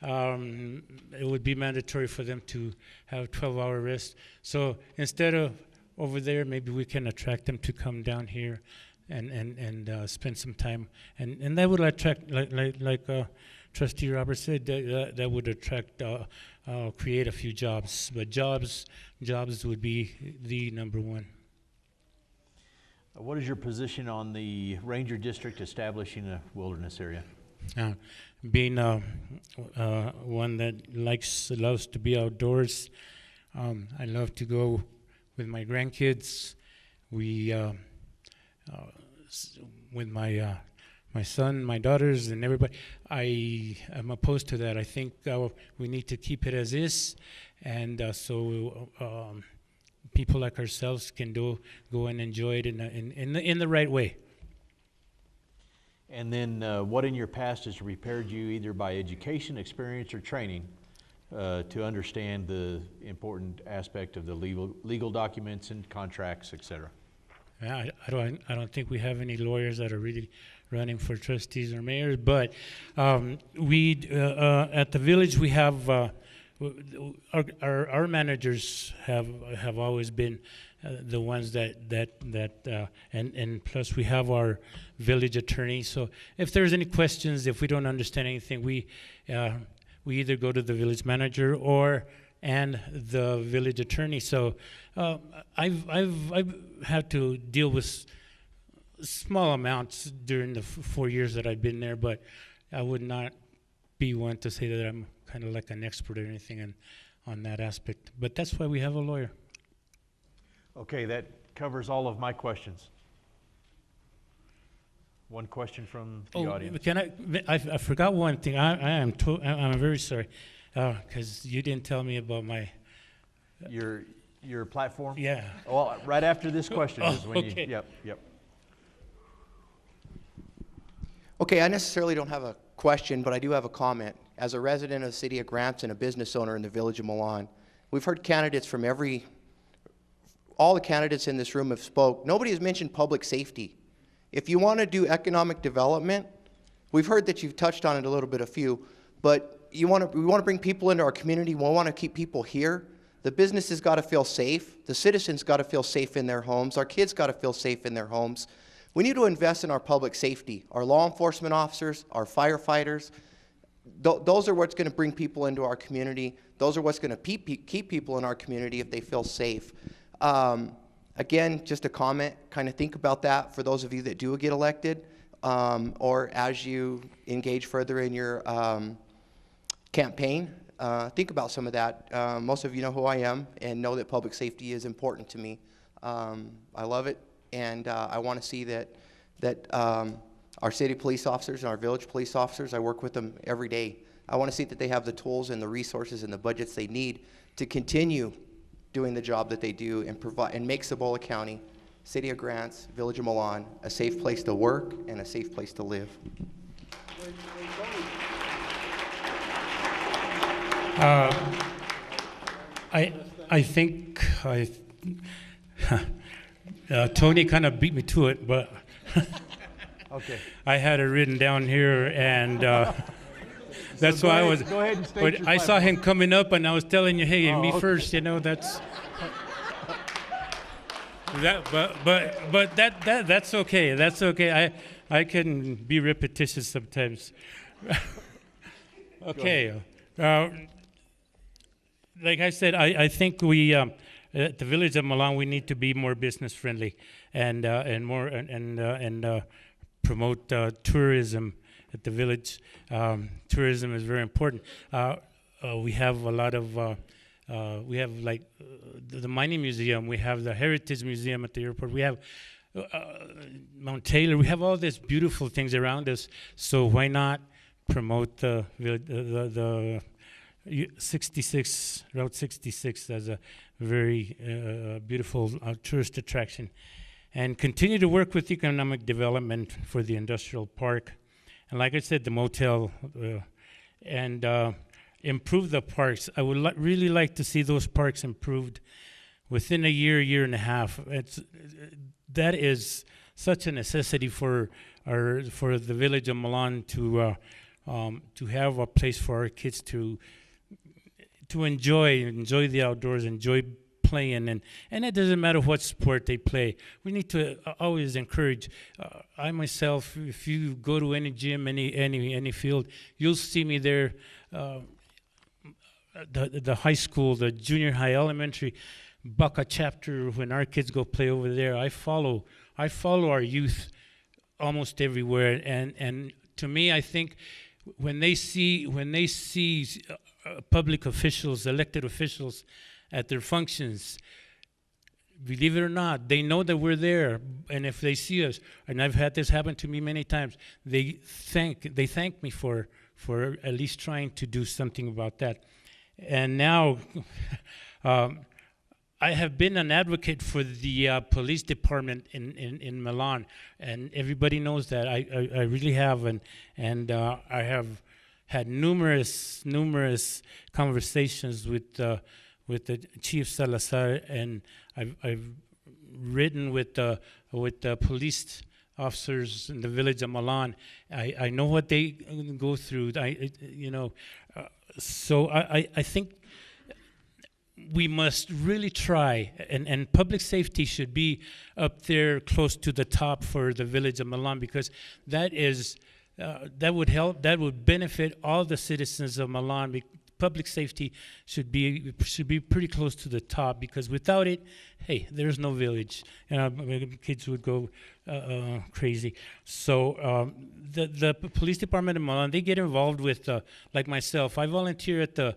Speaker 12: It would be mandatory for them to have 12-hour rest. So instead of over there, maybe we can attract them to come down here and spend some time. And that would attract, like Trustee Roberts said, that would attract, create a few jobs. But jobs would be the number one.
Speaker 2: What is your position on the Ranger District establishing a wilderness area?
Speaker 12: Being one that loves to be outdoors, I love to go with my grandkids. We with my son, my daughters, and everybody. I am opposed to that. I think we need to keep it as is, and so people like ourselves can go and enjoy it in the right way.
Speaker 2: And then what in your past has prepared you, either by education, experience, or training, to understand the important aspect of the legal documents and contracts, etc.?
Speaker 12: Yeah, I don't think we have any lawyers that are really running for trustees or mayors, but we at the village we have our managers have always been the ones that and plus we have our village attorney. So if there's any questions, if we don't understand anything, we either go to the village manager and the village attorney. So I've had to deal with small amounts during the 4 years that I've been there, but I would not be one to say that I'm kind of like an expert or anything on that aspect. But that's why we have a lawyer.
Speaker 2: Okay, that covers all of my questions. One question from the audience.
Speaker 12: Can I forgot one thing. I'm very sorry, because you didn't tell me about my
Speaker 2: your platform.
Speaker 12: Yeah.
Speaker 2: Well, right after this question is when
Speaker 12: okay.
Speaker 2: you. Yep.
Speaker 19: Okay, I necessarily don't have a question, but I do have a comment. As a resident of the city of Grants and a business owner in the village of Milan, we've heard candidates from all the candidates in this room have spoke. Nobody has mentioned public safety. If you want to do economic development, we've heard that you've touched on it a little bit, a few, but we want to bring people into our community. We want to keep people here. The businesses got to feel safe. The citizens got to feel safe in their homes. Our kids got to feel safe in their homes. We need to invest in our public safety, our law enforcement officers, our firefighters. Those are what's going to bring people into our community. Those are what's going to keep people in our community if they feel safe. Again, just a comment, kind of think about that for those of you that do get elected, or as you engage further in your campaign. Think about some of that. Most of you know who I am and know that public safety is important to me. I love it, and I want to see that our city police officers and our village police officers, I work with them every day. I want to see that they have the tools and the resources and the budgets they need to continue doing the job that they do and provide and make Cibola County, City of Grants, Village of Milan, a safe place to work and a safe place to live.
Speaker 12: I think Tony kind of beat me to it, but
Speaker 2: okay.
Speaker 12: I had it written down here, and that's
Speaker 2: So
Speaker 12: why
Speaker 2: go
Speaker 12: I
Speaker 2: ahead-
Speaker 12: was.
Speaker 2: go ahead and state
Speaker 12: but
Speaker 2: your
Speaker 12: I saw him coming up, and I was telling you, hey,
Speaker 2: Oh,
Speaker 12: me
Speaker 2: okay.
Speaker 12: first. You know, that's that. But that's okay. That's okay. I can be repetitious sometimes. Okay. Like I said, I think we at the Village of Milan, we need to be more business friendly and more and promote tourism at the village. Tourism is very important. We have a lot of we have like the mining museum. We have the Heritage Museum at the airport. We have Mount Taylor. We have all these beautiful things around us. So why not promote the 66 Route 66 as a very beautiful tourist attraction, and continue to work with economic development for the industrial park, and like I said, the motel, and improve the parks. I would really like to see those parks improved within a year and a half. That is such a necessity for the Village of Milan to have a place for our kids to enjoy the outdoors, enjoy playing, and it doesn't matter what sport they play. We need to always encourage. I myself, if you go to any gym, any field, you'll see me there. The high school, the junior high, elementary, Baca chapter. When our kids go play over there, I follow our youth almost everywhere, and to me, I think when they see public officials, elected officials at their functions, believe it or not, they know that we're there, and if they see us, and I've had this happen to me many times, they thank me for at least trying to do something about that. And now I have been an advocate for the police department in Milan, and everybody knows that. I really have, and I have had numerous conversations with the Chief Salazar, and I've written with the police officers in the Village of Milan. I know what they go through. So I think we must really try, and public safety should be up there close to the top for the Village of Milan, because that would help, that would benefit all the citizens of Milan. Public safety should be pretty close to the top, because without it, hey, there's no village. Kids would go crazy. So the police department in Milan, they get involved with, like myself, I volunteer at the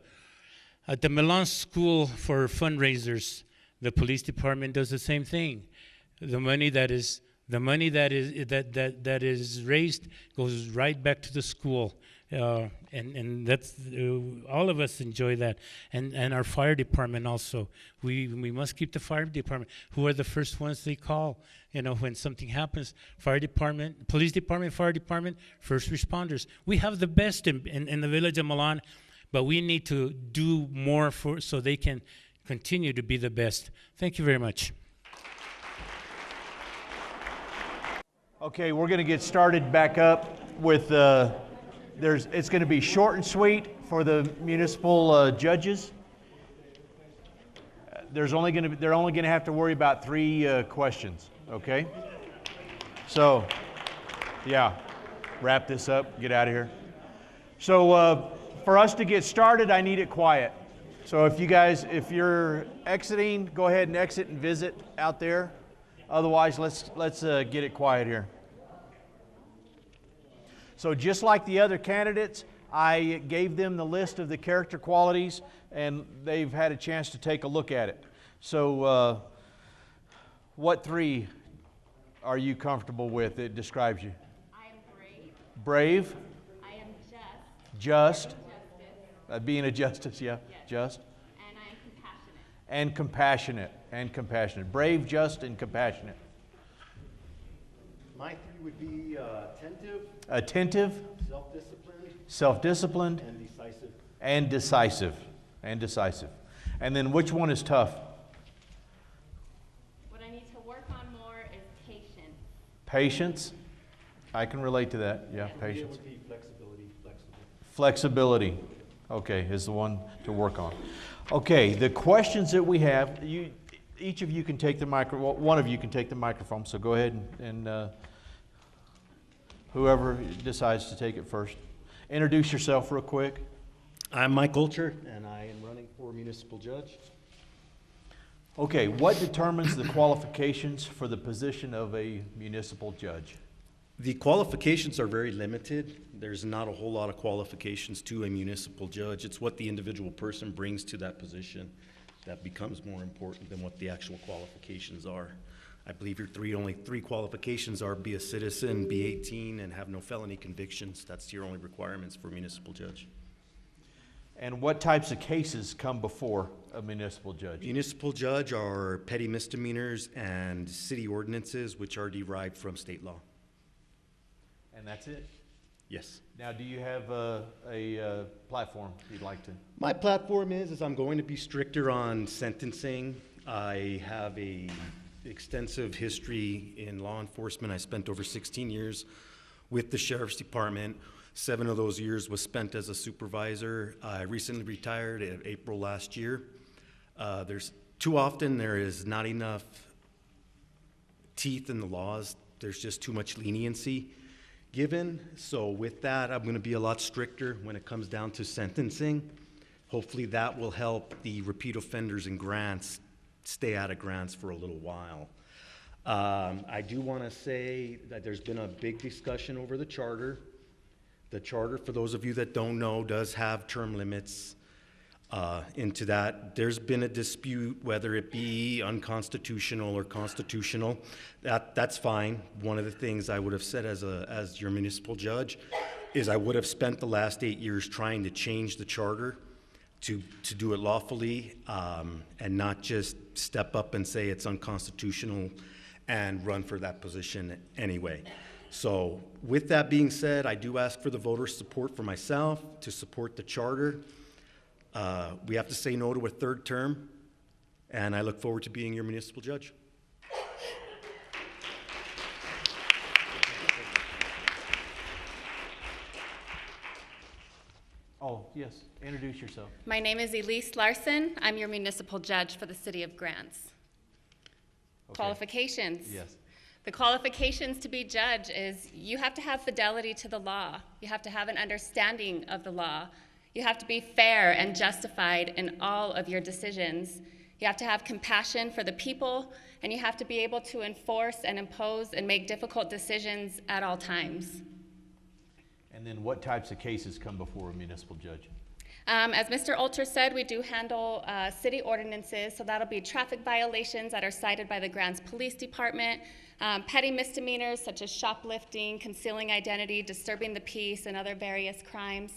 Speaker 12: Milan School for fundraisers. The police department does the same thing. The money that is raised goes right back to the school, and that's all of us enjoy that, and our fire department also. We must keep the fire department, who are the first ones they call, when something happens. Fire department, police department, fire department, first responders. We have the best in the Village of Milan, but we need to do more so they can continue to be the best. Thank you very much.
Speaker 2: Okay, we're going to get started back up with it's going to be short and sweet for the municipal judges. they're only going to have to worry about 3 questions, okay? So, yeah, wrap this up, get out of here. So for us to get started, I need it quiet. So if you're exiting, go ahead and exit and visit out there. Otherwise, let's get it quiet here. So just like the other candidates, I gave them the list of the character qualities, and they've had a chance to take a look at it. So what 3 are you comfortable with that describes you?
Speaker 20: I am brave.
Speaker 2: Brave?
Speaker 20: I am just.
Speaker 2: Just?
Speaker 20: Justice.
Speaker 2: Being a justice, yeah.
Speaker 20: Yes.
Speaker 2: Just?
Speaker 20: And I am compassionate.
Speaker 2: And compassionate. And compassionate. Brave, just, and compassionate.
Speaker 21: My 3 would be attentive.
Speaker 2: Attentive.
Speaker 21: Self-disciplined.
Speaker 2: Self-disciplined.
Speaker 21: And decisive.
Speaker 2: And decisive. And decisive. And then which one is tough?
Speaker 20: What I need to work on more is patience.
Speaker 2: Patience. I can relate to that. Yeah,
Speaker 21: And
Speaker 2: patience.
Speaker 21: it would be flexibility.
Speaker 2: Flexibility. Okay, is the one to work on. Okay, the questions that we have, each of you can take the one of you can take the microphone, so go ahead and whoever decides to take it first. Introduce yourself real quick.
Speaker 21: I'm Mike Ulcher, and I am running for municipal judge.
Speaker 2: Okay, what determines the qualifications for the position of a municipal judge?
Speaker 21: The qualifications are very limited. There's not a whole lot of qualifications to a municipal judge. It's what the individual person brings to that position that becomes more important than what the actual qualifications are. I believe your only three qualifications are be a citizen, be 18, and have no felony convictions. That's your only requirements for a municipal judge.
Speaker 2: And what types of cases come before a municipal judge?
Speaker 21: Municipal judge are petty misdemeanors and city ordinances, which are derived from state law.
Speaker 2: And that's it?
Speaker 21: Yes.
Speaker 2: Now, do you have a platform you'd like to?
Speaker 21: My platform is I'm going to be stricter on sentencing. I have a extensive history in law enforcement. I spent over 16 years with the Sheriff's Department. 7 of those years was spent as a supervisor. I recently retired in April last year. Too often there is not enough teeth in the laws. There's just too much leniency given. So with that, I'm going to be a lot stricter when it comes down to sentencing. Hopefully that will help the repeat offenders and grants stay out of grants for a little while. I do want to say that there's been a big discussion over the charter. The charter, for those of you that don't know, does have term limits into that. There's been a dispute whether it be unconstitutional or constitutional. That's fine. One of the things I would have said as your municipal judge is I would have spent the last 8 years trying to change the charter to do it lawfully and not just step up and say it's unconstitutional and run for that position anyway. So with that being said, I do ask for the voter support for myself to support the charter. We have to say no to a 3rd term, and I look forward to being your municipal judge.
Speaker 2: Oh, yes, introduce yourself.
Speaker 20: My name is Elise Larson. I'm your municipal judge for the City of Grants. Okay. Qualifications.
Speaker 2: Yes.
Speaker 20: The qualifications to be judge is you have to have fidelity to the law. You have to have an understanding of the law. You have to be fair and justified in all of your decisions. You have to have compassion for the people, and you have to be able to enforce and impose and make difficult decisions at all times.
Speaker 2: And then what types of cases come before a municipal judge?
Speaker 20: As Mr. Ulter said, we do handle city ordinances, so that'll be traffic violations that are cited by the Grants Police Department, petty misdemeanors such as shoplifting, concealing identity, disturbing the peace, and other various crimes.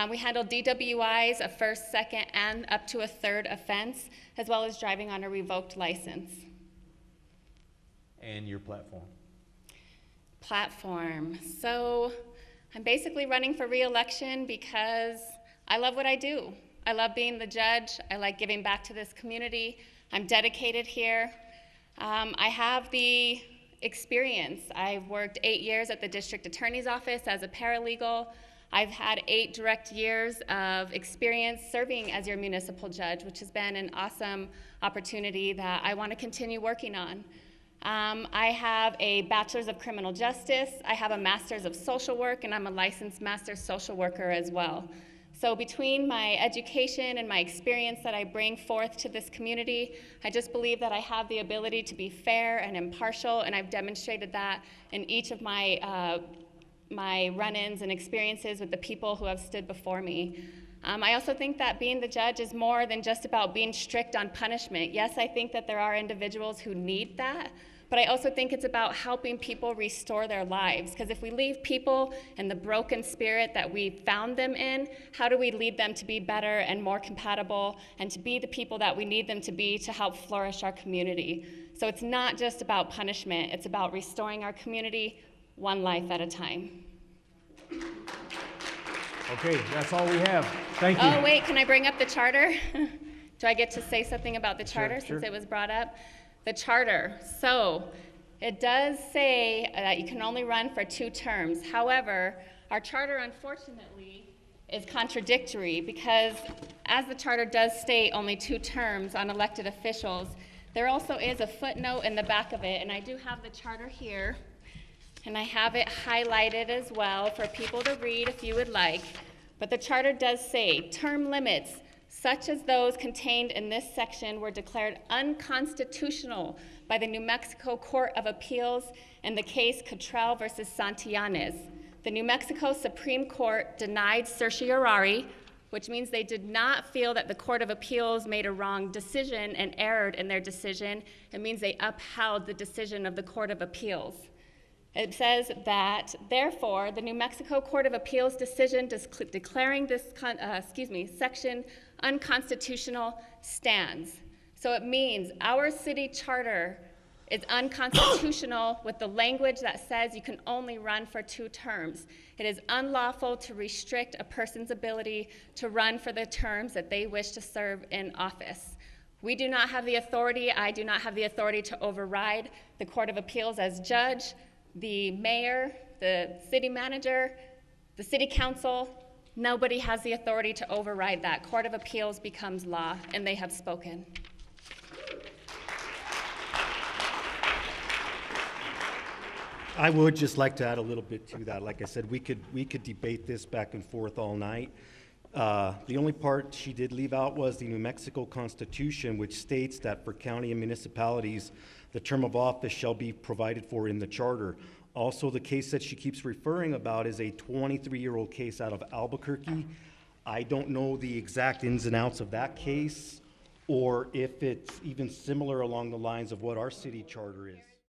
Speaker 20: We handle DWIs, a 1st, 2nd, and up to a 3rd offense, as well as driving on a revoked license.
Speaker 2: And your platform?
Speaker 20: Platform. So I'm basically running for re-election because I love what I do. I love being the judge. I like giving back to this community. I'm dedicated here. I have the experience. I've worked 8 years at the district attorney's office as a paralegal. I've had 8 direct years of experience serving as your municipal judge, which has been an awesome opportunity that I want to continue working on. I have a bachelor's of criminal justice, I have a master's of social work, and I'm a licensed master social worker as well. So between my education and my experience that I bring forth to this community, I just believe that I have the ability to be fair and impartial, and I've demonstrated that in each of my my run-ins and experiences with the people who have stood before me. I also think that being the judge is more than just about being strict on punishment. Yes, I think that there are individuals who need that, but I also think it's about helping people restore their lives. Because if we leave people in the broken spirit that we found them in, how do we lead them to be better and more compatible and to be the people that we need them to be to help flourish our community? So it's not just about punishment, it's about restoring our community one life at a time.
Speaker 2: Okay, that's all we have. Thank you.
Speaker 20: Oh, wait, can I bring up the charter? Do I get to say something about the charter
Speaker 2: Sure.
Speaker 20: since it was brought up? The charter. So it does say that you can only run for 2 terms. However, our charter, unfortunately, is contradictory because as the charter does state only 2 terms on elected officials, there also is a footnote in the back of it, and I do have the charter here. And I have it highlighted as well for people to read if you would like. But the charter does say, term limits such as those contained in this section were declared unconstitutional by the New Mexico Court of Appeals in the case Cottrell versus Santillanes. The New Mexico Supreme Court denied certiorari, which means they did not feel that the Court of Appeals made a wrong decision and erred in their decision. It means they upheld the decision of the Court of Appeals. It says that, therefore, the New Mexico Court of Appeals decision declaring this section unconstitutional stands. So it means our city charter is unconstitutional with the language that says you can only run for 2 terms. It is unlawful to restrict a person's ability to run for the terms that they wish to serve in office. We do not have the authority, I do not have the authority to override the Court of Appeals as judge. The mayor, the city manager, the city council, nobody has the authority to override that. Court of Appeals becomes law, and they have spoken.
Speaker 21: I would just like to add a little bit to that. Like I said, we could debate this back and forth all night. The only part she did leave out was the New Mexico Constitution, which states that for county and municipalities, the term of office shall be provided for in the charter. Also, the case that she keeps referring about is a 23-year-old case out of Albuquerque. I don't know the exact ins and outs of that case, or if it's even similar along the lines of what our city charter is.